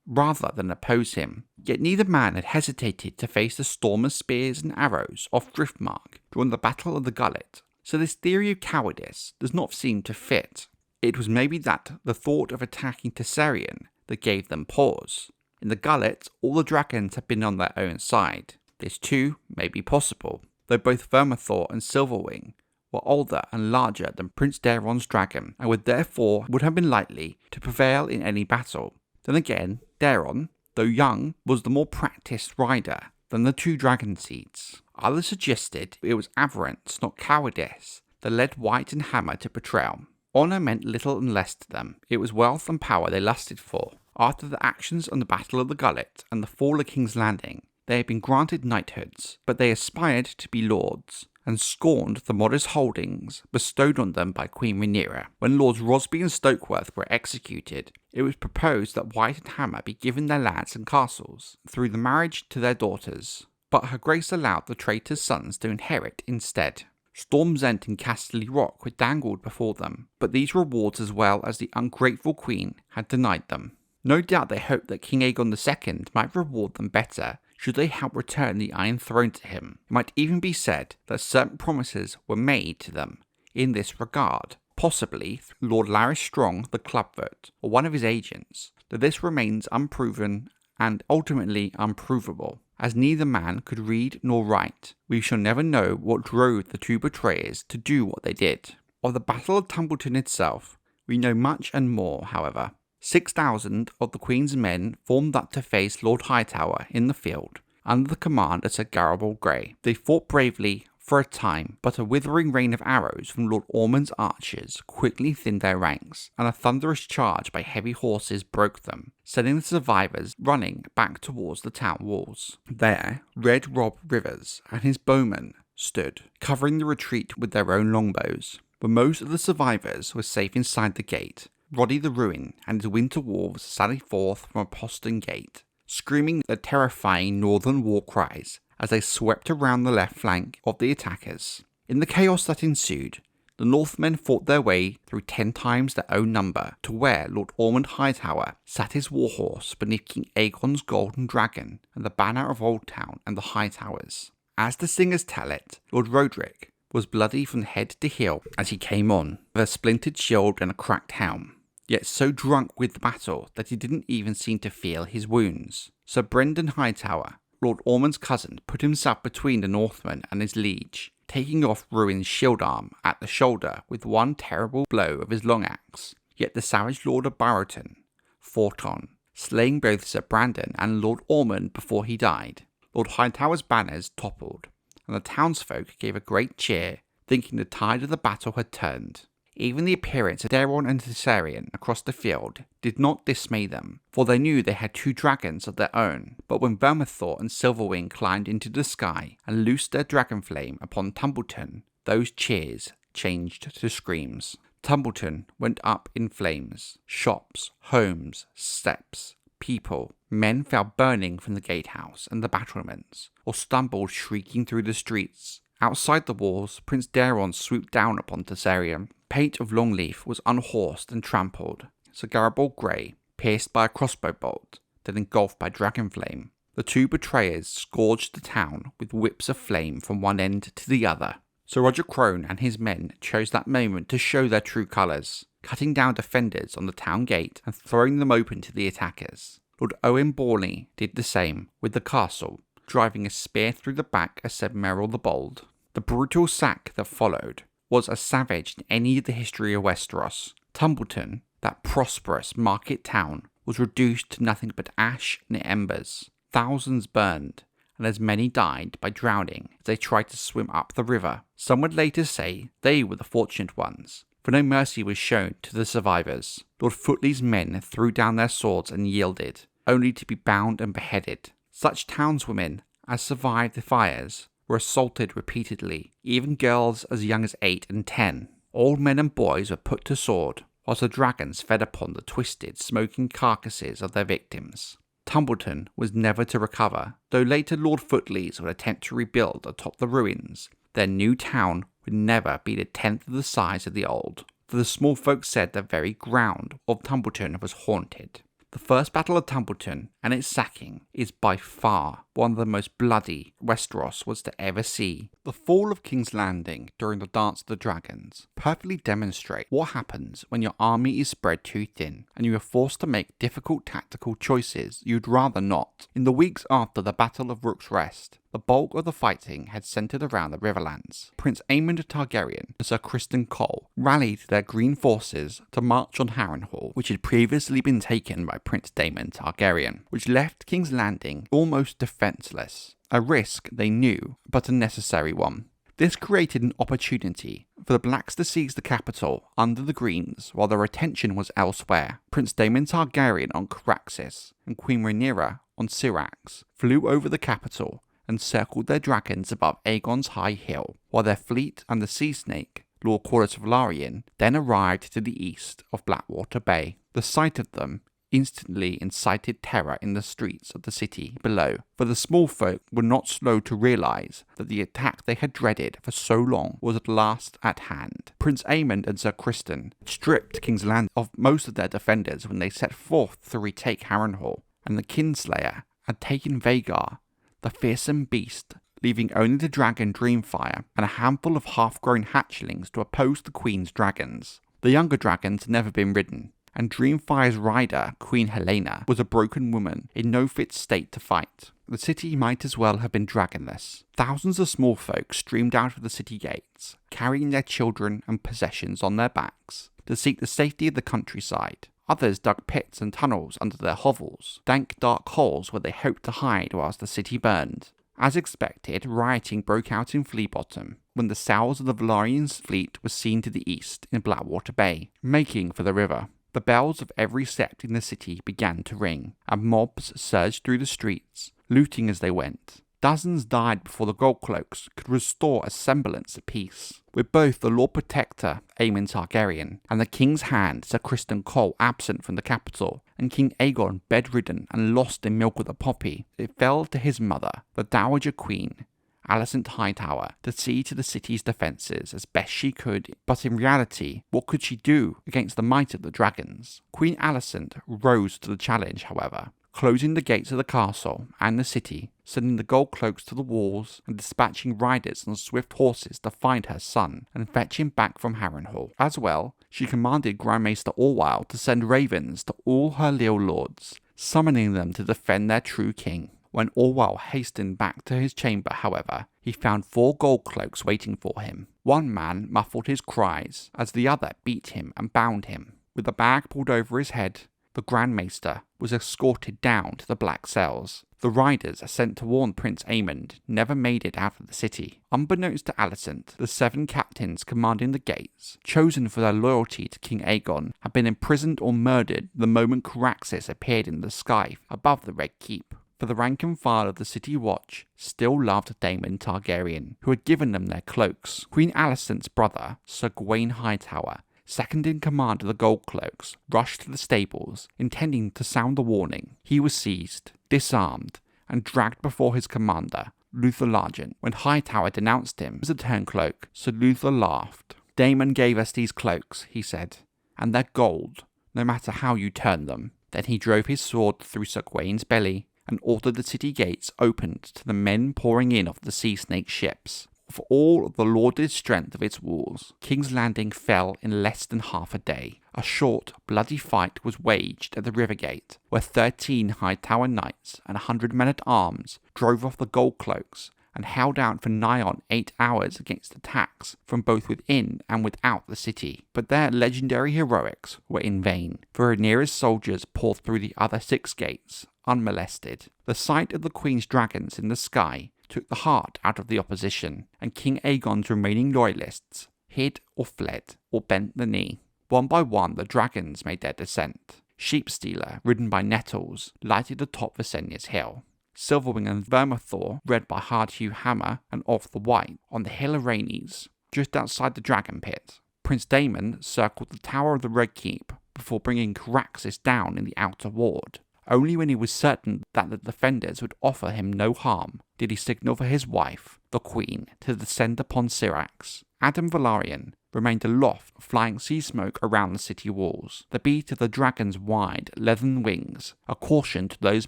rather than oppose him. Yet neither man had hesitated to face the storm of spears and arrows off Driftmark during the Battle of the Gullet, so this theory of cowardice does not seem to fit. It was maybe that the thought of attacking Tessarion that gave them pause. In the Gullet, all the dragons had been on their own side. This too may be possible, though both Vermithor and Silverwing were older and larger than Prince Daeron's dragon, and would therefore have been likely to prevail in any battle. Then again, Daeron, though young, was the more practiced rider than the two Dragon Seeds. Others suggested it was avarice, not cowardice, that led White and Hammer to betrayal. Honour meant little and less to them. It was wealth and power they lusted for. After the actions on the Battle of the Gullet and the fall of King's Landing, they had been granted knighthoods, but they aspired to be lords, and scorned the modest holdings bestowed on them by Queen Rhaenyra. When Lords Rosby and Stokeworth were executed, it was proposed that White and Hammer be given their lands and castles through the marriage to their daughters, but Her Grace allowed the traitors' sons to inherit instead. Storm's End and Casterly Rock were dangled before them, but these rewards as well as the ungrateful Queen had denied them. No doubt they hoped that King Aegon II might reward them better should they help return the Iron Throne to him. It might even be said that certain promises were made to them in this regard, possibly through Lord Larys Strong the Clubfoot or one of his agents, though this remains unproven and ultimately unprovable. As neither man could read nor write, we shall never know what drove the two betrayers to do what they did. Of the Battle of Tumbleton itself, we know much and more, however. 6,000 of the Queen's men formed up to face Lord Hightower in the field, under the command of Sir Garibald Grey. They fought bravely for a time, but a withering rain of arrows from Lord Ormond's archers quickly thinned their ranks, and a thunderous charge by heavy horses broke them, sending the survivors running back towards the town walls. There, Red Rob Rivers and his bowmen stood, covering the retreat with their own longbows. But most of the survivors were safe inside the gate. Roddy the Ruin and his winter wolves sallied forth from a postern gate, screaming their terrifying northern war cries as they swept around the left flank of the attackers. In the chaos that ensued, the Northmen fought their way through 10 times their own number to where Lord Ormond Hightower sat his warhorse beneath King Aegon's golden dragon and the banner of Oldtown and the Hightowers. As the singers tell it, Lord Roderick was bloody from head to heel as he came on, with a splintered shield and a cracked helm, yet so drunk with the battle that he didn't even seem to feel his wounds. Sir Brendan Hightower, Lord Ormond's cousin, put himself between the Northman and his liege, taking off Ruin's shield arm at the shoulder with one terrible blow of his long axe. Yet the savage Lord of Barrowton fought on, slaying both Sir Brandon and Lord Ormond before he died. Lord Hightower's banners toppled, and the townsfolk gave a great cheer, thinking the tide of the battle had turned. Even the appearance of Daeron and Viserion across the field did not dismay them, for they knew they had 2 dragons of their own. But when Vermithor and Silverwing climbed into the sky and loosed their dragon flame upon Tumbleton, those cheers changed to screams. Tumbleton went up in flames. Shops, homes, steps, people, men fell burning from the gatehouse and the battlements, or stumbled shrieking through the streets. Outside the walls, Prince Daeron swooped down upon Viserion. Pate of Longleaf was unhorsed and trampled. Sir Garibald Grey, pierced by a crossbow bolt, then engulfed by dragon flame. The 2 betrayers scourged the town with whips of flame from one end to the other. Sir Roger Crone and his men chose that moment to show their true colours, cutting down defenders on the town gate and throwing them open to the attackers. Lord Owen Borley did the same with the castle, driving a spear through the back of Sir Merrill the Bold. The brutal sack that followed was as savage in any of the history of Westeros. Tumbleton, that prosperous market town, was reduced to nothing but ash and embers. Thousands burned, and as many died by drowning as they tried to swim up the river. Some would later say they were the fortunate ones, for no mercy was shown to the survivors. Lord Footley's men threw down their swords and yielded, only to be bound and beheaded. Such townswomen as survived the fires were assaulted repeatedly, even girls as young as 8 and 10. Old men and boys were put to sword, whilst the dragons fed upon the twisted, smoking carcasses of their victims. Tumbleton was never to recover, though later Lord Footley's would attempt to rebuild atop the ruins. Their new town would never be the 10th of the size of the old, for the small folk said the very ground of Tumbleton was haunted. The First Battle of Tumbleton and its sacking is by far one of the most bloody Westeros was to ever see. The fall of King's Landing during the Dance of the Dragons perfectly demonstrates what happens when your army is spread too thin and you are forced to make difficult tactical choices you'd rather not. In the weeks after the Battle of Rook's Rest, the bulk of the fighting had centred around the Riverlands. Prince Aemond Targaryen and Sir Criston Cole rallied their green forces to march on Harrenhal, which had previously been taken by Prince Daemon Targaryen, which left King's Landing almost defenceless. A risk they knew, but a necessary one. This created an opportunity for the Blacks to seize the capital under the Greens while their attention was elsewhere. Prince Daemon Targaryen on Caraxes and Queen Rhaenyra on Syrax flew over the capital and circled their dragons above Aegon's high hill, while their fleet and the Sea Snake, Lord Corlys Velaryon, then arrived to the east of Blackwater Bay. The sight of them instantly incited terror in the streets of the city below, for the small folk were not slow to realise that the attack they had dreaded for so long was at last at hand. Prince Aemond and Sir Criston stripped King's Landing of most of their defenders when they set forth to retake Harrenhal, and the Kinslayer had taken Vhagar, the fearsome beast, leaving only the dragon Dreamfire and a handful of half-grown hatchlings to oppose the Queen's dragons. The younger dragons had never been ridden, and Dreamfire's rider, Queen Helaena, was a broken woman in no fit state to fight. The city might as well have been dragonless. Thousands of small folk streamed out of the city gates, carrying their children and possessions on their backs, to seek the safety of the countryside. Others dug pits and tunnels under their hovels, dank dark holes where they hoped to hide whilst the city burned. As expected, rioting broke out in Fleabottom, when the sails of the Valyrian's fleet were seen to the east in Blackwater Bay, making for the river. The bells of every sept in the city began to ring, and mobs surged through the streets, looting as they went. Dozens died before the Goldcloaks could restore a semblance of peace. With both the Lord Protector, Aemon Targaryen, and the King's Hand, Sir Criston Cole, absent from the capital, and King Aegon bedridden and lost in milk of the poppy, it fell to his mother, the Dowager Queen, Alicent Hightower, to see to the city's defences as best she could, but in reality, what could she do against the might of the dragons? Queen Alicent rose to the challenge, however, closing the gates of the castle and the city, sending the Goldcloaks to the walls and dispatching riders on swift horses to find her son and fetch him back from Harrenhal. As well, she commanded Grand Maester Orwyle to send ravens to all her leal lords, summoning them to defend their true king. When Orwyle hastened back to his chamber, however, he found 4 Goldcloaks waiting for him. One man muffled his cries as the other beat him and bound him. With a bag pulled over his head, the Grand Maester was escorted down to the black cells. The riders sent to warn Prince Aemond never made it out of the city. Unbeknownst to Alicent, the 7 captains commanding the gates, chosen for their loyalty to King Aegon, had been imprisoned or murdered the moment Caraxes appeared in the sky above the Red Keep. For the rank and file of the city watch still loved Daemon Targaryen, who had given them their cloaks. Queen Alicent's brother, Sir Gawain Hightower, second in command of the Goldcloaks, rushed to the stables, intending to sound the warning. He was seized, disarmed, and dragged before his commander, Luther Largent. When Hightower denounced him as a turncloak, Sir Luther laughed. "Daemon gave us these cloaks," he said, "and they're gold, no matter how you turn them." Then he drove his sword through Sir Gawain's belly, and ordered the city gates opened to the men pouring in off the sea snake ships. For all the lauded strength of its walls, King's Landing fell in less than half a day. A short, bloody fight was waged at the river gate, where 13 Hightower knights and 100 men-at-arms drove off the Goldcloaks and held out for nigh on 8 hours against attacks from both within and without the city. But their legendary heroics were in vain, for Rhaenyra's soldiers poured through the other 6 gates, unmolested. The sight of the Queen's dragons in the sky took the heart out of the opposition, and King Aegon's remaining loyalists hid or fled or bent the knee. One by one the dragons made their descent. Sheepstealer, ridden by Nettles, lighted atop Visenya's hill. Silverwing and Vermithor, led by Hardhugh Hammer and Ulf the White, on the hill of Rhaenys, just outside the Dragon Pit. Prince Daemon circled the tower of the Red Keep before bringing Caraxes down in the outer ward. Only when he was certain that the defenders would offer him no harm did he signal for his wife, the Queen, to descend upon Syrax. Adam Velaryon remained aloft, flying sea smoke around the city walls. The beat of the dragon's wide, leathern wings, a caution to those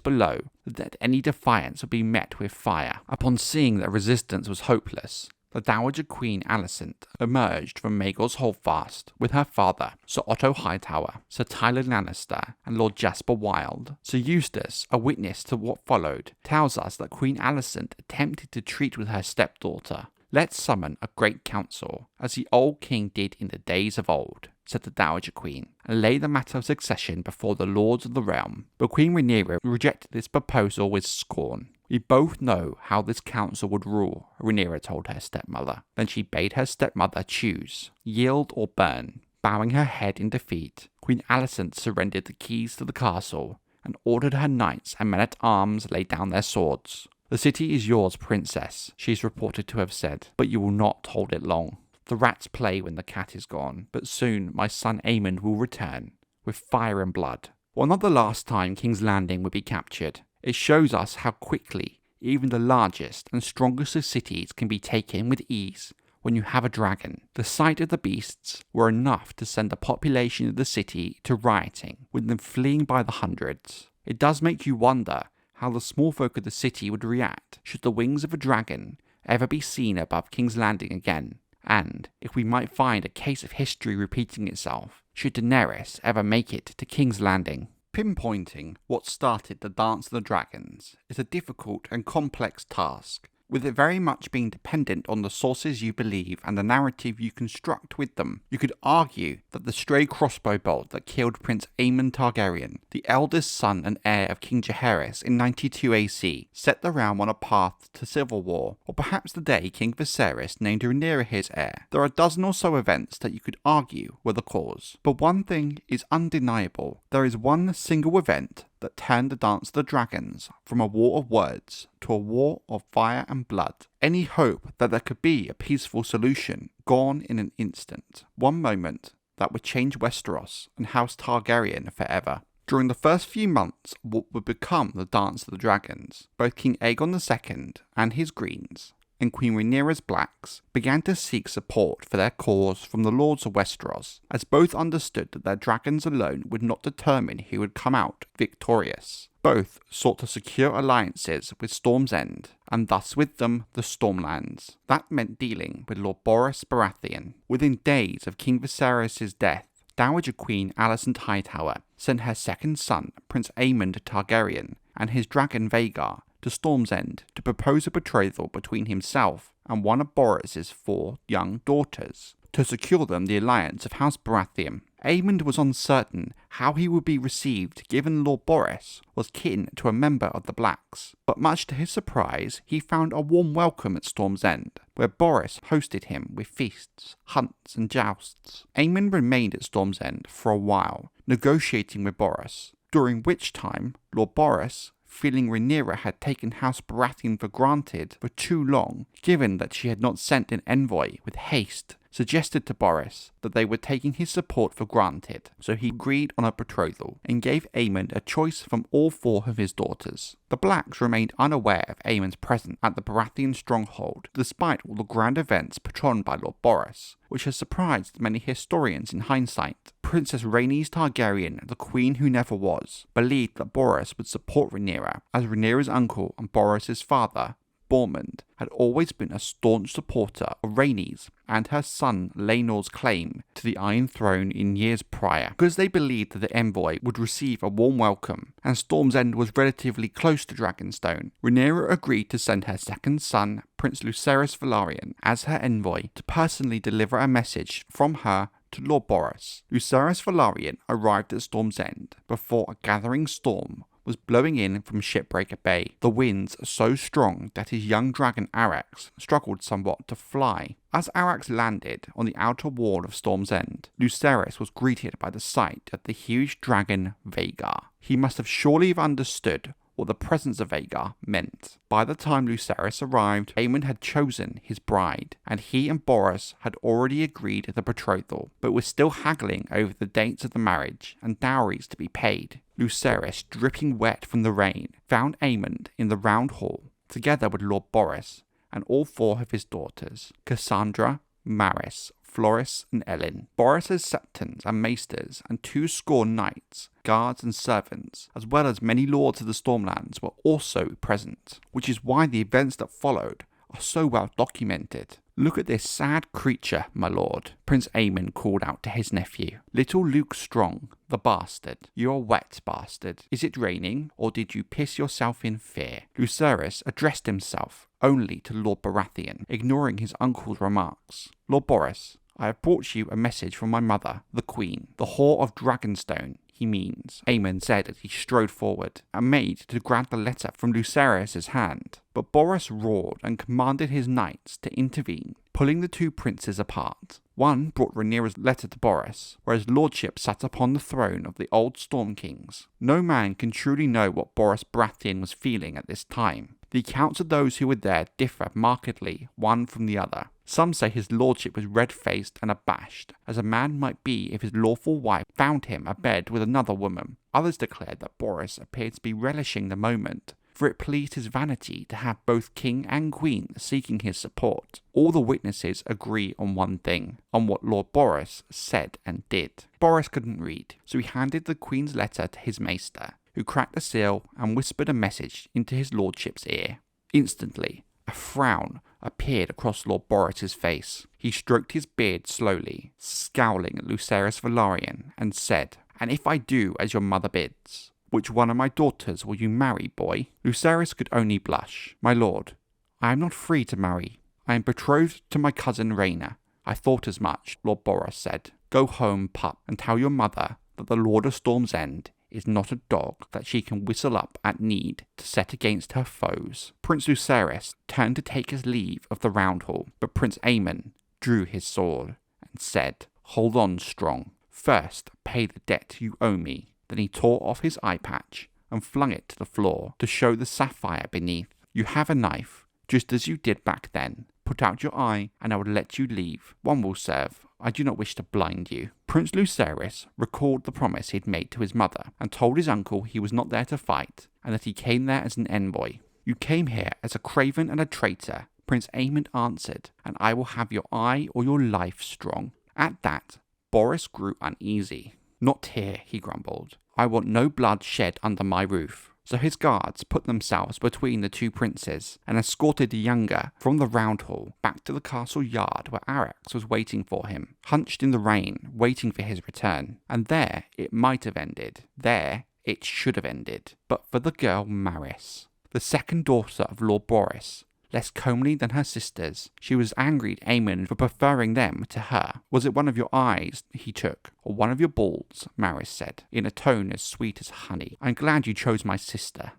below that any defiance would be met with fire. Upon seeing that resistance was hopeless, the Dowager Queen Alicent emerged from Maegor's holdfast with her father, Sir Otto Hightower, Sir Tyler Lannister, and Lord Jasper Wilde. Sir Eustace, a witness to what followed, tells us that Queen Alicent attempted to treat with her stepdaughter. "Let's summon a great council, as the old king did in the days of old," said the Dowager Queen, and lay the matter of succession before the lords of the realm. But Queen Rhaenyra rejected this proposal with scorn. "We both know how this council would rule," Rhaenyra told her stepmother. Then she bade her stepmother choose, yield or burn. Bowing her head in defeat, Queen Alicent surrendered the keys to the castle and ordered her knights and men-at-arms lay down their swords. "The city is yours, princess," she is reported to have said, "but you will not hold it long. The rats play when the cat is gone, but soon my son Aemond will return, with fire and blood. While not the last time King's Landing would be captured, it shows us how quickly even the largest and strongest of cities can be taken with ease when you have a dragon. The sight of the beasts were enough to send the population of the city to rioting, with them fleeing by the hundreds. It does make you wonder how the small folk of the city would react should the wings of a dragon ever be seen above King's Landing again, and if we might find a case of history repeating itself should Daenerys ever make it to King's Landing. Pinpointing what started the Dance of the Dragons is a difficult and complex task, with it very much being dependent on the sources you believe and the narrative you construct with them. You could argue that the stray crossbow bolt that killed Prince Aemon Targaryen, the eldest son and heir of King Jaehaerys in 92 AC, set the realm on a path to civil war, or perhaps the day King Viserys named Rhaenyra his heir. There are a dozen or so events that you could argue were the cause, but one thing is undeniable: there is one single event that turned the Dance of the Dragons from a war of words to a war of fire and blood. Any hope that there could be a peaceful solution gone in an instant. One moment that would change Westeros and House Targaryen forever. During the first few months of what would become the Dance of the Dragons, both King Aegon II and his Greens and Queen Rhaenyra's Blacks began to seek support for their cause from the Lords of Westeros, as both understood that their dragons alone would not determine who would come out victorious. Both sought to secure alliances with Storm's End, and thus with them the Stormlands. That meant dealing with Lord Borys Baratheon. Within days of King Viserys' death, Dowager Queen Alicent Hightower sent her second son, Prince Aemon Targaryen, and his dragon Vhagar to Storm's End to propose a betrothal between himself and one of Borys's 4 young daughters, to secure them the alliance of House Baratheon. Aemon was uncertain how he would be received given Lord Borys was kin to a member of the Blacks, but much to his surprise he found a warm welcome at Storm's End, where Borys hosted him with feasts, hunts and jousts. Aemon remained at Storm's End for a while, negotiating with Borys, during which time Lord Borys, feeling Rhaenyra had taken House Baratheon for granted for too long, given that she had not sent an envoy with haste, suggested to Borys that they were taking his support for granted, so he agreed on a betrothal and gave Aemon a choice from all 4 of his daughters. The Blacks remained unaware of Aemon's presence at the Baratheon stronghold, despite all the grand events patroned by Lord Borys, which has surprised many historians in hindsight. Princess Rhaenys Targaryen, the queen who never was, believed that Borys would support Rhaenyra, as Rhaenyra's uncle and Borys's father, Bormund, had always been a staunch supporter of Rhaenys and her son Laenor's claim to the Iron Throne in years prior. Because they believed that the envoy would receive a warm welcome, and Storm's End was relatively close to Dragonstone, Rhaenyra agreed to send her second son, Prince Lucerys Velaryon, as her envoy to personally deliver a message from her to Lord Borys. Lucerys Velaryon arrived at Storm's End before a gathering storm was blowing in from Shipbreaker Bay, the winds so strong that his young dragon Arrax struggled somewhat to fly. As Arrax landed on the outer wall of Storm's End, Lucerys was greeted by the sight of the huge dragon Vhagar. He must have surely have understood what the presence of Vhagar meant. By the time Lucerys arrived, Aemon had chosen his bride, and he and Borys had already agreed to the betrothal, but were still haggling over the dates of the marriage and dowries to be paid. Lucerys, dripping wet from the rain, found Aemon in the round hall, together with Lord Borys and all 4 of his daughters, Cassandra, Maris, Floris and Ellen. Borys's septons and maesters and 20 knights, guards and servants, as well as many lords of the Stormlands were also present, which is why the events that followed are so well documented. "Look at this sad creature, my lord," Prince Aemon called out to his nephew. "Little Luke Strong, the bastard. You're wet, bastard. Is it raining, or did you piss yourself in fear?" Lucerys addressed himself only to Lord Baratheon, ignoring his uncle's remarks. "Lord Borys, I have brought you a message from my mother, the Queen. The whore of Dragonstone, he means," Aemon said as he strode forward, and made to grab the letter from Lucerys' hand. But Borys roared and commanded his knights to intervene, pulling the 2 princes apart. One brought Rhaenyra's letter to Borys, where his lordship sat upon the throne of the old Storm Kings. No man can truly know what Borys Baratheon was feeling at this time. The accounts of those who were there differ markedly one from the other. Some say his lordship was red-faced and abashed, as a man might be if his lawful wife found him abed with another woman. Others declared that Boris appeared to be relishing the moment, for it pleased his vanity to have both king and queen seeking his support. All the witnesses agree on one thing, on what Lord Boris said and did. Boris couldn't read, so he handed the queen's letter to his maester, who cracked the seal and whispered a message into his lordship's ear. Instantly, a frown appeared across Lord Boris's face. He stroked his beard slowly, scowling at Lucerys Velaryon, and said, "And if I do as your mother bids, which one of my daughters will you marry, boy?" Lucerys could only blush. "My lord, I am not free to marry. I am betrothed to my cousin Rhaenyra." "I thought as much," Lord Boris said. "Go home, pup, and tell your mother that the Lord of Storm's End is not a dog that she can whistle up at need to set against her foes." Prince Lucerys turned to take his leave of the Round Hall, but Prince Aemon drew his sword and said, "Hold on, Strong. First, pay the debt you owe me." Then he tore off his eye patch and flung it to the floor to show the sapphire beneath. "You have a knife, just as you did back then. Put out your eye, and I will let you leave. One will serve. I do not wish to blind you." Prince Lucerys recalled the promise he had made to his mother, and told his uncle he was not there to fight, and that he came there as an envoy. "You came here as a craven and a traitor," Prince Aemon answered, "and I will have your eye or your life, Strong." At that, Boris grew uneasy. "Not here," he grumbled. "I want no blood shed under my roof." So his guards put themselves between the two princes and escorted the younger from the Round Hall back to the castle yard where Arrax was waiting for him, hunched in the rain, waiting for his return. And there it might have ended. There it should have ended. But for the girl Myrish, the second daughter of Lord Boris, less comely than her sisters. She was angry at Aemon for preferring them to her. "Was it one of your eyes he took, or one of your balls?" Myrish said, in a tone as sweet as honey. "I'm glad you chose my sister.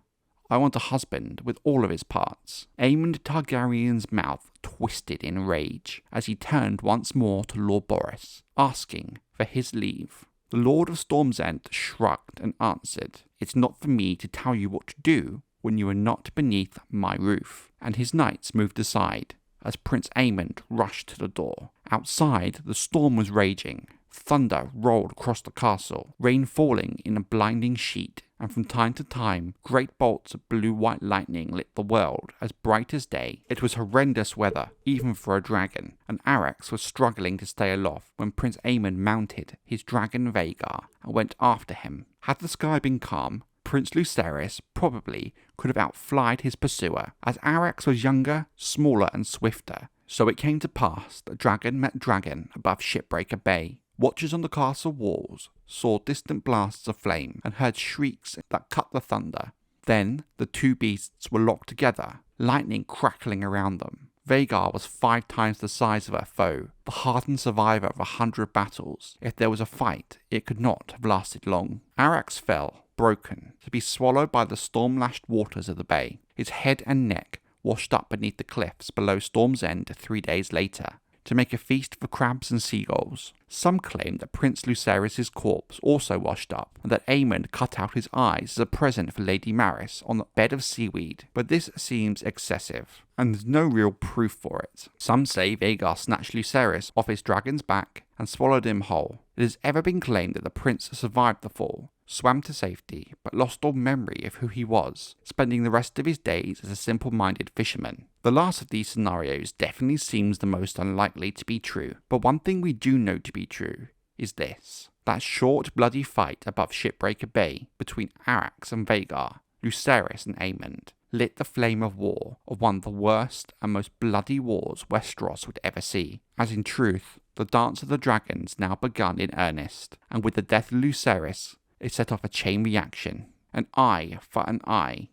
I want a husband with all of his parts." Aemon Targaryen's mouth twisted in rage as he turned once more to Lord Boris, asking for his leave. The Lord of Storm's End shrugged and answered, "It's not for me to tell you what to do when you are not beneath my roof." And his knights moved aside as Prince Aemon rushed to the door. Outside, the storm was raging. Thunder rolled across the castle, rain falling in a blinding sheet, and from time to time, great bolts of blue-white lightning lit the world as bright as day. It was horrendous weather, even for a dragon, and Arrax was struggling to stay aloft when Prince Aemon mounted his dragon Vhagar and went after him. Had the sky been calm, Prince Lucerys probably could have outflied his pursuer, as Arrax was younger, smaller and swifter. So it came to pass that dragon met dragon above Shipbreaker Bay. Watchers on the castle walls saw distant blasts of flame and heard shrieks that cut the thunder. Then the two beasts were locked together, lightning crackling around them. Vhagar was 5 times the size of her foe, the hardened survivor of 100 battles. If there was a fight, it could not have lasted long. Arrax fell, broken, to be swallowed by the storm-lashed waters of the bay, his head and neck washed up beneath the cliffs below Storm's End 3 days later, to make a feast for crabs and seagulls. Some claim that Prince Lucerys' corpse also washed up, and that Aemon cut out his eyes as a present for Lady Myrish on the bed of seaweed, but this seems excessive, and there's no real proof for it. Some say Vhagar snatched Lucerys off his dragon's back and swallowed him whole. It has ever been claimed that the prince survived the fall, swam to safety, but lost all memory of who he was, spending the rest of his days as a simple-minded fisherman. The last of these scenarios definitely seems the most unlikely to be true, but one thing we do know to be true is this: that short, bloody fight above Shipbreaker Bay between Arrax and Vhagar, Lucerys and Aemon, lit the flame of war, of one of the worst and most bloody wars Westeros would ever see, as in truth, the Dance of the Dragons now begun in earnest, and with the death of Lucerys, it set off a chain reaction. An eye for an eye.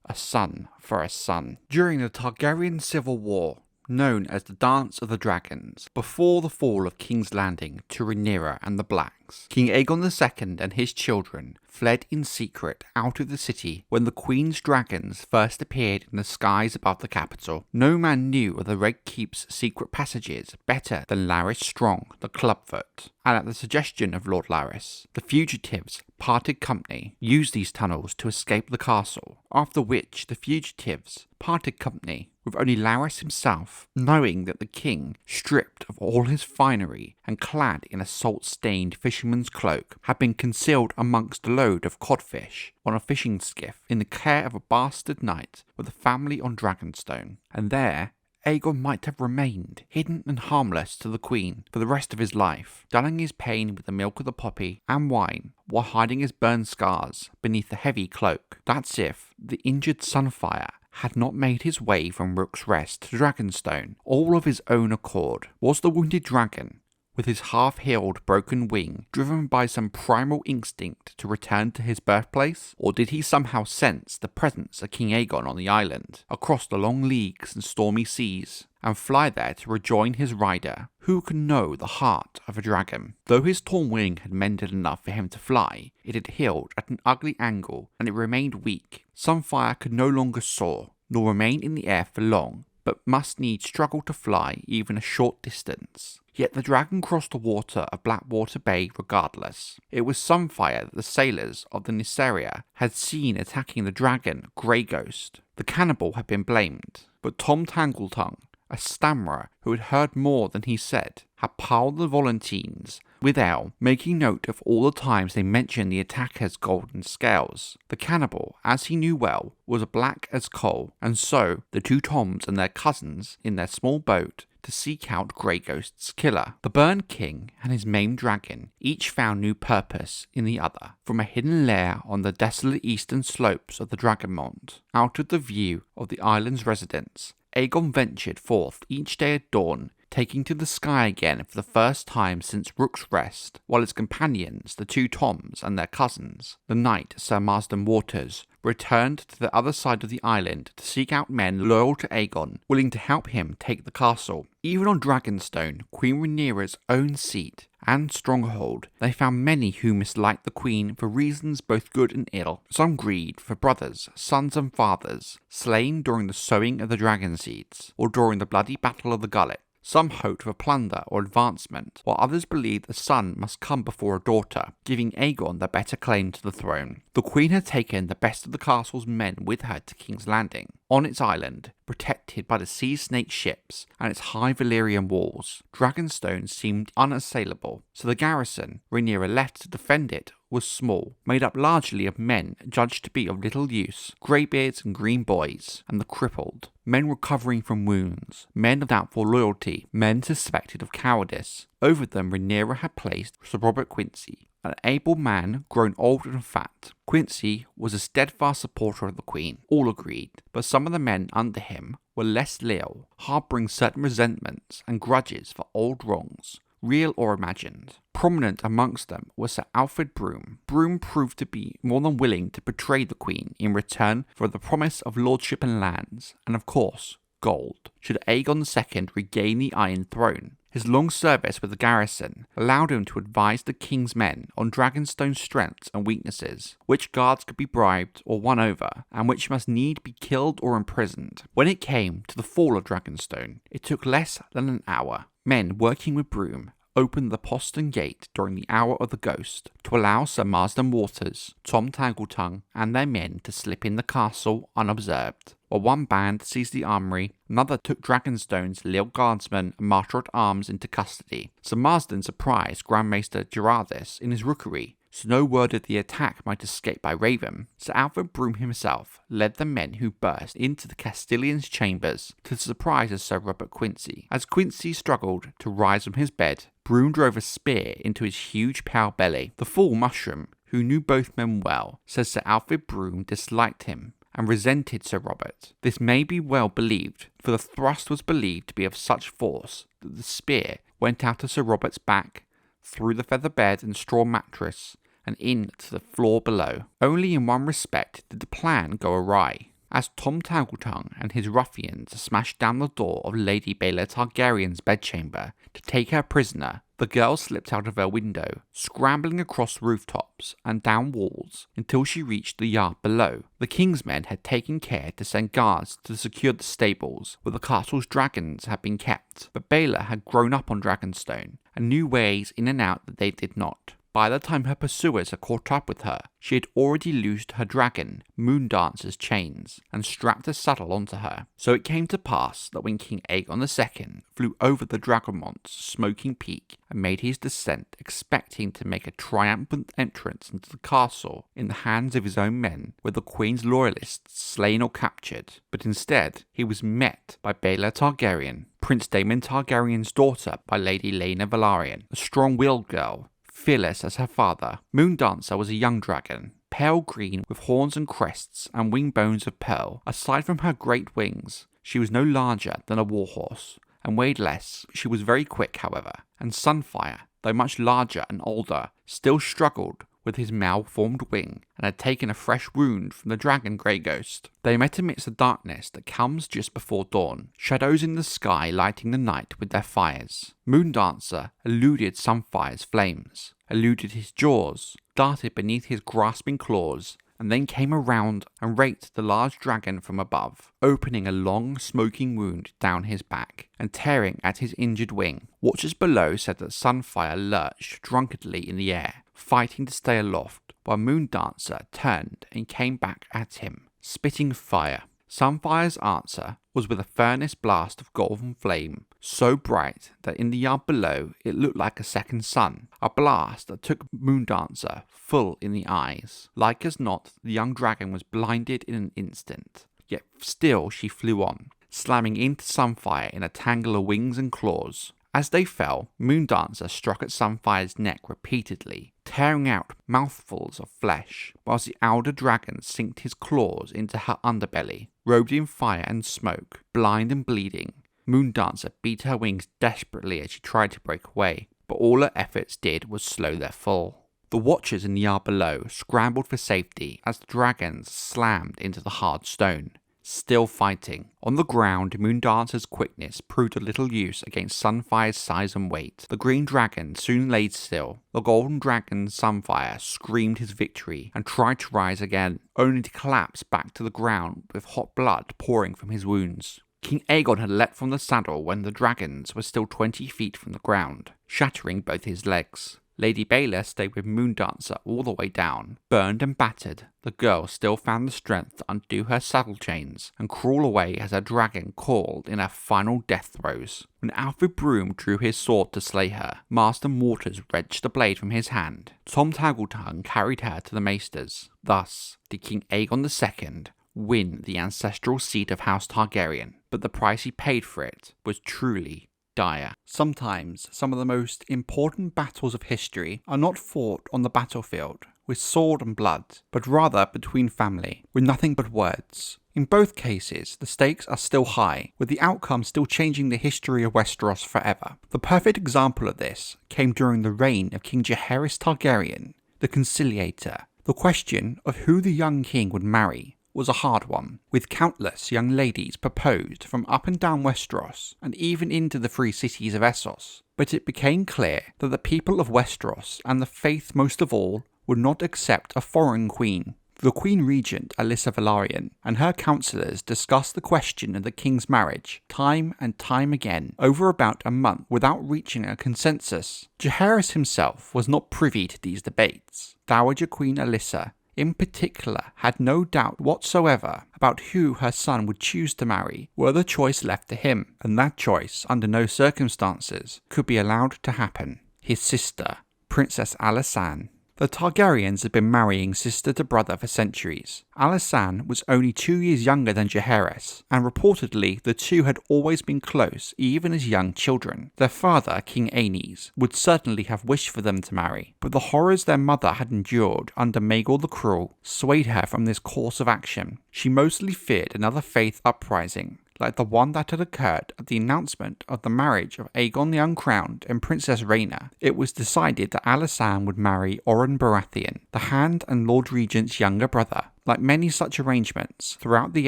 A son for a son. During the Targaryen Civil War, known as the Dance of the Dragons, before the fall of King's Landing to Rhaenyra and the Black, banks. King Aegon II and his children fled in secret out of the city when the Queen's dragons first appeared in the skies above the capital. No man knew of the Red Keep's secret passages better than Larys Strong, the Clubfoot, and at the suggestion of Lord Larys, the fugitives parted company used these tunnels to escape the castle, after which the fugitives parted company with only Larys himself, knowing that the king, stripped of all his finery and clad in a salt-stained fisherman's cloak, had been concealed amongst a load of codfish on a fishing skiff in the care of a bastard knight with a family on Dragonstone, and there Aegon might have remained, hidden and harmless to the Queen for the rest of his life, dulling his pain with the milk of the poppy and wine, while hiding his burn scars beneath a heavy cloak. That's if the injured Sunfire had not made his way from Rook's Rest to Dragonstone, all of his own accord. Was the wounded dragon, with his half-healed broken wing, driven by some primal instinct to return to his birthplace? Or did he somehow sense the presence of King Aegon on the island, across the long leagues and stormy seas, and fly there to rejoin his rider? Who can know the heart of a dragon? Though his torn wing had mended enough for him to fly, it had healed at an ugly angle, and it remained weak. Sunfire could no longer soar, nor remain in the air for long, but must needs struggle to fly even a short distance. Yet the dragon crossed the water of Blackwater Bay regardless. It was Sunfire that the sailors of the Nysaria had seen attacking the dragon Grey Ghost. The cannibal had been blamed, but Tom Tangletongue, a stammerer who had heard more than he said, had piled the Volantines with ale, making note of all the times they mentioned the attacker's golden scales. The cannibal, as he knew well, was black as coal, and so the two Toms and their cousins in their small boat to seek out Grey Ghost's killer. The Burn King and his maimed dragon each found new purpose in the other. From a hidden lair on the desolate eastern slopes of the Dragonmont, out of the view of the island's residents, Aegon ventured forth each day at dawn, taking to the sky again for the first time since Rook's Rest, while his companions, the two Toms and their cousins, the knight Sir Marsden Waters, returned to the other side of the island to seek out men loyal to Aegon, willing to help him take the castle. Even on Dragonstone, Queen Rhaenyra's own seat and stronghold, they found many who misliked the Queen for reasons both good and ill. Some grieved for brothers, sons and fathers, slain during the sowing of the dragon seeds, or during the bloody Battle of the Gullet. Some hoped for plunder or advancement, while others believed a son must come before a daughter, giving Aegon the better claim to the throne. The Queen had taken the best of the castle's men with her to King's Landing, on its island, protected by the sea snake ships and its high Valyrian walls. Dragonstone seemed unassailable, so the garrison Rhaenyra left to defend it was small, made up largely of men judged to be of little use, greybeards and green boys, and the crippled, men recovering from wounds, men of doubtful loyalty, men suspected of cowardice. Over them Rhaenyra had placed Sir Robert Quincy, an able man grown old and fat. Quincy was a steadfast supporter of the Queen, all agreed, but some of the men under him were less loyal, harbouring certain resentments and grudges for old wrongs, real or imagined. Prominent amongst them was Sir Alfred Broom. Broom proved to be more than willing to betray the Queen in return for the promise of lordship and lands, and of course, gold, should Aegon II regain the Iron Throne. His long service with the garrison allowed him to advise the king's men on Dragonstone's strengths and weaknesses, which guards could be bribed or won over, and which must need be killed or imprisoned. When it came to the fall of Dragonstone, it took less than an hour. Men working with Broom opened the postern gate during the hour of the ghost to allow Sir Marsden Waters, Tom Tangletongue, and their men to slip in the castle unobserved. While one band seized the armory, another took Dragonstone's Lil Guardsman and Marshal-at-Arms into custody. Sir Marsden surprised Grand Maester Jaehaerys in his rookery, so no word of the attack might escape by Raven. Sir Alfred Broom himself led the men who burst into the Castellan's chambers to the surprise of Sir Robert Quincy. As Quincy struggled to rise from his bed, Broom drove a spear into his huge pale belly. The fool Mushroom, who knew both men well, says Sir Alfred Broom disliked him and resented Sir Robert. This may be well believed, for the thrust was believed to be of such force that the spear went out of Sir Robert's back, through the feather bed and straw mattress, and into the floor below. Only in one respect did the plan go awry. As Tom Tangletongue and his ruffians smashed down the door of Lady Baelor Targaryen's bedchamber to take her prisoner, The girl slipped out of her window, scrambling across rooftops and down walls until she reached the yard below. The king's men had taken care to send guards to secure the stables where the castle's dragons had been kept, but Baela had grown up on Dragonstone and knew ways in and out that they did not. By the time her pursuers had caught up with her, she had already loosed her dragon, Moondancer's chains, and strapped a saddle onto her. So it came to pass that when King Aegon II flew over the Dragonmont's smoking peak and made his descent, expecting to make a triumphant entrance into the castle in the hands of his own men, with the Queen's loyalists slain or captured, but instead he was met by Baela Targaryen, Prince Daemon Targaryen's daughter by Lady Laena Velaryon, a strong-willed girl, fearless as her father. Moondancer was a young dragon, pale green with horns and crests and wing bones of pearl. Aside from her great wings, she was no larger than a warhorse and weighed less. She was very quick, however, and Sunfire, though much larger and older, still struggled with his malformed wing and had taken a fresh wound from the dragon Grey Ghost. They met amidst the darkness that comes just before dawn, shadows in the sky lighting the night with their fires. Moondancer eluded Sunfire's flames, eluded his jaws, darted beneath his grasping claws, and then came around and raked the large dragon from above, opening a long smoking wound down his back and tearing at his injured wing. Watchers below said that Sunfire lurched drunkenly in the air, fighting to stay aloft, while Moondancer turned and came back at him, spitting fire. Sunfire's answer was with a furnace blast of golden flame, so bright that in the yard below it looked like a second sun, a blast that took Moondancer full in the eyes. Like as not, the young dragon was blinded in an instant, yet still she flew on, slamming into Sunfire in a tangle of wings and claws. As they fell, Moondancer struck at Sunfire's neck repeatedly, tearing out mouthfuls of flesh, whilst the elder dragon sinked his claws into her underbelly. Robed in fire and smoke, blind and bleeding, Moondancer beat her wings desperately as she tried to break away, but all her efforts did was slow their fall. The watchers in the yard below scrambled for safety as the dragons slammed into the hard stone. Still fighting. On the ground, Moondancer's quickness proved of little use against Sunfire's size and weight. The green dragon soon laid still. The golden dragon Sunfire screamed his victory and tried to rise again, only to collapse back to the ground with hot blood pouring from his wounds. King Aegon had leapt from the saddle when the dragons were still 20 feet from the ground, shattering both his legs. Lady Baela stayed with Moondancer all the way down. Burned and battered, the girl still found the strength to undo her saddle chains and crawl away as her dragon called in her final death throes. When Alfred Broom drew his sword to slay her, Marston Waters wrenched the blade from his hand. Tom Taggletongue carried her to the maesters. Thus did King Aegon II win the ancestral seat of House Targaryen, but the price he paid for it was truly dire. Sometimes some of the most important battles of history are not fought on the battlefield with sword and blood, but rather between family, with nothing but words. In both cases, the stakes are still high, with the outcome still changing the history of Westeros forever. The perfect example of this came during the reign of King Jaehaerys Targaryen, the Conciliator. The question of who the young king would marry was a hard one, with countless young ladies proposed from up and down Westeros and even into the free cities of Essos. But it became clear that the people of Westeros, and the faith most of all, would not accept a foreign queen. The Queen Regent Alyssa Velaryon and her councillors discussed the question of the king's marriage time and time again over about a month without reaching a consensus. Jaehaerys himself was not privy to these debates. Dowager Queen Alyssa in particular had no doubt whatsoever about who her son would choose to marry were the choice left to him, and that choice under no circumstances could be allowed to happen. His sister, Princess Alysanne. The Targaryens had been marrying sister to brother for centuries. Alysanne was only 2 years younger than Jaehaerys, and reportedly the two had always been close even as young children. Their father, King Aenys, would certainly have wished for them to marry, but the horrors their mother had endured under Maegor the Cruel swayed her from this course of action. She mostly feared another faith uprising, like the one that had occurred at the announcement of the marriage of Aegon the Uncrowned and Princess Rhaenyra. It was decided that Alysanne would marry Oren Baratheon, the Hand and Lord Regent's younger brother. Like many such arrangements throughout the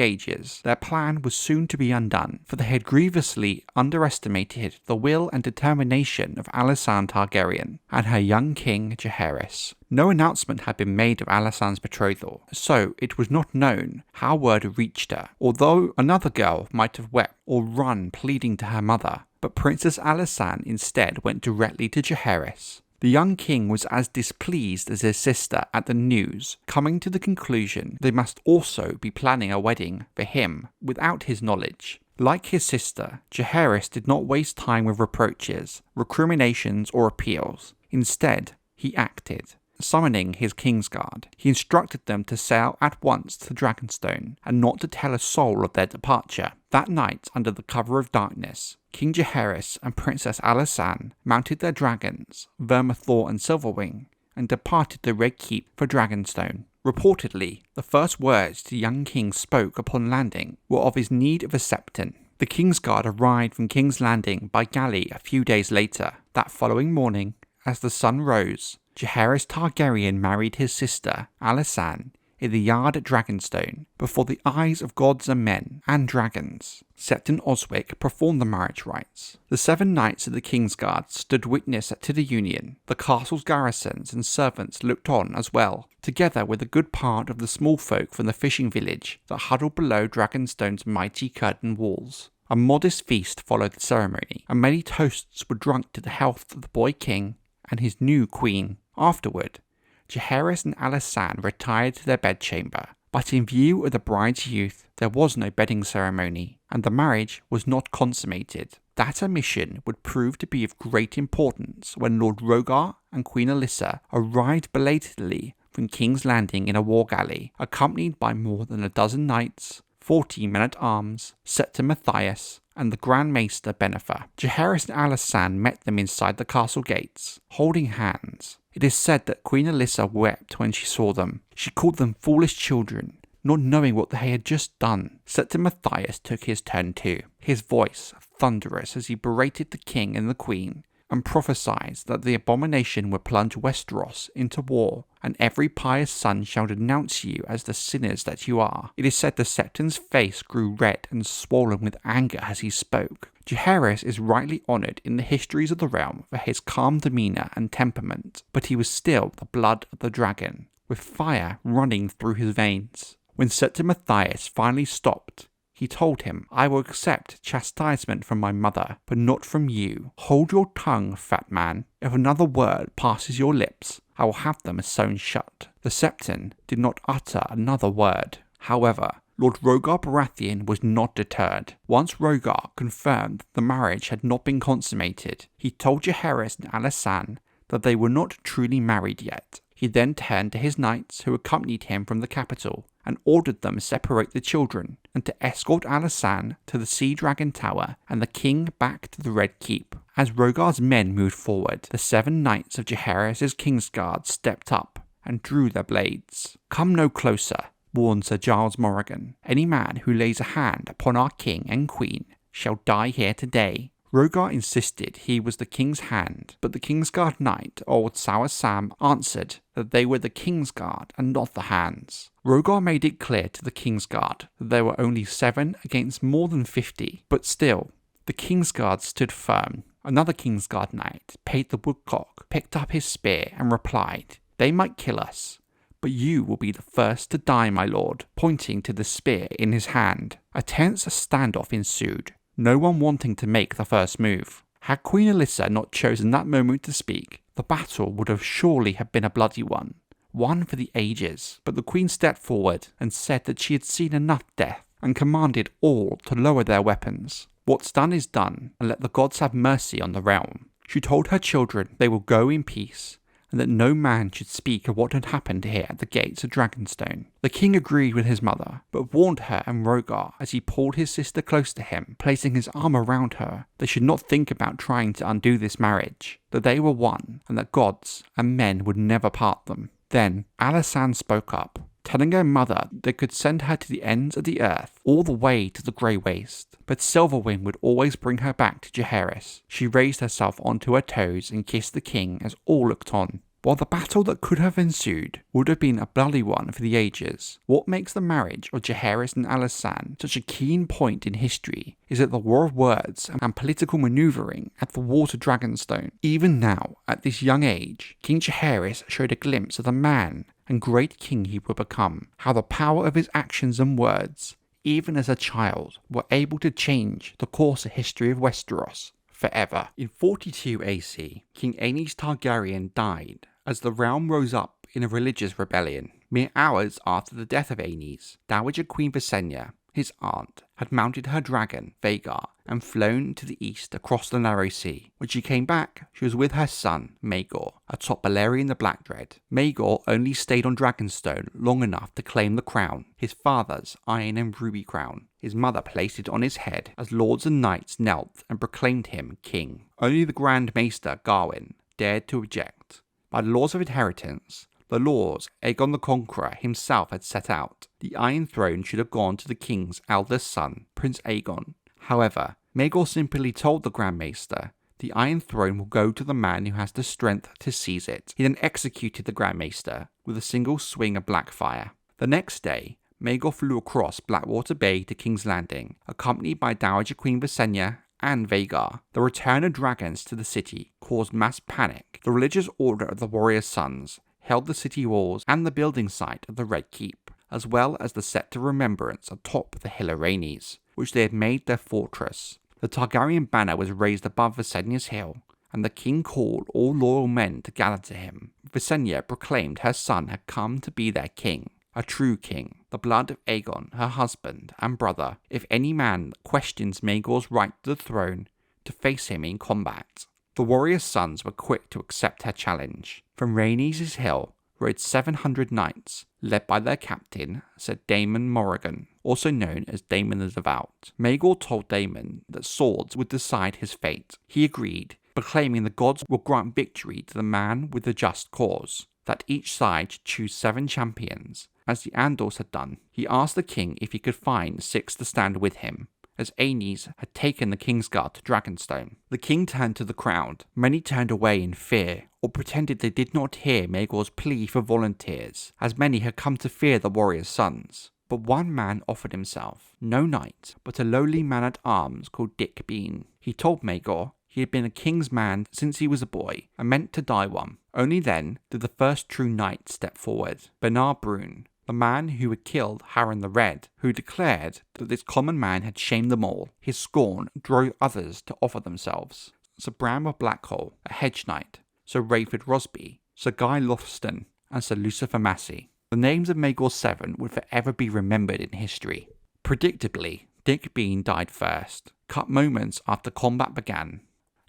ages, their plan was soon to be undone, for they had grievously underestimated the will and determination of Alysanne Targaryen and her young king Jaehaerys. No announcement had been made of Alysanne's betrothal, so it was not known how word reached her, although another girl might have wept or run pleading to her mother. But Princess Alysanne instead went directly to Jaehaerys. The young king was as displeased as his sister at the news, coming to the conclusion they must also be planning a wedding for him without his knowledge. Like his sister, Jaehaerys did not waste time with reproaches, recriminations, or appeals. Instead, he acted. Summoning his Kingsguard, he instructed them to sail at once to Dragonstone and not to tell a soul of their departure. That night, under the cover of darkness, King Jaehaerys and Princess Alysanne mounted their dragons, Vermithor and Silverwing, and departed the Red Keep for Dragonstone. Reportedly, the first words the young king spoke upon landing were of his need of a septon. The Kingsguard arrived from King's Landing by galley a few days later. That following morning, as the sun rose, Jaehaerys Targaryen married his sister, Alysanne, in the yard at Dragonstone, before the eyes of gods and men, and dragons. Septon Oswyck performed the marriage rites. The 7 knights of the Kingsguard stood witness to the union. The castle's garrisons and servants looked on as well, together with a good part of the small folk from the fishing village that huddled below Dragonstone's mighty curtain walls. A modest feast followed the ceremony, and many toasts were drunk to the health of the boy king and his new queen. Afterward, Jaehaerys and Alysanne retired to their bedchamber, but in view of the bride's youth, there was no bedding ceremony, and the marriage was not consummated. That omission would prove to be of great importance when Lord Rhaegar and Queen Alyssa arrived belatedly from King's Landing in a war galley, accompanied by more than a dozen knights, 40 men-at-arms, Septon Matthias, and the Grand Maester Bennifer. Jaehaerys and Alysanne met them inside the castle gates, holding hands. It is said that Queen Alyssa wept when she saw them. She called them foolish children, not knowing what they had just done. Septon Matthias took his turn too, his voice thunderous as he berated the king and the queen, and prophesied that the abomination would plunge Westeros into war, and every pious son shall denounce you as the sinners that you are. It is said the Septon's face grew red and swollen with anger as he spoke. Jaehaerys is rightly honoured in the histories of the realm for his calm demeanour and temperament, but he was still the blood of the dragon, with fire running through his veins. When Septon Matthias finally stopped, he told him, "I will accept chastisement from my mother, but not from you. Hold your tongue, fat man. If another word passes your lips, I will have them sewn shut." The Septon did not utter another word. However, Lord Rhaegar Baratheon was not deterred. Once Rhaegar confirmed the marriage had not been consummated, he told Jaehaerys and Alysanne that they were not truly married yet. He then turned to his knights who accompanied him from the capital and ordered them to separate the children and to escort Alysanne to the Sea Dragon Tower and the king back to the Red Keep. As Rhaegar's men moved forward, the 7 knights of Jaehaerys' Kingsguard stepped up and drew their blades. "Come no closer," warned Sir Giles Morrigan. "Any man who lays a hand upon our king and queen shall die here today." Rhaegar insisted he was the king's hand, but the Kingsguard knight, old Sour Sam, answered that they were the Kingsguard and not the hands. Rhaegar made it clear to the Kingsguard that there were only 7 against more than 50, but still, the Kingsguard stood firm. Another Kingsguard knight, Pate the Woodcock, picked up his spear and replied, "They might kill us, but you will be the first to die, my lord," pointing to the spear in his hand. A tense standoff ensued, no one wanting to make the first move. Had Queen Alyssa not chosen that moment to speak, the battle would have surely have been a bloody one for the ages. But the queen stepped forward and said that she had seen enough death and commanded all to lower their weapons. What's done is done, and let the gods have mercy on the realm. She told her children they will go in peace, and that no man should speak of what had happened here at the gates of Dragonstone. The king agreed with his mother, but warned her and Rhaegar as he pulled his sister close to him, placing his arm around her. They should not think about trying to undo this marriage, that they were one, and that gods and men would never part them. Then Alysanne spoke up, telling her mother they could send her to the ends of the earth, all the way to the Grey Waste, but Silverwing would always bring her back to Jaehaerys. She raised herself onto her toes and kissed the king as all looked on. While the battle that could have ensued would have been a bloody one for the ages, what makes the marriage of Jaehaerys and Alysanne such a keen point in history is that the war of words and political manoeuvring at the War to Dragonstone. Even now, at this young age, King Jaehaerys showed a glimpse of the man and great king he would become, how the power of his actions and words, even as a child, were able to change the course of history of Westeros forever. In 42 AC, King Aenys Targaryen died as the realm rose up in a religious rebellion. Mere hours after the death of Aenys, Dowager Queen Visenya, his aunt, had mounted her dragon, Maegor, and flown to the east across the narrow sea. When she came back, she was with her son, Maegor, atop Balerion the Blackdread. Maegor only stayed on Dragonstone long enough to claim the crown, his father's iron and ruby crown. His mother placed it on his head as lords and knights knelt and proclaimed him king. Only the Grand Maester, Garwin, dared to object. By the laws of inheritance, the laws Aegon the Conqueror himself had set out, the Iron Throne should have gone to the king's eldest son, Prince Aegon. However, Maegor simply told the Grand Maester, the Iron Throne will go to the man who has the strength to seize it. He then executed the Grand Maester with a single swing of Blackfyre. The next day, Maegor flew across Blackwater Bay to King's Landing, accompanied by Dowager Queen Visenya and Maegor. The return of dragons to the city caused mass panic. The religious order of the Warriors' Sons held the city walls and the building site of the Red Keep, as well as the Set of Remembrance atop the hill of Aenys, which they had made their fortress. The Targaryen banner was raised above Visenya's hill, and the king called all loyal men to gather to him. Visenya proclaimed her son had come to be their king, a true king, the blood of Aegon, her husband and brother, if any man questions Maegor's right to the throne, to face him in combat. The warriors' sons were quick to accept her challenge. From Rhaenys' hill rode 700 knights, led by their captain, Sir Daemon Morrigan, also known as Daemon the Devout. Maegor told Daemon that swords would decide his fate. He agreed, proclaiming the gods will grant victory to the man with the just cause, that each side should choose 7 champions, as the Andals had done. He asked the king if he could find 6 to stand with him, as Aenys had taken the Kingsguard to Dragonstone. The king turned to the crowd. Many turned away in fear, or pretended they did not hear Maegor's plea for volunteers, as many had come to fear the warriors' sons. But one man offered himself, no knight, but a lowly man-at-arms called Dick Bean. He told Maegor he had been a king's man since he was a boy, and meant to die one. Only then did the first true knight step forward, Bernard Brune, the man who had killed Harren the Red, who declared that this common man had shamed them all. His scorn drove others to offer themselves. Sir Bran of Blackhall, a hedge knight, Sir Rayford Rosby, Sir Guy Lothston, and Sir Lucifer Massey. The names of Maegor's 7 would forever be remembered in history. Predictably, Dick Bean died first, cut moments after combat began.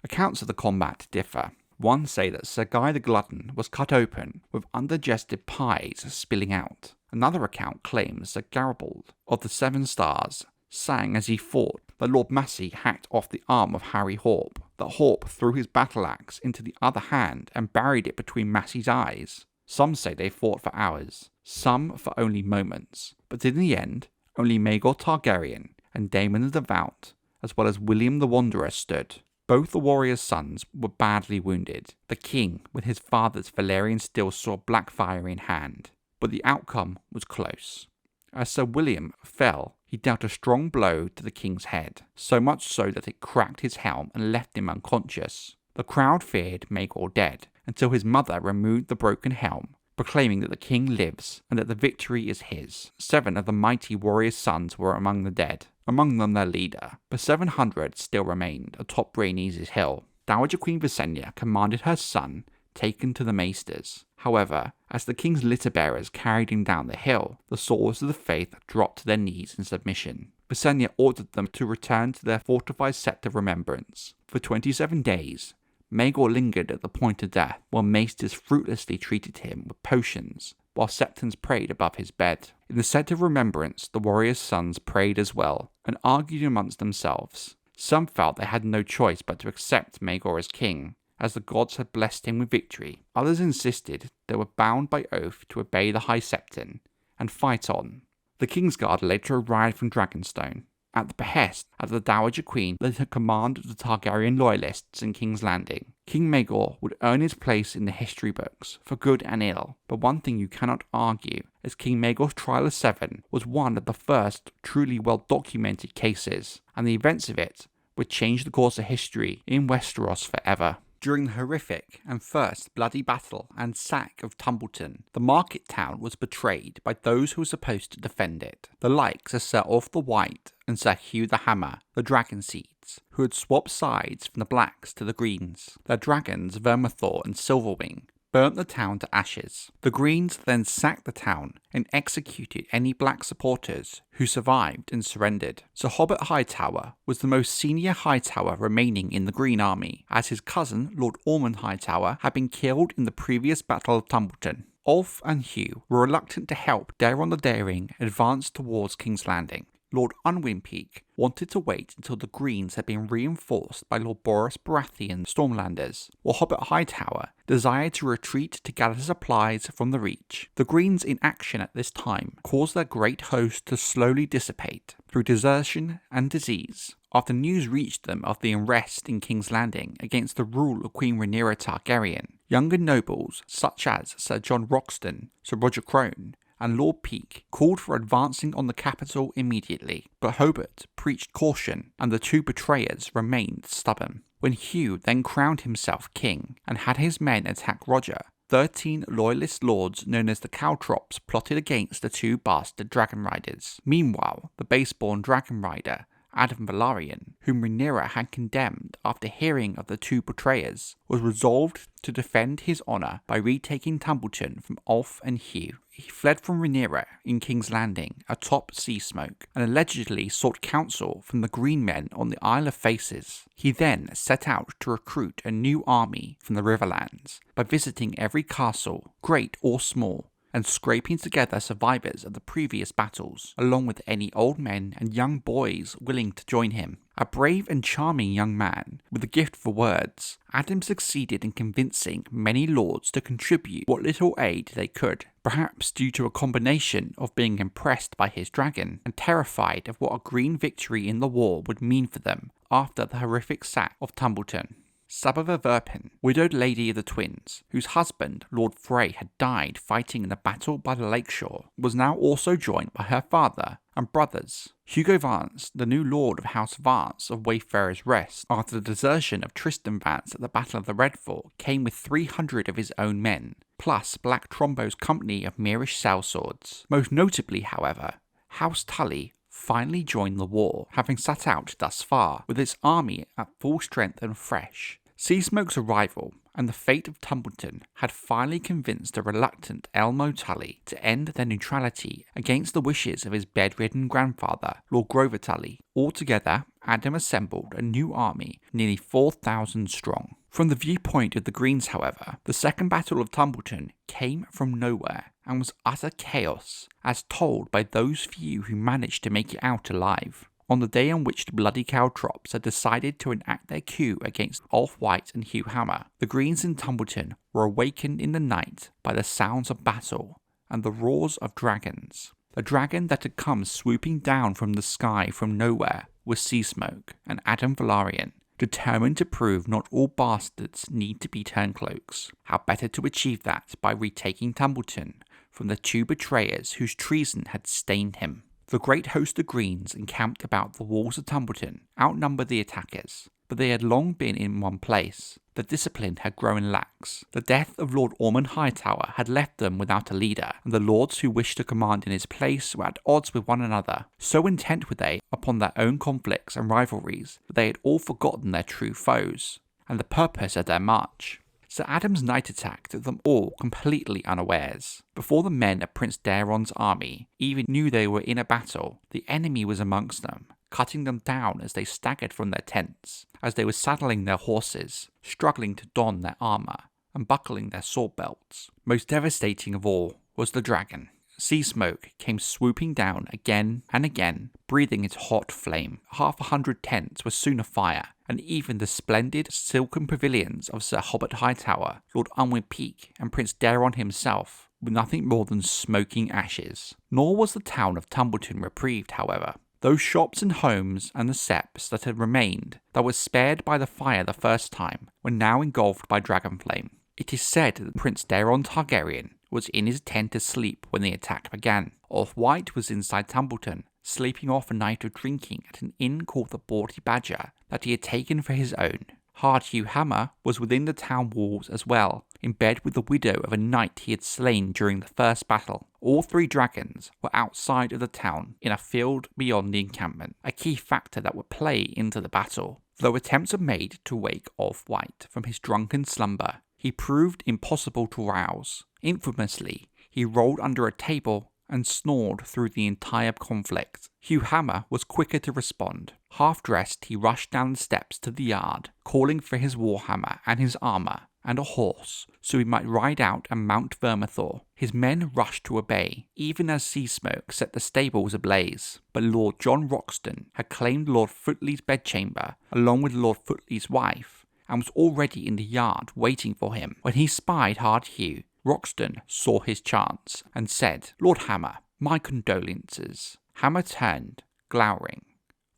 Accounts of the combat differ. One say that Sir Guy the Glutton was cut open with undigested pies spilling out. Another account claims Sir Garibald of the 7 Stars sang as he fought that Lord Massey hacked off the arm of Harry Horp, that Horp threw his battle axe into the other hand and buried it between Massey's eyes. Some say they fought for hours, some for only moments, but in the end, only Maegor Targaryen and Daemon the Devout, as well as William the Wanderer, stood. Both the warriors' sons were badly wounded. The king, with his father's Valyrian steel sword Blackfyre in hand. But the outcome was close. As Sir William fell, he dealt a strong blow to the king's head, so much so that it cracked his helm and left him unconscious. The crowd feared Maegor dead, until his mother removed the broken helm, proclaiming that the king lives and that the victory is his. 7 of the mighty warriors' sons were among the dead, among them their leader, but 700 still remained atop Rhaenys' hill. Dowager Queen Visenya commanded her son taken to the maesters. However, as the king's litter-bearers carried him down the hill, the swords of the faith dropped to their knees in submission. Visenya ordered them to return to their fortified Set of Remembrance. For 27 days, Maegor lingered at the point of death, while maesters fruitlessly treated him with potions, while septons prayed above his bed. In the Set of Remembrance, the warriors' sons prayed as well, and argued amongst themselves. Some felt they had no choice but to accept Maegor as king, as the gods had blessed him with victory. Others insisted they were bound by oath to obey the High Septon and fight on. The Kingsguard later arrived from Dragonstone. at the behest of the Dowager Queen that had command of the Targaryen loyalists in King's Landing. King Maegor would earn his place in the history books, for good and ill, but one thing you cannot argue is King Maegor's trial of 7 was one of the first truly well-documented cases, and the events of it would change the course of history in Westeros forever. During the horrific and first bloody battle and sack of Tumbleton, the market town was betrayed by those who were supposed to defend it, the likes of Sir Ulf the White and Sir Hugh the Hammer, the Dragonseeds, who had swapped sides from the Blacks to the Greens. Their dragons, Vermithor and Silverwing, burnt the town to ashes. The Greens then sacked the town and executed any Black supporters who survived and surrendered. Sir Hobbit Hightower was the most senior Hightower remaining in the Green Army, as his cousin Lord Ormond Hightower had been killed in the previous Battle of Tumbleton. Ulf and Hugh were reluctant to help Daeron the Daring advance towards King's Landing. Lord Unwinpeak wanted to wait until the Greens had been reinforced by Lord Boros Baratheon's Stormlanders, while Hobbit Hightower desired to retreat to gather supplies from the Reach. The Greens' inaction at this time caused their great host to slowly dissipate through desertion and disease. After news reached them of the unrest in King's Landing against the rule of Queen Rhaenyra Targaryen, younger nobles such as Sir John Roxton, Sir Roger Crone, and Lord Peake called for advancing on the capital immediately, but Hobart preached caution and the two betrayers remained stubborn. When Hugh then crowned himself king and had his men attack Roger, 13 loyalist lords known as the Caltrops plotted against the two bastard dragon riders. Meanwhile, the base-born dragon rider Adam Velaryon, whom Rhaenyra had condemned after hearing of the two betrayers, was resolved to defend his honour by retaking Tumbleton from Ulf and Hugh. He fled from Rhaenyra in King's Landing atop sea smoke and allegedly sought counsel from the Green Men on the Isle of Faces. He then set out to recruit a new army from the Riverlands by visiting every castle, great or small, and scraping together survivors of the previous battles, along with any old men and young boys willing to join him. A brave and charming young man with a gift for words, Adam succeeded in convincing many lords to contribute what little aid they could, perhaps due to a combination of being impressed by his dragon and terrified of what a green victory in the war would mean for them after the horrific sack of Tumbleton. Sabitha Verpin, widowed lady of the twins, whose husband, Lord Frey, had died fighting in the battle by the lakeshore, was now also joined by her father and brothers. Hugo Vance, the new lord of House Vance of Wayfarer's Rest, after the desertion of Tristan Vance at the Battle of the Red Fort, came with 300 of his own men, plus Black Trombo's company of Myrish sellswords. Most notably, however, House Tully finally joined the war, having sat out thus far, with its army at full strength and fresh. Seasmoke's arrival and the fate of Tumbleton had finally convinced the reluctant Elmo Tully to end their neutrality against the wishes of his bedridden grandfather, Lord Grover Tully. Altogether, Adam assembled a new army nearly 4,000 strong. From the viewpoint of the Greens, however, the Second Battle of Tumbleton came from nowhere and was utter chaos, as told by those few who managed to make it out alive. On the day on which the bloody Caltrops had decided to enact their coup against Ulf White and Hugh Hammer, the Greens in Tumbleton were awakened in the night by the sounds of battle and the roars of dragons. The dragon that had come swooping down from the sky from nowhere was Seasmoke and Adam Velaryon, determined to prove not all bastards need to be turncloaks. How better to achieve that by retaking Tumbleton from the two betrayers whose treason had stained him. The great host of Greens encamped about the walls of Tumbleton outnumbered the attackers, but they had long been in one place. The discipline had grown lax. The death of Lord Ormond Hightower had left them without a leader, and the lords who wished to command in his place were at odds with one another. So intent were they upon their own conflicts and rivalries that they had all forgotten their true foes, and the purpose of their march. Sir Adam's night attack took them all completely unawares. Before the men of Prince Daeron's army even knew they were in a battle, the enemy was amongst them, cutting them down as they staggered from their tents, as they were saddling their horses, struggling to don their armour, and buckling their sword belts. Most devastating of all was the dragon. Seasmoke came swooping down again and again, breathing its hot flame. 100 tents were soon afire, and even the splendid silken pavilions of Sir Hobbit Hightower, Lord Unwinpeak, and Prince Daeron himself were nothing more than smoking ashes. Nor was the town of Tumbleton reprieved, however. Those shops and homes and the septs that had remained, that were spared by the fire the first time, were now engulfed by dragonflame. It is said that Prince Daeron Targaryen was in his tent asleep when the attack began. Off-White was inside Tumbleton, sleeping off a night of drinking at an inn called the Bawdy Badger that he had taken for his own. Hardhugh Hammer was within the town walls as well, in bed with the widow of a knight he had slain during the first battle. All 3 dragons were outside of the town, in a field beyond the encampment, a key factor that would play into the battle. Though attempts were made to wake Off-White from his drunken slumber, he proved impossible to rouse. Infamously, he rolled under a table and snored through the entire conflict. Hugh Hammer was quicker to respond. Half-dressed, he rushed down the steps to the yard, calling for his warhammer and his armour and a horse, so he might ride out and mount Vermithor. His men rushed to obey, even as sea smoke set the stables ablaze. But Lord John Roxton had claimed Lord Footley's bedchamber, along with Lord Footley's wife, and was already in the yard waiting for him. When he spied Hardhugh, Roxton saw his chance, and said, "Lord Hammer, my condolences." Hammer turned, glowering.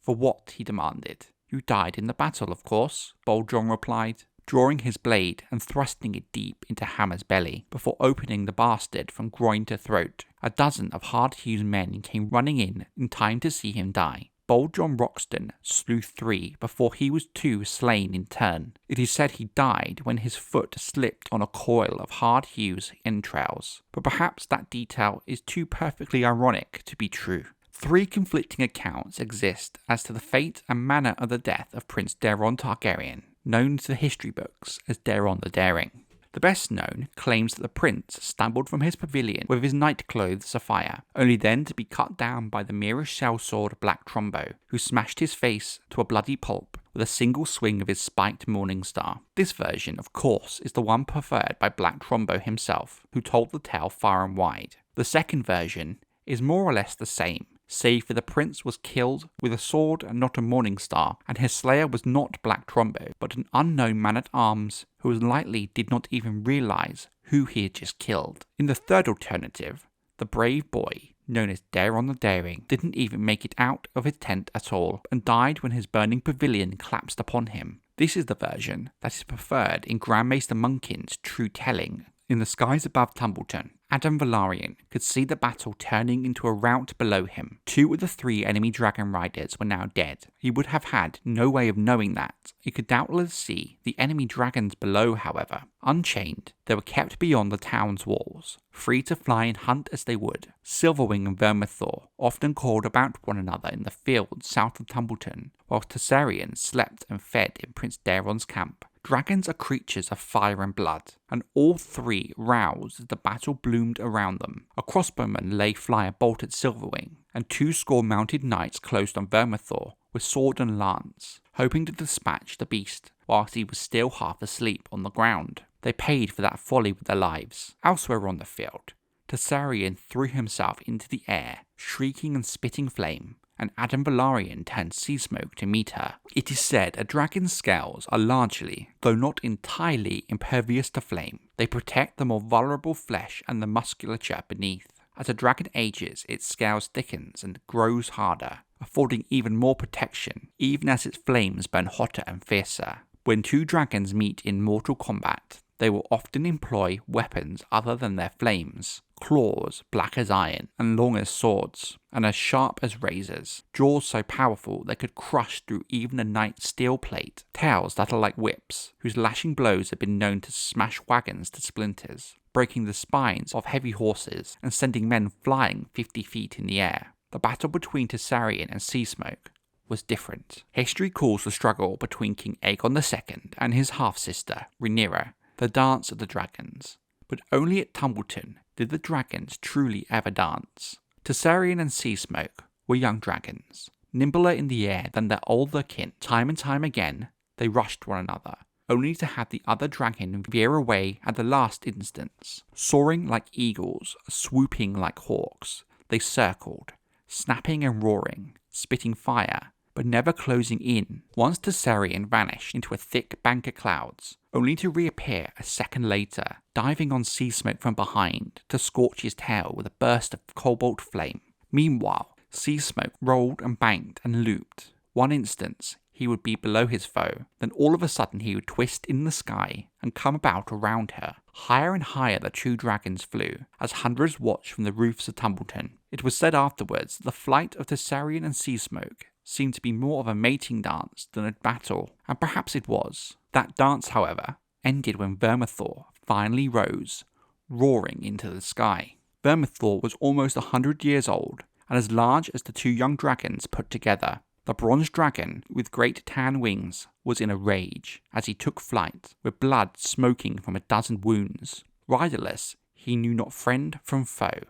"For what?" he demanded. "You died in the battle, of course," Bold John replied, drawing his blade and thrusting it deep into Hammer's belly, before opening the bastard from groin to throat. A dozen of Hardhugh's men came running in time to see him die. Bold John Roxton slew 3 before he was 2 slain in turn. It is said he died when his foot slipped on a coil of Hardhugh's entrails, but perhaps that detail is too perfectly ironic to be true. 3 conflicting accounts exist as to the fate and manner of the death of Prince Daeron Targaryen, known to the history books as Daeron the Daring. The best known claims that the prince stumbled from his pavilion with his night clothes afire, only then to be cut down by the Myrish sellsword Black Trumbo, who smashed his face to a bloody pulp with a single swing of his spiked morning star. This version, of course, is the one preferred by Black Trumbo himself, who told the tale far and wide. The second version is more or less the same, save for the prince was killed with a sword and not a morning star, and his slayer was not Black Trumbo, but an unknown man-at-arms who likely did not even realise who he had just killed. In the third alternative, the brave boy, known as Daeron the Daring, didn't even make it out of his tent at all, and died when his burning pavilion collapsed upon him. This is the version that is preferred in Grand Maester Munkin's true telling. In the skies above Tumbleton, Adam Velaryon could see the battle turning into a rout below him. 2 of the 3 enemy dragon riders were now dead. He would have had no way of knowing that. He could doubtless see the enemy dragons below, however. Unchained, they were kept beyond the town's walls, free to fly and hunt as they would. Silverwing and Vermithor often called about one another in the fields south of Tumbleton, whilst Tessarion slept and fed in Prince Daeron's camp. Dragons are creatures of fire and blood, and all 3 roused as the battle bloomed around them. A crossbowman lay fly a bolt at Silverwing, and 2 mounted knights closed on Vermithor with sword and lance, hoping to dispatch the beast whilst he was still half asleep on the ground. They paid for that folly with their lives. Elsewhere on the field, Tessarion threw himself into the air, shrieking and spitting flame, and Adam Velaryon turned sea smoke to meet her. It is said a dragon's scales are largely, though not entirely, impervious to flame. They protect the more vulnerable flesh and the musculature beneath. As a dragon ages, its scales thickens and grows harder, affording even more protection, even as its flames burn hotter and fiercer. When 2 dragons meet in mortal combat, they will often employ weapons other than their flames. Claws black as iron and long as swords, and as sharp as razors. Jaws so powerful they could crush through even a knight's steel plate. Tails that are like whips, whose lashing blows have been known to smash wagons to splinters, breaking the spines of heavy horses and sending men flying 50 feet in the air. The battle between Tessarion and Seasmoke was different. History calls the struggle between King Aegon II and his half-sister, Rhaenyra, the dance of the dragons. But only at Tumbleton did the dragons truly ever dance. Tessarion and Seasmoke were young dragons, nimbler in the air than their older kin. Time and time again, they rushed one another, only to have the other dragon veer away at the last instance. Soaring like eagles, swooping like hawks, they circled, snapping and roaring, spitting fire, but never closing in. Once Tessarion vanished into a thick bank of clouds, only to reappear a second later, diving on Seasmoke from behind to scorch his tail with a burst of cobalt flame. Meanwhile, Sea smoke rolled and banked and looped. One instance, he would be below his foe, then all of a sudden he would twist in the sky and come about around her. Higher and higher the two dragons flew, as hunters watched from the roofs of Tumbleton. It was said afterwards that the flight of Tessarion and Sea Smoke seemed to be more of a mating dance than a battle, and perhaps it was. That dance, however, ended when Vermithor finally rose, roaring into the sky. Vermithor was almost 100 years old, and as large as the two young dragons put together. The bronze dragon, with great tan wings, was in a rage as he took flight, with blood smoking from a dozen wounds. Riderless, he knew not friend from foe,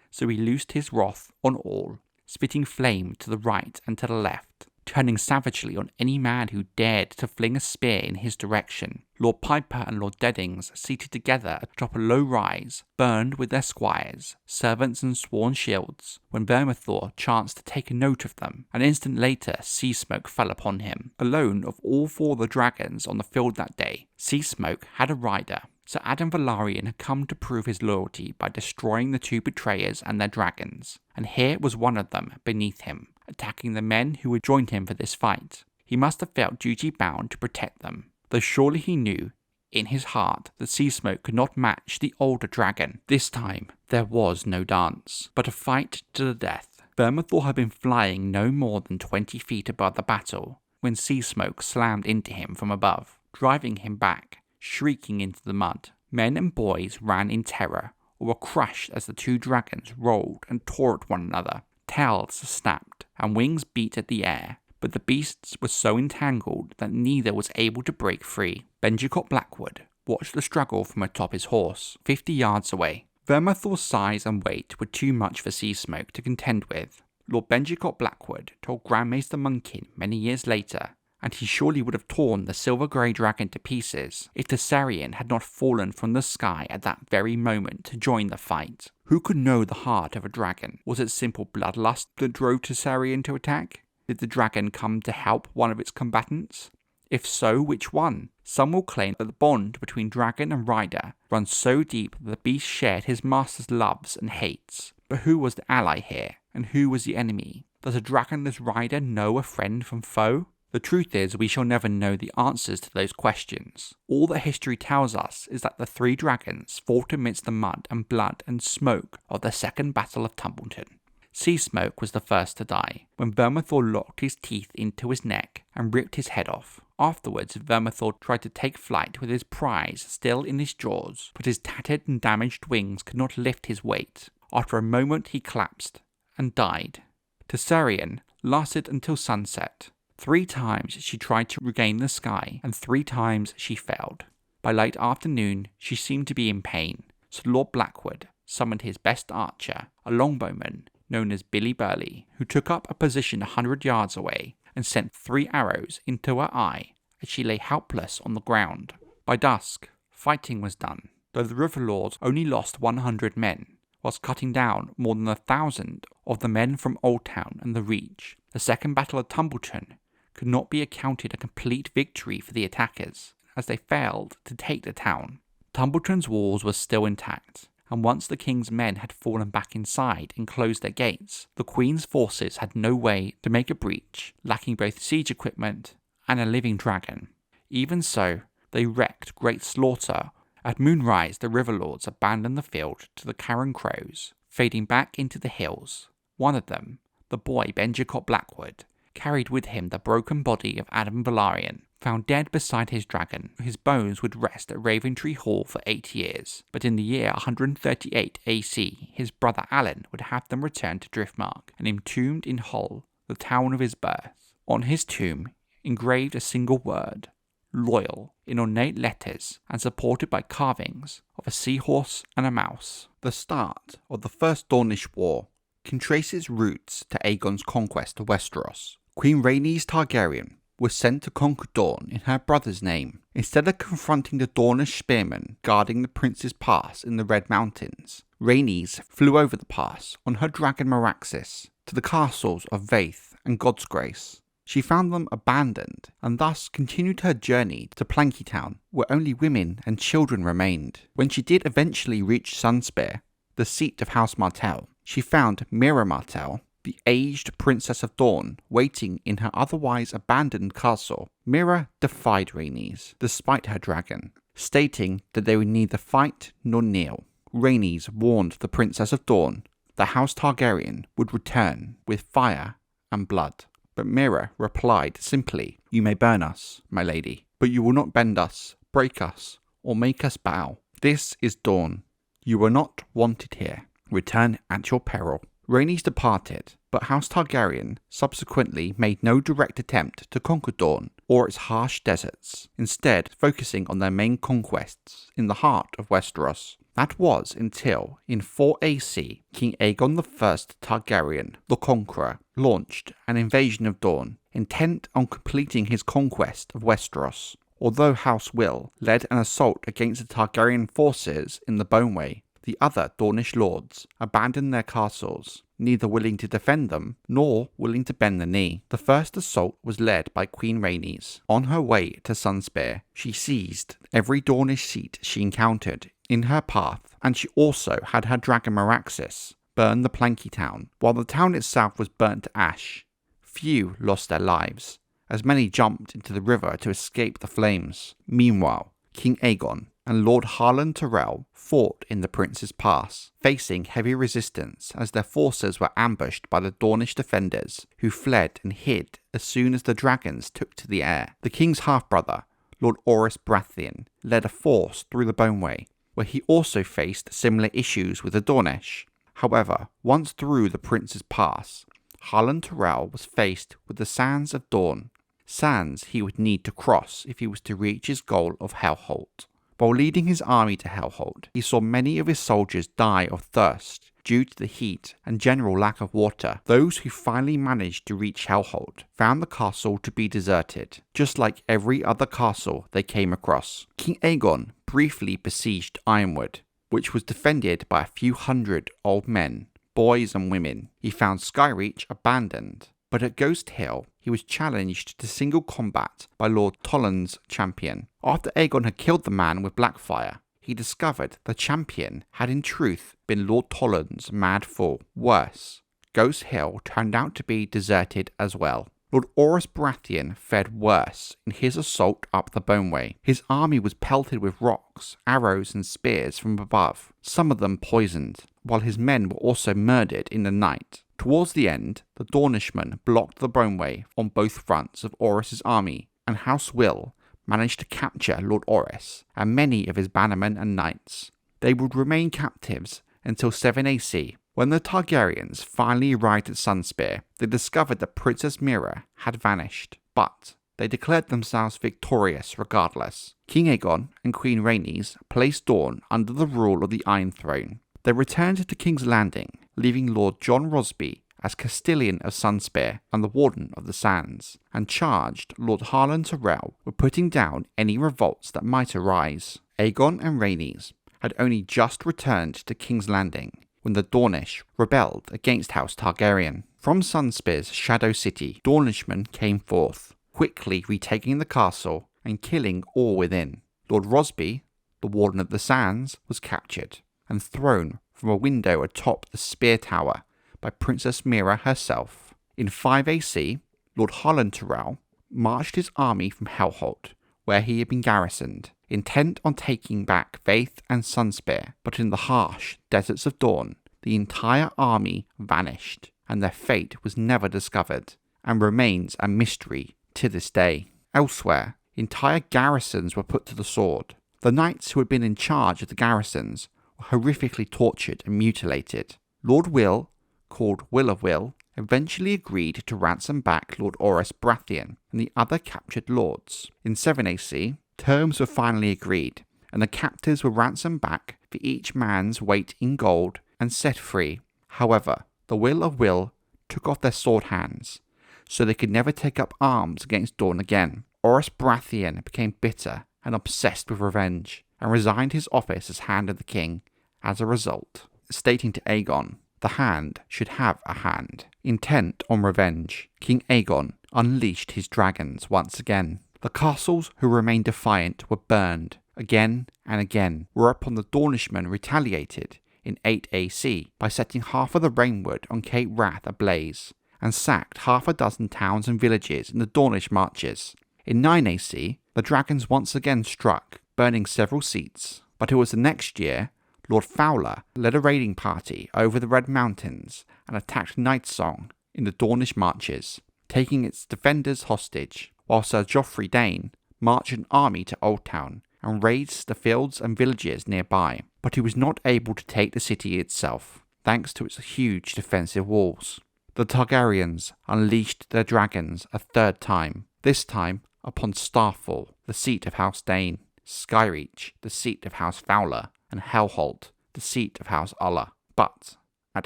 so he loosed his wrath on all, spitting flame to the right and to the left, turning savagely on any man who dared to fling a spear in his direction. Lord Piper and Lord Deddings, seated together atop a low rise, burned with their squires, servants and sworn shields, when Vermithor chanced to take a note of them. An instant later, Sea Smoke fell upon him. Alone of all four of the dragons on the field that day, Sea Smoke had a rider. Sir Adam Velaryon had come to prove his loyalty by destroying the two betrayers and their dragons, and here was one of them beneath him, attacking the men who had joined him for this fight. He must have felt duty-bound to protect them, though surely he knew, in his heart, that Sea Smoke could not match the older dragon. This time, there was no dance, but a fight to the death. Vermithor had been flying no more than 20 feet above the battle, when Sea Smoke slammed into him from above, driving him back, shrieking into the mud. Men and boys ran in terror, or were crushed as the two dragons rolled and tore at one another. Tails snapped, and wings beat at the air, but the beasts were so entangled that neither was able to break free. Benjicott Blackwood watched the struggle from atop his horse, 50 yards away. Vermithor's size and weight were too much for Sea Smoke to contend with. Lord Benjicott Blackwood told Grand Maester Munkin many years later, and he surely would have torn the silver grey dragon to pieces if Tessarion had not fallen from the sky at that very moment to join the fight. Who could know the heart of a dragon? Was it simple bloodlust that drove Tessarion to attack? Did the dragon come to help one of its combatants? If so, which one? Some will claim that the bond between dragon and rider runs so deep that the beast shared his master's loves and hates. But who was the ally here, and who was the enemy? Does a dragonless rider know a friend from foe? The truth is, we shall never know the answers to those questions. All that history tells us is that the three dragons fought amidst the mud and blood and smoke of the Second Battle of Tumbleton. Sea Smoke was the first to die, when Vermithor locked his teeth into his neck and ripped his head off. Afterwards, Vermithor tried to take flight with his prize still in his jaws, but his tattered and damaged wings could not lift his weight. After a moment he collapsed and died. Tessarion lasted until sunset. 3 times she tried to regain the sky, and 3 times she failed. By late afternoon, she seemed to be in pain, so Lord Blackwood summoned his best archer, a longbowman known as Billy Burley, who took up a position 100 yards away and sent 3 arrows into her eye as she lay helpless on the ground. By dusk, fighting was done, though the Riverlords only lost 100 men, whilst cutting down more than 1,000 of the men from Oldtown and the Reach. The Second Battle of Tumbleton could not be accounted a complete victory for the attackers, as they failed to take the town. Tumbleton's walls were still intact, and once the king's men had fallen back inside and closed their gates, the queen's forces had no way to make a breach, lacking both siege equipment and a living dragon. Even so, they wreaked great slaughter. At moonrise, the Riverlords abandoned the field to the Karen Crows, fading back into the hills. One of them, the boy Benjicott Blackwood, carried with him the broken body of Adam Velaryon, found dead beside his dragon. His bones would rest at Raventree Hall for 8 years, but in the year 138 AC, his brother Alan would have them returned to Driftmark and entombed in Hull, the town of his birth. On his tomb, engraved a single word, loyal, in ornate letters and supported by carvings of a seahorse and a mouse. The start of the First Dornish War can trace its roots to Aegon's conquest of Westeros. Queen Rhaenys Targaryen was sent to conquer Dorne in her brother's name. Instead of confronting the Dornish spearmen guarding the prince's pass in the Red Mountains, Rhaenys flew over the pass on her dragon Meraxes to the castles of Vaith and Godsgrace. She found them abandoned and thus continued her journey to Plankytown, where only women and children remained. When she did eventually reach Sunspear, the seat of House Martell, she found Mira Martell the aged Princess of Dorne, waiting in her otherwise abandoned castle, Myrish defied Rhaenys, despite her dragon, stating that they would neither fight nor kneel. Rhaenys warned the Princess of Dorne the House Targaryen would return with fire and blood. But Myrish replied simply, "You may burn us, my lady, but you will not bend us, break us, or make us bow. This is Dorne. You are not wanted here. Return at your peril." Rhaenys departed, but House Targaryen subsequently made no direct attempt to conquer Dorne or its harsh deserts, instead focusing on their main conquests in the heart of Westeros. That was until, in 4 AC, King Aegon I Targaryen, the Conqueror, launched an invasion of Dorne, intent on completing his conquest of Westeros. Although House Will led an assault against the Targaryen forces in the Boneway, the other Dornish lords abandoned their castles, neither willing to defend them nor willing to bend the knee. The first assault was led by Queen Rhaenys. On her way to Sunspear, she seized every Dornish seat she encountered in her path, and she also had her dragon Meraxes burn the Planky town. While the town itself was burnt to ash, few lost their lives, as many jumped into the river to escape the flames. Meanwhile, King Aegon and Lord Harlan Tyrell fought in the Prince's Pass, facing heavy resistance as their forces were ambushed by the Dornish defenders, who fled and hid as soon as the dragons took to the air. The king's half-brother, Lord Orys Baratheon, led a force through the Boneway, where he also faced similar issues with the Dornish. However, once through the Prince's Pass, Harlan Tyrell was faced with the sands of Dorne, sands he would need to cross if he was to reach his goal of Hellholt. While leading his army to Hellholt, he saw many of his soldiers die of thirst due to the heat and general lack of water. Those who finally managed to reach Hellholt found the castle to be deserted, just like every other castle they came across. King Aegon briefly besieged Ironwood, which was defended by a few hundred old men, boys and women. He found Skyreach abandoned, but at Ghost Hill he was challenged to single combat by Lord Tollan's champion. After Aegon had killed the man with Blackfyre, he discovered the champion had in truth been Lord Tollan's mad fool. Worse, Ghost Hill turned out to be deserted as well. Lord Orys Baratheon fared worse in his assault up the Boneway. His army was pelted with rocks, arrows and spears from above, some of them poisoned, while his men were also murdered in the night. Towards the end, the Dornishmen blocked the Boneway on both fronts of Orys' army, and House Will managed to capture Lord Orys and many of his bannermen and knights. They would remain captives until 7 AC. When the Targaryens finally arrived at Sunspear, they discovered that Princess Myrish had vanished, but they declared themselves victorious regardless. King Aegon and Queen Rhaenys placed Dorne under the rule of the Iron Throne. They returned to King's Landing, leaving Lord John Rosby as Castellan of Sunspear and the Warden of the Sands, and charged Lord Harlan Tyrell with putting down any revolts that might arise. Aegon and Rhaenys had only just returned to King's Landing when the Dornish rebelled against House Targaryen. From Sunspear's Shadow City, Dornishmen came forth, quickly retaking the castle and killing all within. Lord Rosby, the Warden of the Sands, was captured and thrown from a window atop the Spear Tower by Princess Myrish herself. In 5 AC, Lord Harlan Tyrell marched his army from Hellholt, where he had been garrisoned, intent on taking back Faith and Sunspear, but in the harsh deserts of Dorne, the entire army vanished, and their fate was never discovered, and remains a mystery to this day. Elsewhere, entire garrisons were put to the sword. The knights who had been in charge of the garrisons were horrifically tortured and mutilated. Lord Will, called Will of Will, eventually agreed to ransom back Lord Orys Baratheon and the other captured lords. In 7 AC, terms were finally agreed, and the captives were ransomed back for each man's weight in gold and set free. However, the Will of Will took off their sword hands, so they could never take up arms against Dorne again. Orys Baratheon became bitter and obsessed with revenge, and resigned his office as Hand of the King as a result, stating to Aegon, "The hand should have a hand." Intent on revenge, King Aegon unleashed his dragons once again. The castles who remained defiant were burned again and again, whereupon the Dornishmen retaliated in 8 AC by setting half of the Rainwood on Cape Wrath ablaze, and sacked half a dozen towns and villages in the Dornish marches. In 9 AC, the dragons once again struck, burning several seats, but it was the next year Lord Fowler led a raiding party over the Red Mountains and attacked Nightsong in the Dornish marches, taking its defenders hostage, while Sir Joffrey Dane marched an army to Oldtown and razed the fields and villages nearby, but he was not able to take the city itself, thanks to its huge defensive walls. The Targaryens unleashed their dragons a third time, this time upon Starfall, the seat of House Dane, Skyreach, the seat of House Fowler, and Hellholt, the seat of House Ulla. But at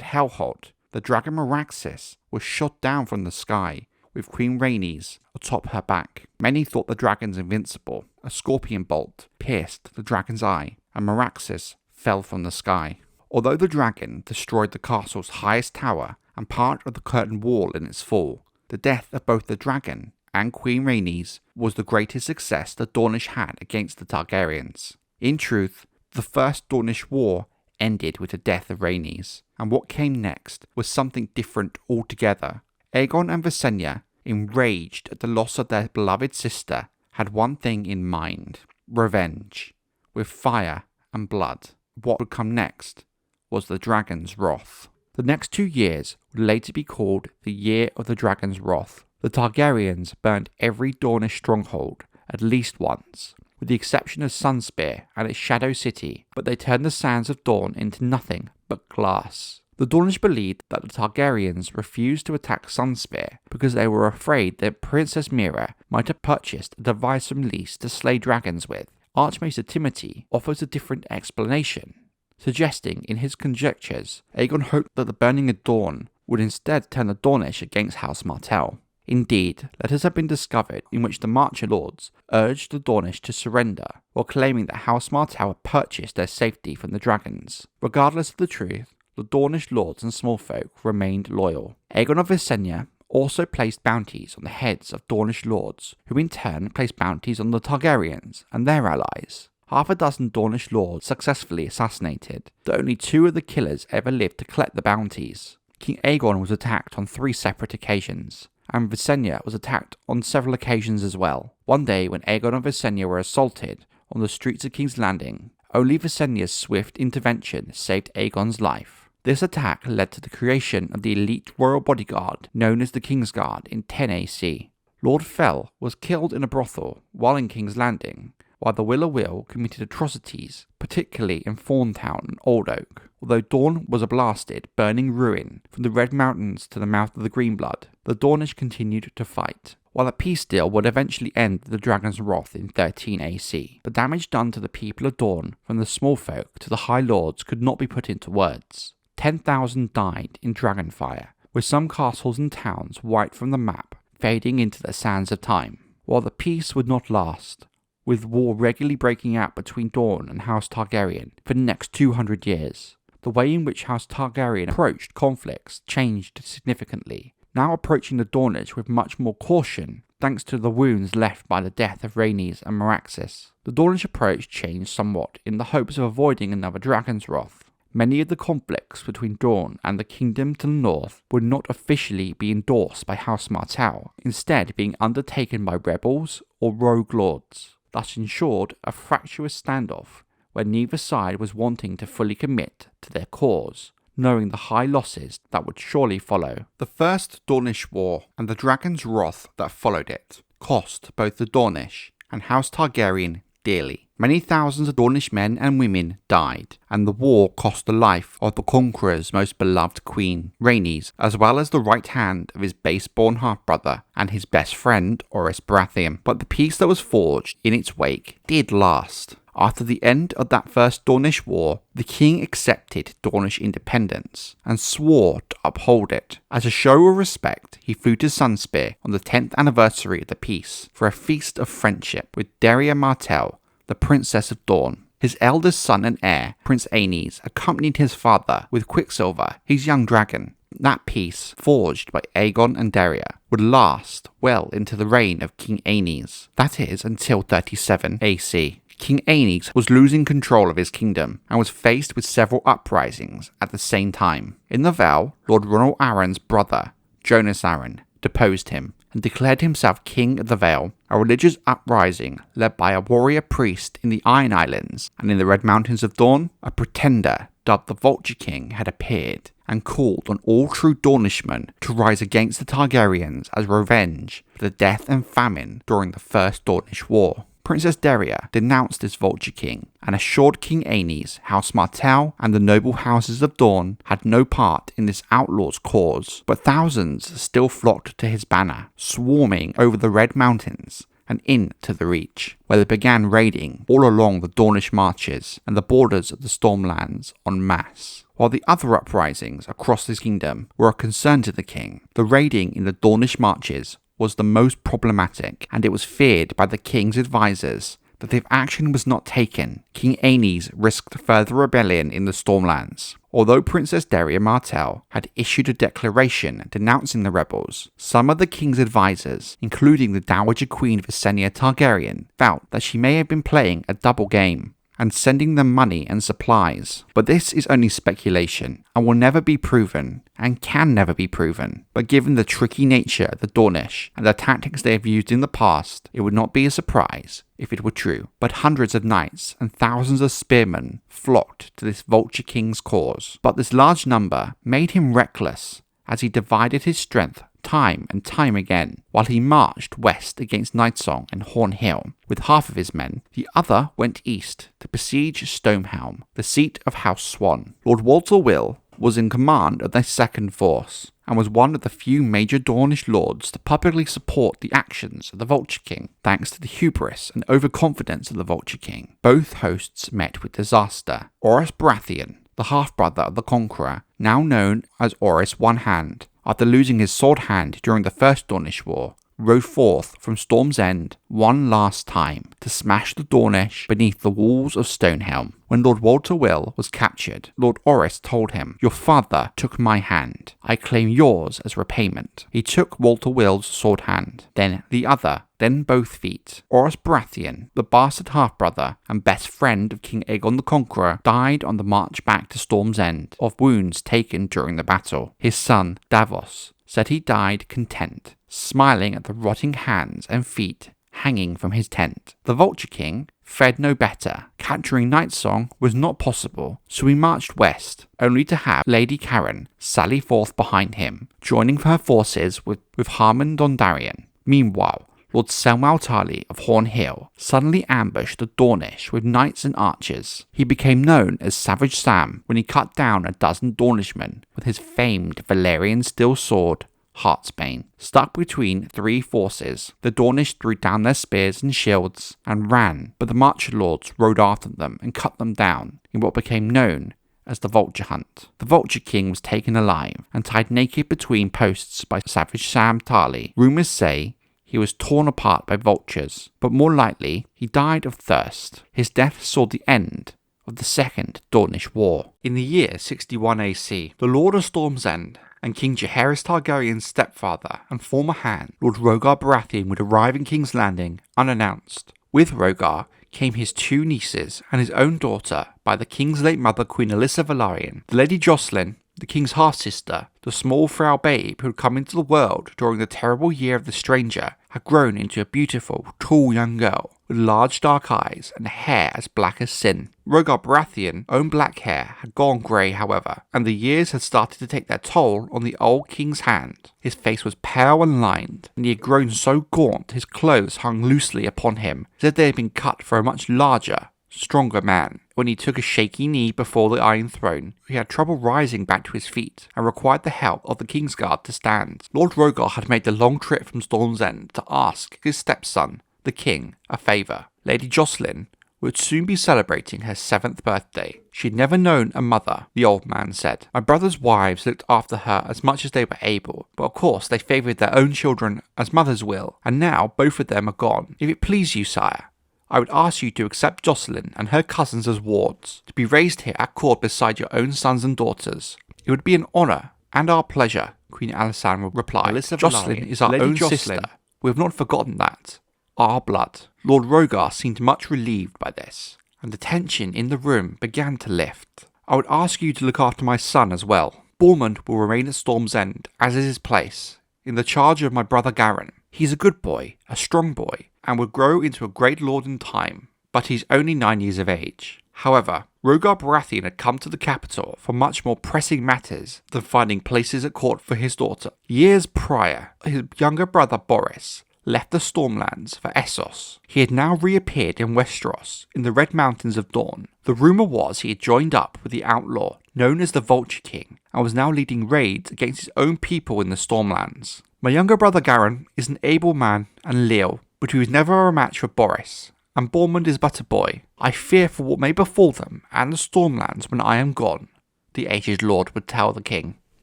Hellholt, the dragon Meraxes was shot down from the sky, with Queen Rhaenys atop her back. Many thought the dragon's invincible. A scorpion bolt pierced the dragon's eye, and Meraxes fell from the sky. Although the dragon destroyed the castle's highest tower and part of the curtain wall in its fall, the death of both the dragon and Queen Rhaenys was the greatest success the Dornish had against the Targaryens. In truth, the First Dornish War ended with the death of Rhaenys, and what came next was something different altogether. Aegon and Visenya, enraged at the loss of their beloved sister, had one thing in mind: revenge, with fire and blood. What would come next was the dragon's wrath. The next 2 years would later be called the Year of the Dragon's Wrath. The Targaryens burned every Dornish stronghold at least once, with the exception of Sunspear and its Shadow City, but they turned the sands of Dorne into nothing but glass. The Dornish believed that the Targaryens refused to attack Sunspear because they were afraid that Princess Meera might have purchased a device from Lys to slay dragons with. Archmaester Timothy offers a different explanation, suggesting in his conjectures Aegon hoped that the burning of Dorne would instead turn the Dornish against House Martell. Indeed, letters have been discovered in which the Marcher Lords urged the Dornish to surrender, while claiming that House Martell had purchased their safety from the dragons. Regardless of the truth, the Dornish lords and smallfolk remained loyal. Aegon of Visenya also placed bounties on the heads of Dornish lords, who in turn placed bounties on the Targaryens and their allies. Half a dozen Dornish lords successfully assassinated, though only 2 of the killers ever lived to collect the bounties. King Aegon was attacked on 3 separate occasions, and Visenya was attacked on several occasions as well. One day when Aegon and Visenya were assaulted on the streets of King's Landing, only Visenya's swift intervention saved Aegon's life. This attack led to the creation of the elite royal bodyguard known as the Kingsguard in 10 AC. Lord Fell was killed in a brothel while in King's Landing, while the Will-O-Will committed atrocities, particularly in Thorntown and Old Oak. Although Dorne was a blasted, burning ruin from the Red Mountains to the mouth of the Greenblood, the Dornish continued to fight. While a peace deal would eventually end the dragon's wrath in 13 AC, the damage done to the people of Dorne, from the smallfolk to the High Lords, could not be put into words. 10,000 died in Dragonfire, with some castles and towns wiped from the map, fading into the sands of time. While the peace would not last, with war regularly breaking out between Dorne and House Targaryen for the next 200 years. The way in which House Targaryen approached conflicts changed significantly, now approaching the Dornish with much more caution, thanks to the wounds left by the death of Rhaenys and Meraxes. The Dornish approach changed somewhat in the hopes of avoiding another dragon's wrath. Many of the conflicts between Dorne and the kingdom to the north would not officially be endorsed by House Martell, instead being undertaken by rebels or rogue lords. Thus ensured a fractious standoff where neither side was wanting to fully commit to their cause, knowing the high losses that would surely follow. The First Dornish War and the dragon's wrath that followed it cost both the Dornish and House Targaryen dearly. Many thousands of Dornish men and women died, and the war cost the life of the Conqueror's most beloved queen, Rhaenys, as well as the right hand of his base-born half-brother and his best friend, Orys Baratheon. But the peace that was forged in its wake did last. After the end of that First Dornish War, the king accepted Dornish independence and swore to uphold it. As a show of respect, he flew to Sunspear on the 10th anniversary of the peace for a feast of friendship with Daria Martell, the Princess of Dorne. His eldest son and heir, Prince Aenys, accompanied his father with Quicksilver, his young dragon. That peace, forged by Aegon and Daria, would last well into the reign of King Aenys, that is, until 37 AC. King Aenys was losing control of his kingdom and was faced with several uprisings at the same time. In the Vale, Lord Ronald Arryn's brother, Jonas Arryn, deposed him and declared himself King of the Vale. A religious uprising led by a warrior priest in the Iron Islands and in the Red Mountains of Dorne, a pretender dubbed the Vulture King had appeared and called on all true Dornishmen to rise against the Targaryens as revenge for the death and famine during the First Dornish War. Princess Daeron denounced this Vulture King and assured King Aenys House Martell and the noble houses of Dorne had no part in this outlaw's cause, but thousands still flocked to his banner, swarming over the Red Mountains and into the Reach, where they began raiding all along the Dornish marches and the borders of the Stormlands en masse. While the other uprisings across his kingdom were a concern to the king, the raiding in the Dornish marches was the most problematic, and it was feared by the king's advisors that if action was not taken, King Aenys risked further rebellion in the Stormlands. Although Princess Daeron Martell had issued a declaration denouncing the rebels, some of the king's advisors, including the Dowager Queen Visenya Targaryen, felt that she may have been playing a double game and sending them money and supplies. But this is only speculation and will never be proven and can never be proven. But given the tricky nature of the Dornish and the tactics they have used in the past, it would not be a surprise if it were true. But hundreds of knights and thousands of spearmen flocked to this Vulture King's cause. But this large number made him reckless as he divided his strength time and time again. While he marched west against Nightsong and Horn Hill with half of his men, the other went east to besiege Stonehelm, the seat of House Swan. Lord Walter Will was in command of their second force and was one of the few major Dornish lords to publicly support the actions of the Vulture King. Thanks to the hubris and overconfidence of the Vulture King, both hosts met with disaster. Orys Baratheon, the half-brother of the Conqueror, now known as Orys One Hand, after losing his sword hand during the First Dornish War, rode forth from Storm's End one last time to smash the Dornish beneath the walls of Stonehelm. When Lord Walter Will was captured, Lord Orys told him, "Your father took my hand. I claim yours as repayment." He took Walter Will's sword hand, then the other, then both feet. Orys Baratheon, the bastard half-brother and best friend of King Aegon the Conqueror, died on the march back to Storm's End of wounds taken during the battle. His son, Davos, said he died content, smiling at the rotting hands and feet hanging from his tent. The Vulture King fared no better. Capturing Nightsong was not possible, so he marched west, only to have Lady Karen sally forth behind him, joining her forces with Harmon Dondarrion. Meanwhile, Lord Selmal Tarly of Horn Hill suddenly ambushed the Dornish with knights and archers. He became known as Savage Sam when he cut down a dozen Dornishmen with his famed Valyrian steel sword, Heartsbane. Stuck between three forces, the Dornish threw down their spears and shields and ran, but the Marcher Lords rode after them and cut them down in what became known as the Vulture Hunt. The Vulture King was taken alive and tied naked between posts by Savage Sam Tarly. Rumours say he was torn apart by vultures, but more likely he died of thirst. His death saw the end of the Second Dornish War. In the year 61 AC, the Lord of Storm's End and King Jaehaerys Targaryen's stepfather and former hand, Lord Rhaegar Baratheon, would arrive in King's Landing unannounced. With Rhaegar came his two nieces and his own daughter by the king's late mother, Queen Alyssa Velaryon. The Lady Jocelyn, the king's half-sister, the small frail babe who had come into the world during the terrible year of the stranger, had grown into a beautiful, tall young girl with large dark eyes and hair as black as sin. Rhaegar Baratheon's own black hair had gone grey, however, and the years had started to take their toll on the old king's hand. His face was pale and lined, and he had grown so gaunt his clothes hung loosely upon him as if they had been cut for a much larger, stronger man. When he took a shaky knee before the Iron Throne, he had trouble rising back to his feet and required the help of the Kingsguard to stand. Lord Rhaegar had made the long trip from Storm's End to ask his stepson, the king, a favour. Lady Jocelyn would soon be celebrating her 7th birthday. She had never known a mother, the old man said. My brother's wives looked after her as much as they were able, but of course they favoured their own children as mothers will, and now both of them are gone. If it please you, sire, I would ask you to accept Jocelyn and her cousins as wards, to be raised here at court beside your own sons and daughters. It would be an honour and our pleasure, Queen Alysanne replied. Jocelyn is our own sister. We have not forgotten that. our blood. Lord Rhaegar seemed much relieved by this, and the tension in the room began to lift. I would ask you to look after my son as well. Bormund will remain at Storm's End, as is his place, in the charge of my brother Garren. He's a good boy, a strong boy, and will grow into a great lord in time, but he's only 9 years of age. However, Rhaegar Baratheon had come to the capital for much more pressing matters than finding places at court for his daughter. Years prior, his younger brother Boris left the Stormlands for Essos. He had now reappeared in Westeros, in the Red Mountains of Dorne. The rumour was he had joined up with the outlaw known as the Vulture King, and was now leading raids against his own people in the Stormlands. My younger brother Garren is an able man and leal, but he was never a match for Boris, and Bormund is but a boy. I fear for what may befall them and the Stormlands when I am gone, the aged lord would tell the king.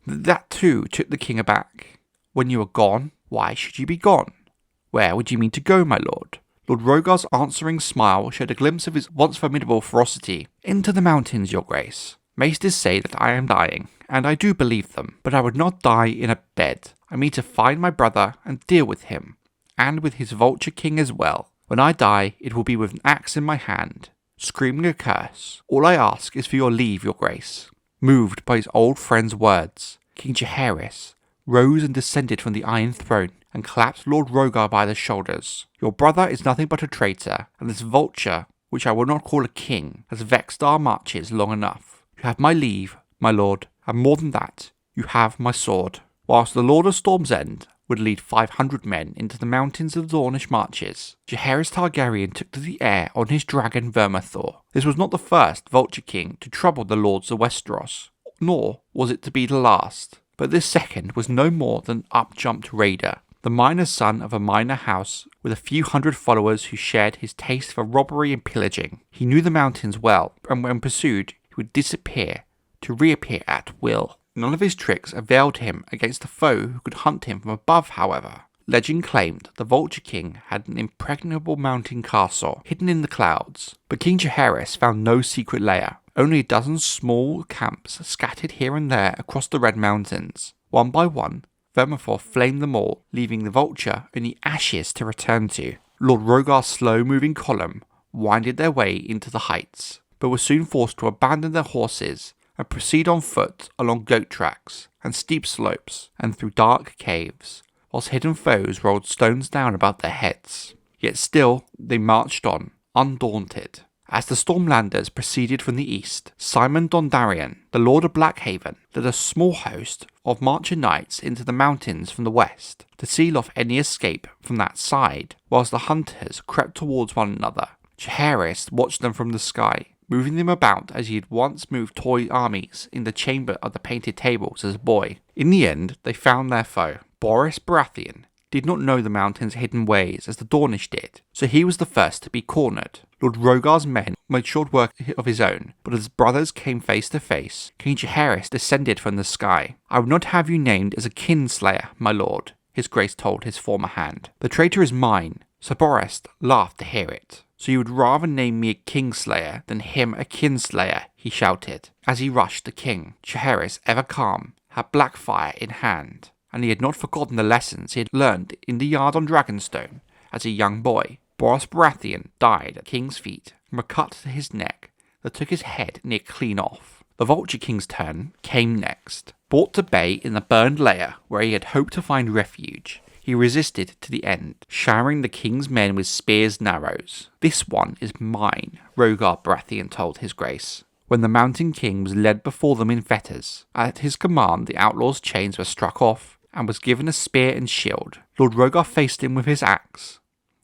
That too took the king aback. When you are gone, why should you be gone? Where would you mean to go, my lord? Lord Rhaegar's answering smile showed a glimpse of his once formidable ferocity. Into the mountains, your grace. Maesters say that I am dying, and I do believe them, but I would not die in a bed. I mean to find my brother and deal with him, and with his Vulture King as well. When I die, it will be with an axe in my hand, screaming a curse. All I ask is for your leave, your grace. Moved by his old friend's words, King Jaehaerys rose and descended from the Iron Throne and clapped Lord Rhaegar by the shoulders. Your brother is nothing but a traitor, and this vulture, which I will not call a king, has vexed our marches long enough. You have my leave, my lord, and more than that, you have my sword. Whilst the Lord of Storm's End would lead 500 men into the mountains of the Dornish marches, Jaehaerys Targaryen took to the air on his dragon Vermithor. This was not the first Vulture King to trouble the lords of Westeros, nor was it to be the last. But this second was no more than up-jumped raider, the minor son of a minor house with a few hundred followers who shared his taste for robbery and pillaging. He knew the mountains well, and when pursued, he would disappear, to reappear at will. None of his tricks availed him against a foe who could hunt him from above, however. Legend claimed the Vulture King had an impregnable mountain castle hidden in the clouds, but King Jaehaerys found no secret lair, only a dozen small camps scattered here and there across the Red Mountains. One by one, Vermithor flamed them all, leaving the Vulture only ashes to return to. Lord Rhaegar's slow-moving column winded their way into the heights, but were soon forced to abandon their horses and proceed on foot along goat tracks and steep slopes and through dark caves, whilst hidden foes rolled stones down above their heads. Yet still they marched on, undaunted. As the Stormlanders proceeded from the east, Simon Dondarrion, the Lord of Blackhaven, led a small host of marcher knights into the mountains from the west, to seal off any escape from that side, whilst the hunters crept towards one another. Jaehaerys watched them from the sky, moving them about as he had once moved toy armies in the chamber of the painted tables as a boy. In the end, they found their foe. Boris Baratheon did not know the mountain's hidden ways as the Dornish did, so he was the first to be cornered. Lord Rhaegar's men made short work of his own, but as brothers came face to face, King Jaehaerys descended from the sky. I would not have you named as a kinslayer, my lord, his grace told his former hand. The traitor is mine. Sir Boris laughed to hear it. So you would rather name me a kingslayer than him a kinslayer, he shouted, as he rushed the king. Jaehaerys, ever calm, had Blackfyre in hand, and he had not forgotten the lessons he had learned in the yard on Dragonstone as a young boy. Boris Baratheon died at King's feet from a cut to his neck that took his head near clean off. The Vulture King's turn came next. Brought to bay in the burned lair where he had hoped to find refuge, he resisted to the end, showering the king's men with spears and arrows. This one is mine, Rhaegar Baratheon told his grace, when the Mountain King was led before them in fetters. At his command, the outlaw's chains were struck off, and was given a spear and shield. Lord Rhaegar faced him with his axe.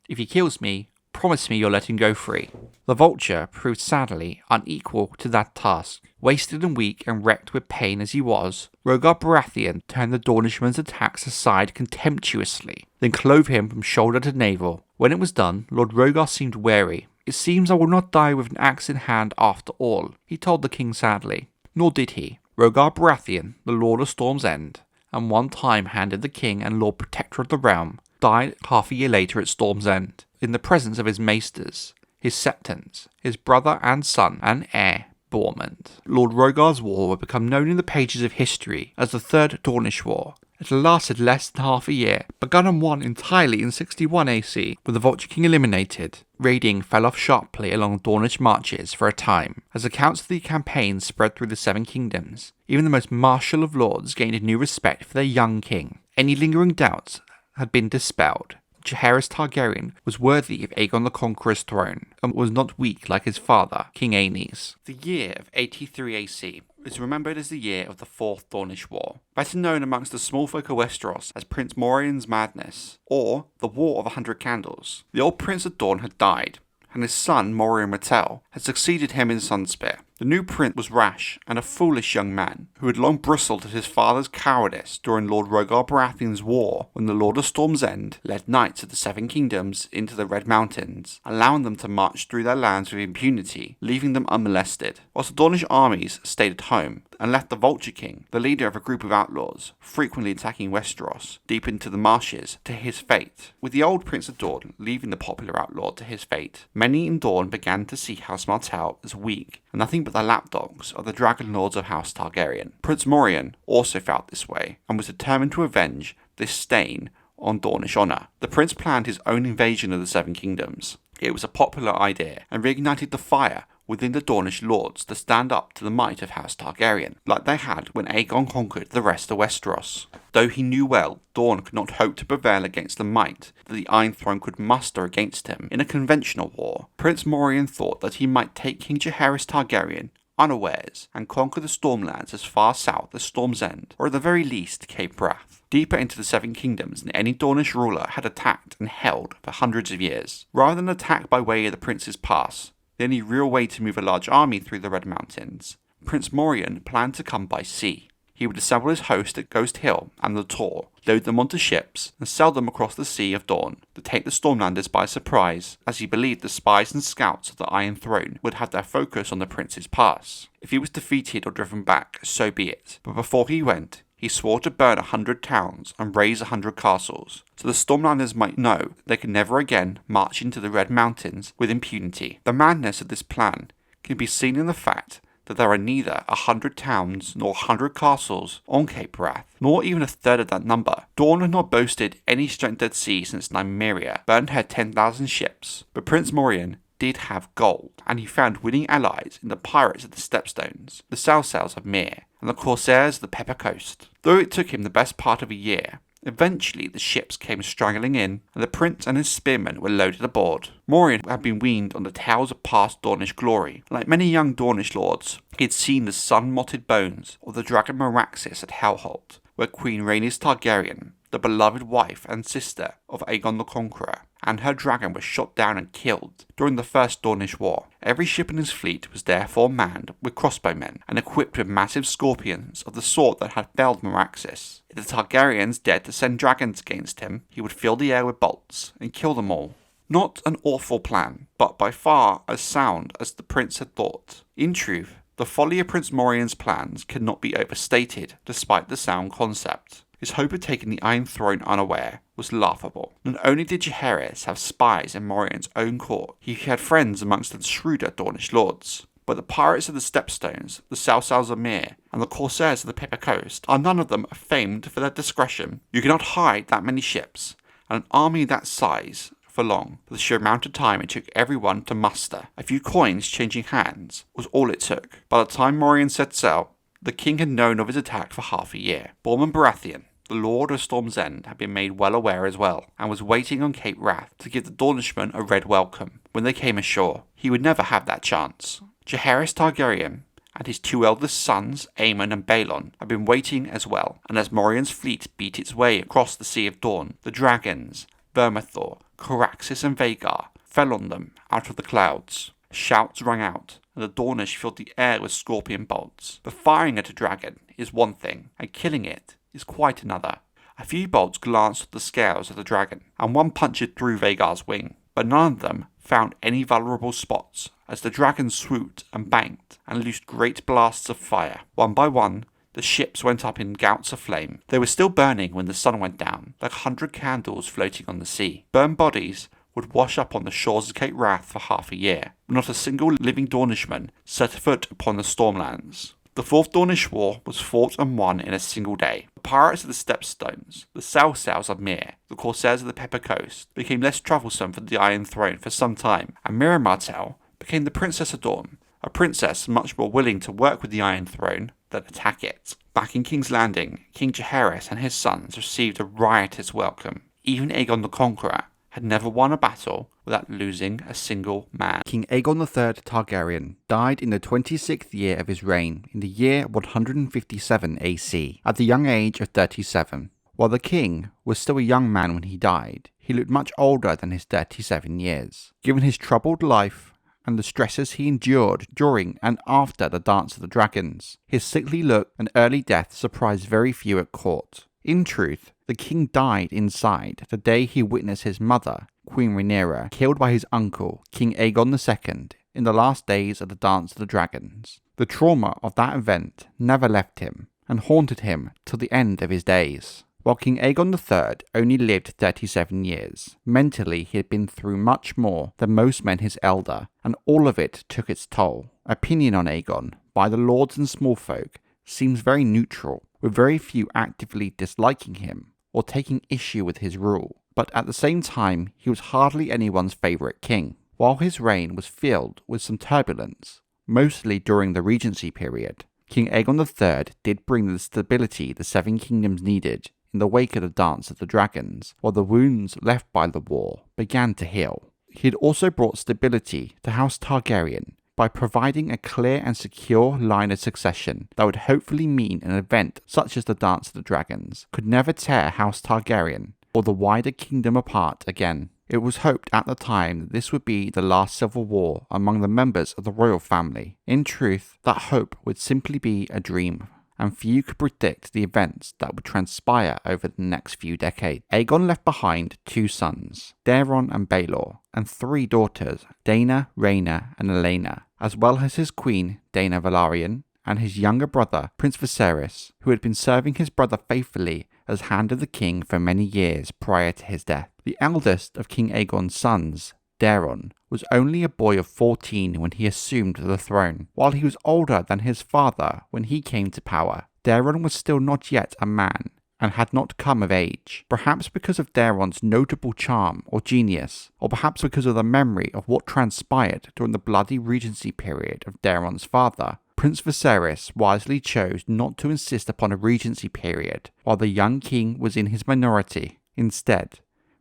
If he kills me, promise me you'll let him go free. The Vulture proved sadly unequal to that task. Wasted and weak and wrecked with pain as he was, Rhaegar Baratheon turned the Dornishman's attacks aside contemptuously, then clove him from shoulder to navel. When it was done, Lord Rhaegar seemed wary. It seems I will not die with an axe in hand after all, he told the king sadly. Nor did he. Rhaegar Baratheon, the Lord of Storm's End, and one time handed the king and Lord Protector of the realm, died half a year later at Storm's End, in the presence of his maesters, his septons, his brother and son and heir, Bormund. Lord Rhaegar's war would become known in the pages of history as the Third Dornish War, It lasted less than half a year, begun and won entirely in 61 AC, with the Vulture King eliminated. Raiding fell off sharply along Dornish marches for a time, as accounts of the campaign spread through the Seven Kingdoms. Even the most martial of lords gained a new respect for their young king. Any lingering doubts had been dispelled. Jaehaerys Targaryen was worthy of Aegon the Conqueror's throne, and was not weak like his father, King Aenys. The year of 83 AC is remembered as the year of the Fourth Dornish War, better known amongst the small folk of Westeros as Prince Morian's Madness, or the War of 100 Candles. The old Prince of Dorne had died, and his son, Morian Rattel, had succeeded him in Sunspear. The new prince was rash and a foolish young man, who had long bristled at his father's cowardice during Lord Rhaegar Baratheon's war when the Lord of Storm's End led knights of the Seven Kingdoms into the Red Mountains, allowing them to march through their lands with impunity, leaving them unmolested, whilst the Dornish armies stayed at home, and left the Vulture King, the leader of a group of outlaws, frequently attacking Westeros, deep into the marshes, to his fate. With the old Prince of Dorne leaving the popular outlaw to his fate, many in Dorne began to see House Martell as weak, and nothing but the lapdogs of the Dragon Lords of House Targaryen. Prince Morian also felt this way, and was determined to avenge this stain on Dornish honour. The prince planned his own invasion of the Seven Kingdoms. It was a popular idea, and reignited the fire within the Dornish lords to stand up to the might of House Targaryen, like they had when Aegon conquered the rest of Westeros. Though he knew well Dorne could not hope to prevail against the might that the Iron Throne could muster against him in a conventional war, Prince Morian thought that he might take King Jaehaerys Targaryen unawares and conquer the Stormlands as far south as Storm's End, or at the very least Cape Wrath, deeper into the Seven Kingdoms than any Dornish ruler had attacked and held for hundreds of years. Rather than attack by way of the Prince's Pass, the only real way to move a large army through the Red Mountains, Prince Morian planned to come by sea. He would assemble his host at Ghost Hill and the Tor, load them onto ships, and sail them across the Sea of Dawn to take the Stormlanders by surprise, as he believed the spies and scouts of the Iron Throne would have their focus on the Prince's Pass. If he was defeated or driven back, so be it, but before he went, he swore to burn 100 towns and raze 100 castles, so the Stormlanders might know they could never again march into the Red Mountains with impunity. The madness of this plan can be seen in the fact that there are neither 100 towns nor 100 castles on Cape Wrath, nor even a third of that number. Dorne had not boasted any strength at sea since Nymeria burned her 10,000 ships, but Prince Morian did have gold, and he found winning allies in the pirates of the Stepstones, the Salsals of Myr, and the corsairs of the Pepper Coast. Though it took him the best part of a year, eventually the ships came straggling in, and the prince and his spearmen were loaded aboard. Morian had been weaned on the tales of past Dornish glory. Like many young Dornish lords, he had seen the sun-motted bones of the dragon Meraxes at Hellholt, where Queen Rhaenys Targaryen, the beloved wife and sister of Aegon the Conqueror, and her dragon was shot down and killed during the First Dornish War. Every ship in his fleet was therefore manned with crossbowmen and equipped with massive scorpions of the sort that had felled Meraxes. If the Targaryens dared to send dragons against him, he would fill the air with bolts and kill them all. Not an awful plan, but by far as sound as the prince had thought. In truth, the folly of Prince Morian's plans cannot be overstated, despite the sound concept. His hope of taking the Iron Throne unaware was laughable. Not only did Jaehaerys have spies in Morian's own court, he had friends amongst the shrewder Dornish lords. But the pirates of the Stepstones, the Salsals of Myr, and the corsairs of the Pepper Coast are none of them famed for their discretion. You cannot hide that many ships, and an army that size, for long, for the sheer amount of time it took everyone to muster. A few coins changing hands was all it took. By the time Morian set sail, the king had known of his attack for half a year. Borman Baratheon, the Lord of Storm's End, had been made well aware as well, and was waiting on Cape Wrath to give the Dornishmen a red welcome when they came ashore. He would never have that chance. Jaehaerys Targaryen and his two eldest sons, Aemon and Balon, had been waiting as well, and as Morian's fleet beat its way across the Sea of Dawn, the dragons, Vermithor, Coraxus and Vhagar, fell on them out of the clouds. Shouts rang out, and the Dornish filled the air with scorpion bolts. But firing at a dragon is one thing, and killing it is quite another. A few bolts glanced at the scales of the dragon, and one punctured through Vhagar's wing, but none of them found any vulnerable spots, as the dragon swooped and banked and loosed great blasts of fire. One by one, the ships went up in gouts of flame. They were still burning when the sun went down, like 100 candles floating on the sea. Burned bodies would wash up on the shores of Cape Wrath for half a year, but not a single living Dornishman set foot upon the Stormlands. The Fourth Dornish War was fought and won in a single day. The pirates of the Stepstones, the Salsals of Myr, the Corsairs of the Pepper Coast became less troublesome for the Iron Throne for some time, and Mira Martell became the Princess of Dorne, a princess much more willing to work with the Iron Throne than attack it. Back in King's Landing, King Jaehaerys and his sons received a riotous welcome. Even Aegon the Conqueror had never won a battle without losing a single man. King Aegon III Targaryen died in the 26th year of his reign in the year 157 AC, at the young age of 37. While the king was still a young man when he died, he looked much older than his 37 years. Given his troubled life and the stresses he endured during and after the Dance of the Dragons, his sickly look and early death surprised very few at court. In truth, the king died inside the day he witnessed his mother, Queen Rhaenyra, killed by his uncle, King Aegon II, in the last days of the Dance of the Dragons. The trauma of that event never left him, and haunted him till the end of his days. While King Aegon III only lived 37 years, mentally he had been through much more than most men his elder, and all of it took its toll. Opinion on Aegon, by the lords and small folk, seems very neutral, with very few actively disliking him or taking issue with his rule. But at the same time, he was hardly anyone's favourite king. While his reign was filled with some turbulence, mostly during the Regency period, King Aegon III did bring the stability the Seven Kingdoms needed in the wake of the Dance of the Dragons, while the wounds left by the war began to heal. He had also brought stability to House Targaryen by providing a clear and secure line of succession that would hopefully mean an event such as the Dance of the Dragons could never tear House Targaryen or the wider kingdom apart again. It was hoped at the time that this would be the last civil war among the members of the royal family. In truth, that hope would simply be a dream, and few could predict the events that would transpire over the next few decades. Aegon left behind 2 sons, Daeron and Baelor, and 3 daughters, Daena, Rhaena, and Elena, as well as his queen, Daena Velaryon, and his younger brother, Prince Viserys, who had been serving his brother faithfully as Hand of the King for many years prior to his death. The eldest of King Aegon's sons, Daeron, was only a boy of 14 when he assumed the throne. While he was older than his father when he came to power, Daeron was still not yet a man and had not come of age, perhaps because of Daeron's notable charm or genius, or perhaps because of the memory of what transpired during the bloody regency period of Daeron's father. Prince Viserys wisely chose not to insist upon a regency period while the young king was in his minority. Instead,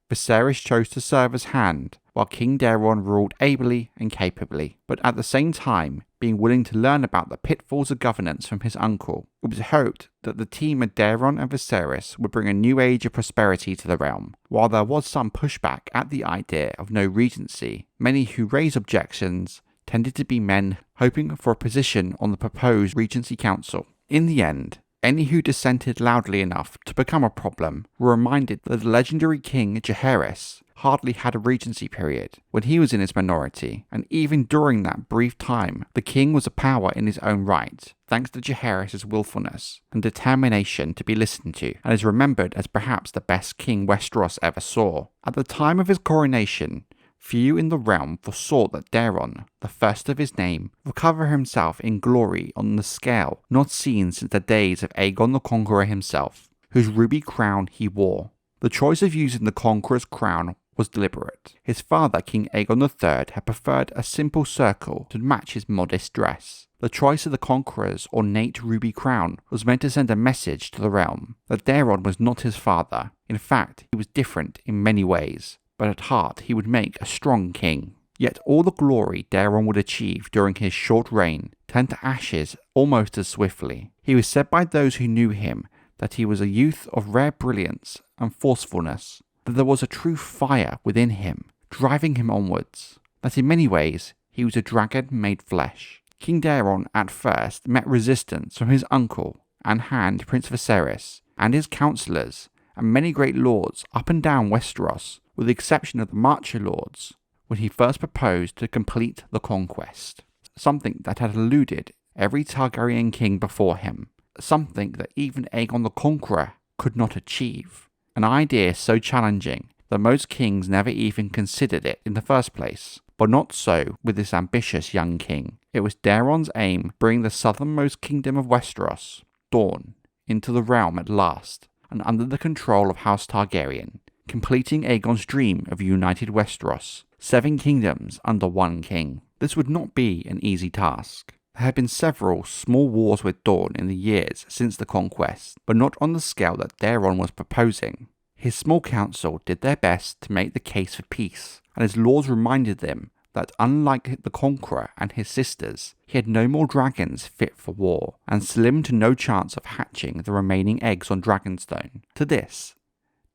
Viserys chose to serve as Hand, while King Daeron ruled ably and capably, but at the same time being willing to learn about the pitfalls of governance from his uncle. It was hoped that the team of Daeron and Viserys would bring a new age of prosperity to the realm. While there was some pushback at the idea of no regency, many who raised objections tended to be men hoping for a position on the proposed Regency Council. In the end, any who dissented loudly enough to become a problem were reminded that the legendary King Jaehaerys hardly had a regency period when he was in his minority, and even during that brief time, the king was a power in his own right, thanks to Jaehaerys' willfulness and determination to be listened to, and is remembered as perhaps the best king Westeros ever saw. At the time of his coronation, few in the realm foresaw that Daeron, the first of his name, would cover himself in glory on the scale not seen since the days of Aegon the Conqueror himself, whose ruby crown he wore. The choice of using the Conqueror's crown was deliberate. His father, King Aegon III, had preferred a simple circle to match his modest dress. The choice of the Conqueror's ornate ruby crown was meant to send a message to the realm that Daeron was not his father. In fact, he was different in many ways, but at heart he would make a strong king. Yet all the glory Daeron would achieve during his short reign turned to ashes almost as swiftly. He was said by those who knew him that he was a youth of rare brilliance and forcefulness, that there was a true fire within him, driving him onwards, that in many ways he was a dragon made flesh. King Daeron at first met resistance from his uncle and Hand Prince Viserys and his councillors and many great lords up and down Westeros, with the exception of the Marcher Lords, when he first proposed to complete the Conquest, something that had eluded every Targaryen king before him, something that even Aegon the Conqueror could not achieve. An idea so challenging that most kings never even considered it in the first place. But not so with this ambitious young king. It was Daeron's aim to bring the southernmost kingdom of Westeros, Dorne, into the realm at last, and under the control of House Targaryen, completing Aegon's dream of united Westeros, 7 kingdoms under one king. This would not be an easy task. There had been several small wars with Dorne in the years since the Conquest, but not on the scale that Daeron was proposing. His small council did their best to make the case for peace, and his lords reminded them that unlike the Conqueror and his sisters, he had no more dragons fit for war, and slim to no chance of hatching the remaining eggs on Dragonstone. To this,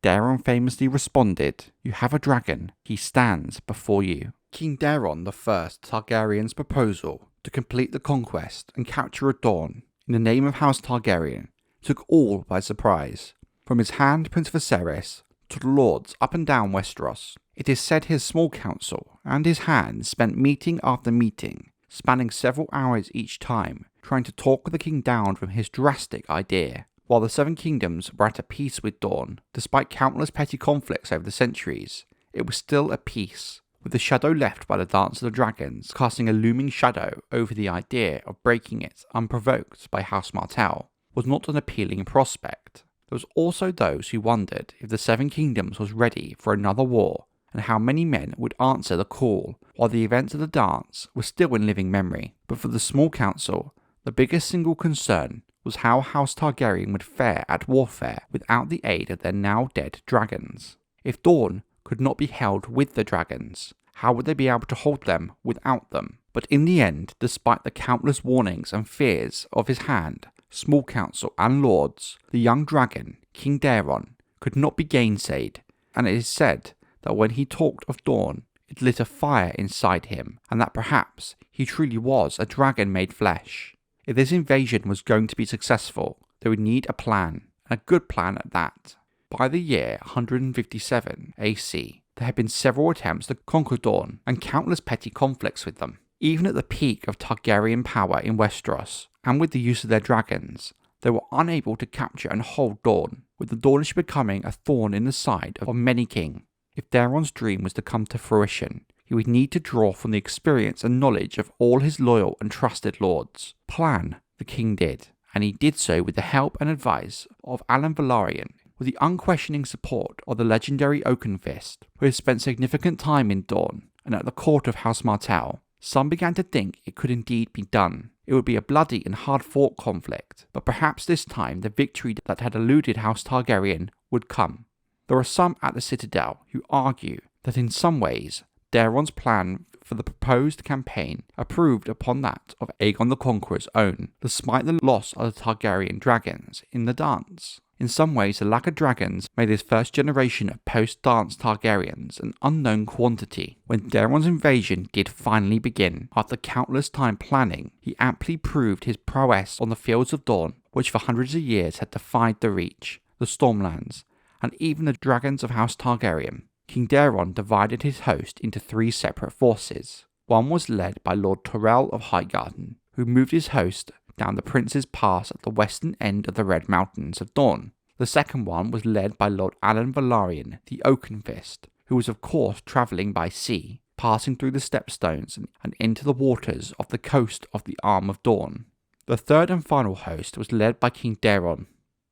Daeron famously responded, "You have a dragon, he stands before you." King Daeron I Targaryen's proposal to complete the conquest and capture of Dorne in the name of House Targaryen took all by surprise. From his hand Prince Viserys to the lords up and down Westeros, it is said his small council and his hand spent meeting after meeting, spanning several hours each time, trying to talk the king down from his drastic idea. While the 7 kingdoms were at peace with Dorne, despite countless petty conflicts over the centuries, it was still a peace, with the shadow left by the Dance of the Dragons casting a looming shadow over the idea of breaking it unprovoked by House Martell, was not an appealing prospect. There was also those who wondered if the 7 kingdoms was ready for another war, and how many men would answer the call, while the events of the dance were still in living memory. But for the small council, the biggest single concern was how House Targaryen would fare at warfare without the aid of their now dead dragons. If Dorne could not be held with the dragons, how would they be able to hold them without them? But in the end, despite the countless warnings and fears of his hand, small council and lords, the young dragon, King Daeron, could not be gainsaid, and it is said that when he talked of Dorne, it lit a fire inside him, and that perhaps he truly was a dragon made flesh. If this invasion was going to be successful, they would need a plan, and a good plan at that. By the year 157 AC, there had been several attempts to conquer Dorne, and countless petty conflicts with them. Even at the peak of Targaryen power in Westeros, and with the use of their dragons, they were unable to capture and hold Dorne, with the Dornish becoming a thorn in the side of many king. If Daeron's dream was to come to fruition, he would need to draw from the experience and knowledge of all his loyal and trusted lords. Plan, the king did, and he did so with the help and advice of Alan Velaryon, with the unquestioning support of the legendary Oakenfist, who had spent significant time in Dorne and at the court of House Martell. Some began to think it could indeed be done. It would be a bloody and hard-fought conflict, but perhaps this time the victory that had eluded House Targaryen would come. There are some at the Citadel who argue that in some ways Daeron's plan for the proposed campaign improved upon that of Aegon the Conqueror's own, despite the loss of the Targaryen dragons in the dance. In some ways, the lack of dragons made his first generation of post-dance Targaryens an unknown quantity. When Daeron's invasion did finally begin, after countless time planning, he amply proved his prowess on the fields of Dorne, which for hundreds of years had defied the Reach, the Stormlands, and even the dragons of House Targaryen. King Daeron divided his host into 3 separate forces. One was led by Lord Tyrell of Highgarden, who moved his host down the Prince's Pass at the western end of the Red Mountains of Dorne. The second one was led by Lord Alan Velaryon, the Oakenfist, who was of course travelling by sea, passing through the Stepstones and into the waters of the coast of the Arm of Dorne. The third and final host was led by King Daeron,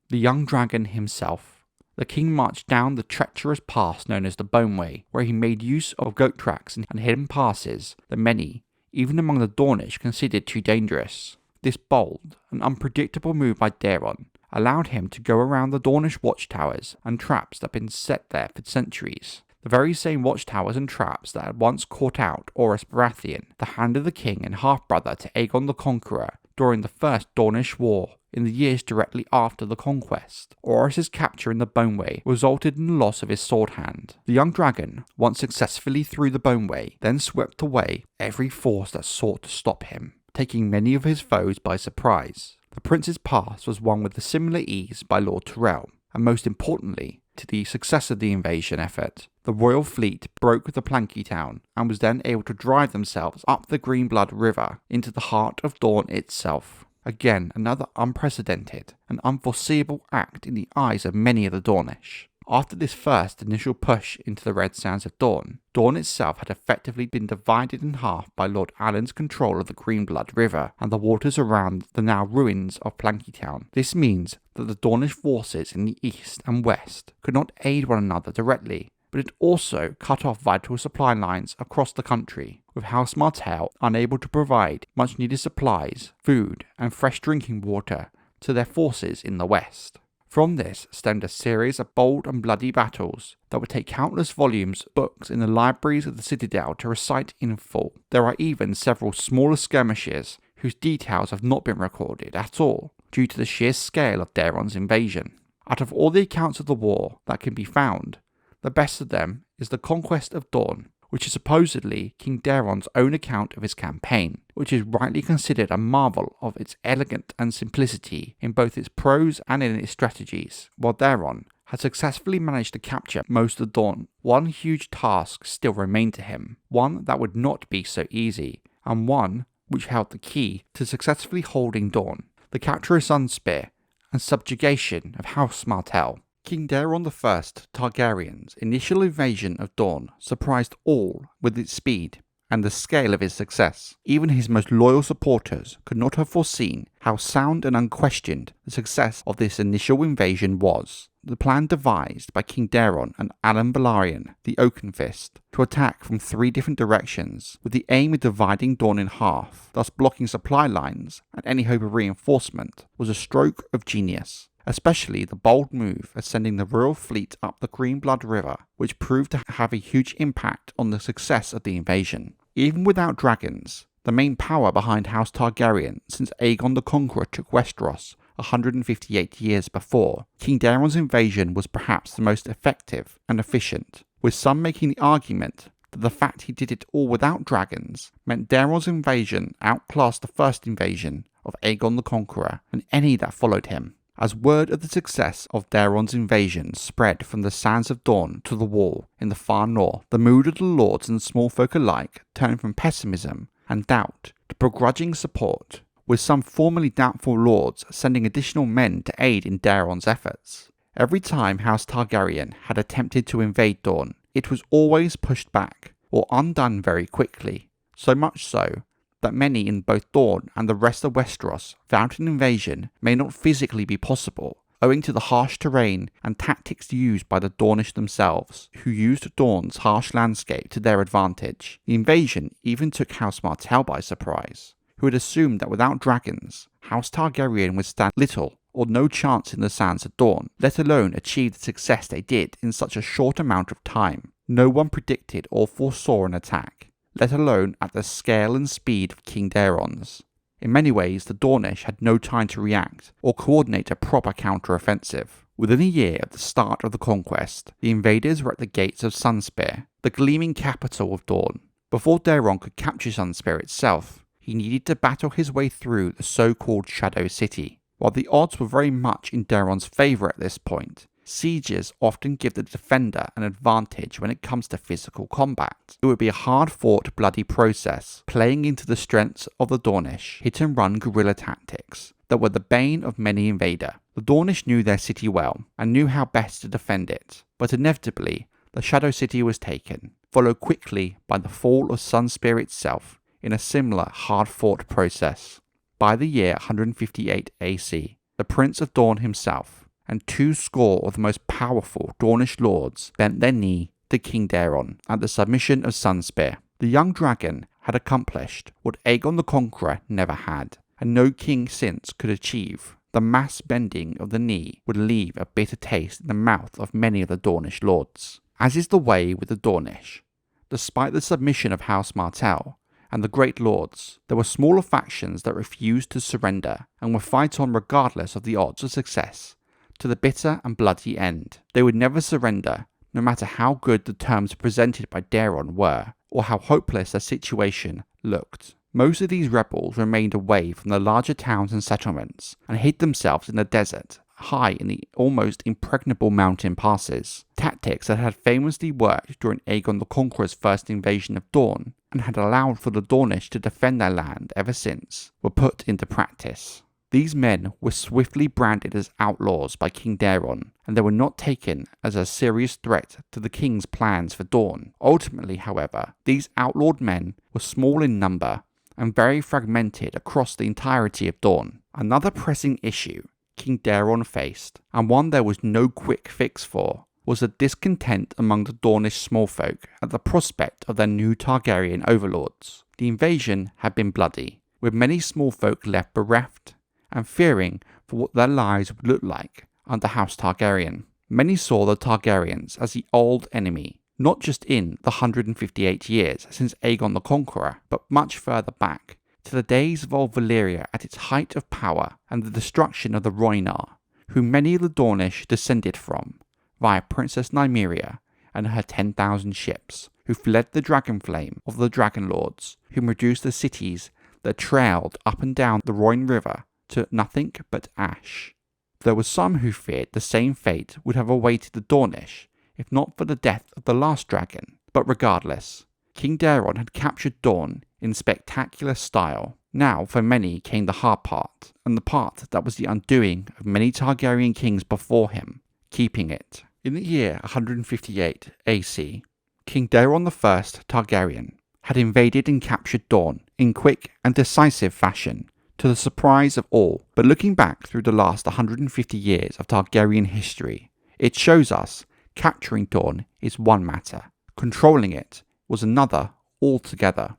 the young dragon himself. The king marched down the treacherous pass known as the Boneway, where he made use of goat tracks and hidden passes that many, even among the Dornish, considered too dangerous. This bold and unpredictable move by Daeron allowed him to go around the Dornish watchtowers and traps that had been set there for centuries. The very same watchtowers and traps that had once caught out Orys Baratheon, the hand of the king and half-brother to Aegon the Conqueror, during the First Dornish War in the years directly after the Conquest. Orys' capture in the Boneway resulted in the loss of his sword hand. The young dragon, once successfully through the Boneway, then swept away every force that sought to stop him, taking many of his foes by surprise. The Prince's Pass was won with a similar ease by Lord Tyrell, and most importantly, to the success of the invasion effort, the royal fleet broke the Planky Town and was then able to drive themselves up the Greenblood River into the heart of Dorne itself. Again, another unprecedented and unforeseeable act in the eyes of many of the Dornish. After this first initial push into the Red Sands of Dorne, Dorne itself had effectively been divided in half by Lord Allen's control of the Greenblood River and the waters around the now ruins of Plankytown. This means that the Dornish forces in the east and west could not aid one another directly, but it also cut off vital supply lines across the country, with House Martell unable to provide much needed supplies, food, and fresh drinking water to their forces in the west. From this stemmed a series of bold and bloody battles that would take countless volumes of books in the libraries of the Citadel to recite in full. There are even several smaller skirmishes whose details have not been recorded at all due to the sheer scale of Daeron's invasion. Out of all the accounts of the war that can be found, the best of them is the Conquest of Dorne, which is supposedly King Daeron's own account of his campaign, which is rightly considered a marvel of its elegance and simplicity in both its prose and in its strategies. While Daeron had successfully managed to capture most of Dorne, one huge task still remained to him, one that would not be so easy, and one which held the key to successfully holding Dorne: the capture of Sunspear and subjugation of House Martell. King Daeron I Targaryen's initial invasion of Dorne surprised all with its speed and the scale of his success. Even his most loyal supporters could not have foreseen how sound and unquestioned the success of this initial invasion was. The plan devised by King Daeron and Alan Balerion, the Oakenfist, to attack from 3 different directions, with the aim of dividing Dorne in half, thus blocking supply lines and any hope of reinforcement, was a stroke of genius. Especially the bold move of sending the royal fleet up the Greenblood River, which proved to have a huge impact on the success of the invasion. Even without dragons, the main power behind House Targaryen since Aegon the Conqueror took Westeros 158 years before, King Daeron's invasion was perhaps the most effective and efficient, with some making the argument that the fact he did it all without dragons meant Daeron's invasion outclassed the first invasion of Aegon the Conqueror and any that followed him. As word of the success of Daeron's invasion spread from the sands of Dorne to the Wall in the far north, the mood of the lords and small folk alike turned from pessimism and doubt to begrudging support, with some formerly doubtful lords sending additional men to aid in Daeron's efforts. Every time House Targaryen had attempted to invade Dorne, it was always pushed back or undone very quickly, so much so that many in both Dorne and the rest of Westeros found an invasion may not physically be possible, owing to the harsh terrain and tactics used by the Dornish themselves, who used Dorne's harsh landscape to their advantage. The invasion even took House Martell by surprise, who had assumed that without dragons, House Targaryen would stand little or no chance in the sands of Dorne, let alone achieve the success they did in such a short amount of time. No one predicted or foresaw an attack, let alone at the scale and speed of King Daeron's. In many ways, the Dornish had no time to react or coordinate a proper counter-offensive. Within a year of the start of the conquest, the invaders were at the gates of Sunspear, the gleaming capital of Dorne. Before Daeron could capture Sunspear itself, he needed to battle his way through the so-called Shadow City. While the odds were very much in Daeron's favour at this point, sieges often give the defender an advantage when it comes to physical combat. It would be a hard-fought, bloody process, playing into the strengths of the Dornish hit-and-run guerrilla tactics that were the bane of many invader. The Dornish knew their city well, and knew how best to defend it, but inevitably, the Shadow City was taken, followed quickly by the fall of Sunspear itself, in a similar hard-fought process. By the year 158 AC, the Prince of Dorne himself, and 200 of the most powerful Dornish lords bent their knee to King Daeron at the submission of Sunspear. The young dragon had accomplished what Aegon the Conqueror never had, and no king since could achieve. The mass bending of the knee would leave a bitter taste in the mouth of many of the Dornish lords. As is the way with the Dornish, despite the submission of House Martell and the great lords, there were smaller factions that refused to surrender and would fight on regardless of the odds of success, to the bitter and bloody end. They would never surrender, no matter how good the terms presented by Daeron were, or how hopeless their situation looked. Most of these rebels remained away from the larger towns and settlements, and hid themselves in the desert, high in the almost impregnable mountain passes. Tactics that had famously worked during Aegon the Conqueror's first invasion of Dorne, and had allowed for the Dornish to defend their land ever since, were put into practice. These men were swiftly branded as outlaws by King Daeron, and they were not taken as a serious threat to the king's plans for Dorne. Ultimately, however, these outlawed men were small in number and very fragmented across the entirety of Dorne. Another pressing issue King Daeron faced, and one there was no quick fix for, was the discontent among the Dornish smallfolk at the prospect of their new Targaryen overlords. The invasion had been bloody, with many smallfolk left bereft and fearing for what their lives would look like under House Targaryen. Many saw the Targaryens as the old enemy, not just in the 158 years since Aegon the Conqueror, but much further back, to the days of old Valyria at its height of power and the destruction of the Rhaenyra, whom many of the Dornish descended from, via Princess Nymeria and her 10,000 ships, who fled the dragon flame of the Dragon Lords, whom reduced the cities that trailed up and down the Rhine River to nothing but ash. There were some who feared the same fate would have awaited the Dornish, if not for the death of the last dragon. But regardless, King Daeron had captured Dorne in spectacular style. Now for many came the hard part, and the part that was the undoing of many Targaryen kings before him, keeping it. In the year 158 AC, King Daeron I Targaryen had invaded and captured Dorne in quick and decisive fashion, to the surprise of all. But looking back through the last 150 years of Targaryen history, it shows us capturing Dorne is one matter, controlling it was another altogether.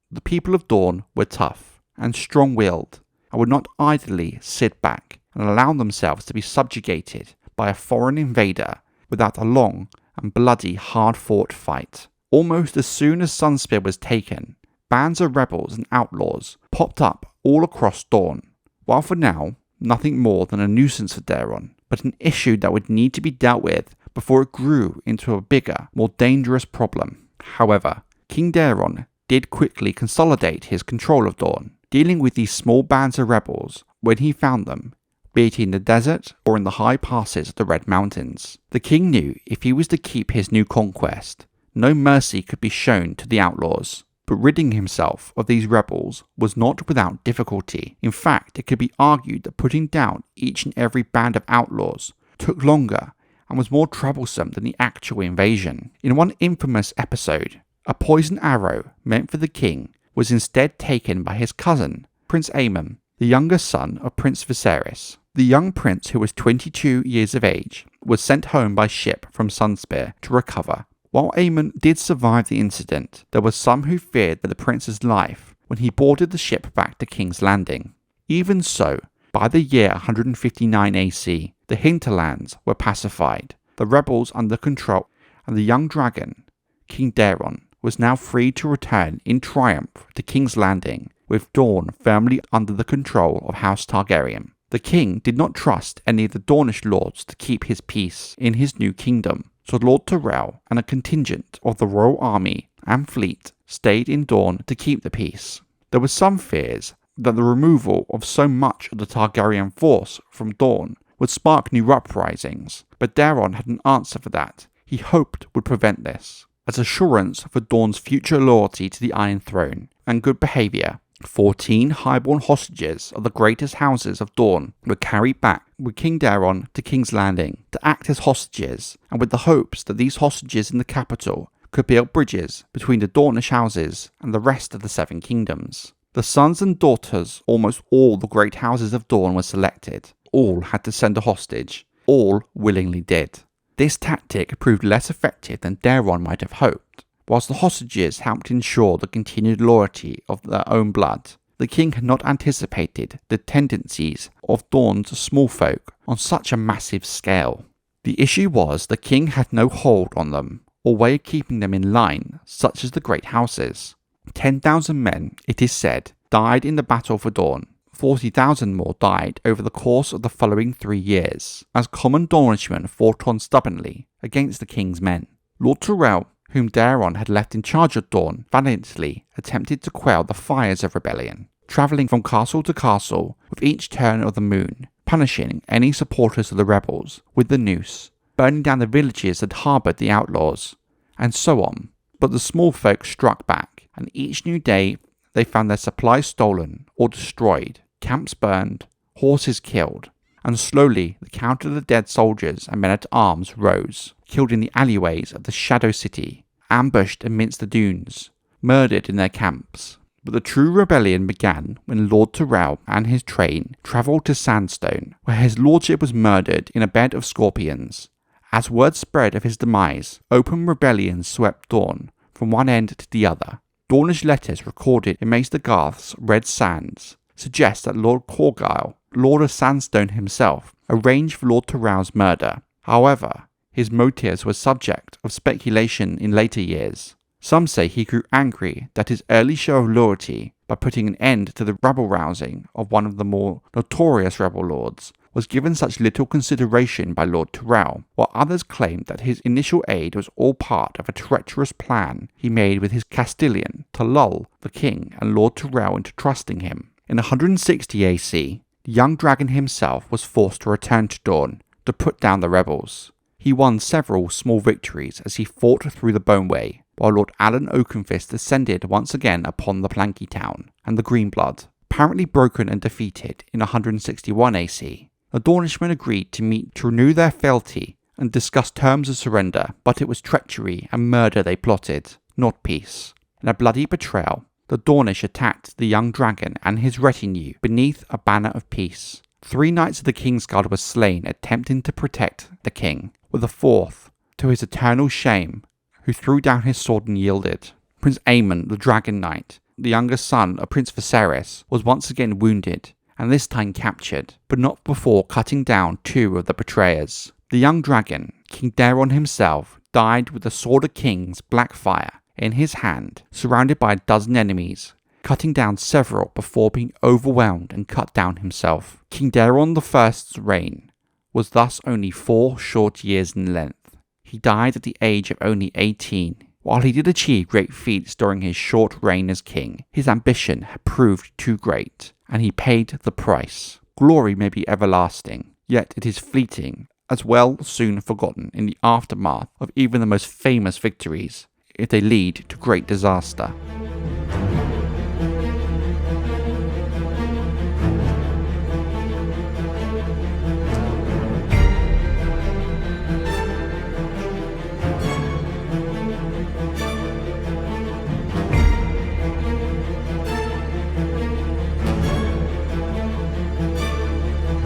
The people of Dorne were tough and strong-willed, and would not idly sit back and allow themselves to be subjugated by a foreign invader without a long and bloody hard-fought fight. Almost as soon as Sunspear was taken, bands of rebels and outlaws popped up all across Dorne, while for now, nothing more than a nuisance for Daeron, but an issue that would need to be dealt with before it grew into a bigger, more dangerous problem. However, King Daeron did quickly consolidate his control of Dorne, dealing with these small bands of rebels when he found them, be it in the desert or in the high passes of the Red Mountains. The king knew if he was to keep his new conquest, no mercy could be shown to the outlaws. But ridding himself of these rebels was not without difficulty. In fact, it could be argued that putting down each and every band of outlaws took longer and was more troublesome than the actual invasion. In one infamous episode, a poison arrow meant for the king was instead taken by his cousin, Prince Aemon, the younger son of Prince Viserys. The young prince, who was 22 years of age, was sent home by ship from Sunspear to recover. While Aemon did survive the incident, there were some who feared for the prince's life when he boarded the ship back to King's Landing. Even so, by the year 159 AC, the hinterlands were pacified, the rebels under control, and the young dragon, King Daeron, was now free to return in triumph to King's Landing, with Dorne firmly under the control of House Targaryen. The king did not trust any of the Dornish lords to keep his peace in his new kingdom, so Lord Tyrell and a contingent of the royal army and fleet stayed in Dorne to keep the peace. There were some fears that the removal of so much of the Targaryen force from Dorne would spark new uprisings, but Daeron had an answer for that he hoped would prevent this. As assurance for Dorne's future loyalty to the Iron Throne and good behaviour, 14 highborn hostages of the greatest houses of Dorne were carried back with King Daeron to King's Landing to act as hostages, and with the hopes that these hostages in the capital could build bridges between the Dornish houses and the rest of the Seven Kingdoms. The sons and daughters, almost all the great houses of Dorne were selected. All had to send a hostage. All willingly did. This tactic proved less effective than Daeron might have hoped. Whilst the hostages helped ensure the continued loyalty of their own blood, the king had not anticipated the tendencies of Dorne's small folk on such a massive scale. The issue was the king had no hold on them, or way of keeping them in line, such as the great houses. 10,000 men, it is said, died in the battle for Dorne. 40,000 more died over the course of the following 3 years, as common Dornishmen fought on stubbornly against the king's men. Lord Tyrell, whom Daeron had left in charge of Dorne, valiantly attempted to quell the fires of rebellion, travelling from castle to castle with each turn of the moon, punishing any supporters of the rebels with the noose, burning down the villages that harboured the outlaws, and so on. But the small folk struck back, and each new day they found their supplies stolen or destroyed, camps burned, horses killed, and slowly the count of the dead soldiers and men-at-arms rose, killed in the alleyways of the Shadow City, ambushed amidst the dunes, murdered in their camps. But the true rebellion began when Lord Tyrell and his train travelled to Sandstone, where his lordship was murdered in a bed of scorpions. As word spread of his demise, open rebellion swept Dorne from one end to the other. Dornish letters recorded in Maester Garth's Red Sands suggest that Lord Corgyle, Lord of Sandstone himself, arranged for Lord Tyrell's murder. However, his motives were subject of speculation in later years. Some say he grew angry that his early show of loyalty by putting an end to the rabble-rousing of one of the more notorious rebel lords was given such little consideration by Lord Tyrell, while others claimed that his initial aid was all part of a treacherous plan he made with his Castellan to lull the king and Lord Tyrell into trusting him. In 160 AC, the young dragon himself was forced to return to Dorne to put down the rebels. He won several small victories as he fought through the Boneway, while Lord Alan Oakenfist descended once again upon the Planky Town and the Greenblood. Apparently broken and defeated in 161 AC, the Dornishmen agreed to meet to renew their fealty and discuss terms of surrender, but it was treachery and murder they plotted, not peace. In a bloody betrayal, the Dornish attacked the young dragon and his retinue beneath a banner of peace. 3 knights of the Kingsguard were slain attempting to protect the king, with a 4th, to his eternal shame, who threw down his sword and yielded. Prince Aemon, the Dragon Knight, the younger son of Prince Viserys, was once again wounded, and this time captured, but not before cutting down 2 of the betrayers. The young dragon, King Daeron himself, died with the Sword of Kings Blackfyre in his hand, surrounded by a dozen enemies, cutting down several before being overwhelmed and cut down himself. King Daeron I's reign was thus only 4 short years in length. He died at the age of only 18. While he did achieve great feats during his short reign as king, his ambition had proved too great, and he paid the price. Glory may be everlasting, yet it is fleeting, as well soon forgotten in the aftermath of even the most famous victories, if they lead to great disaster.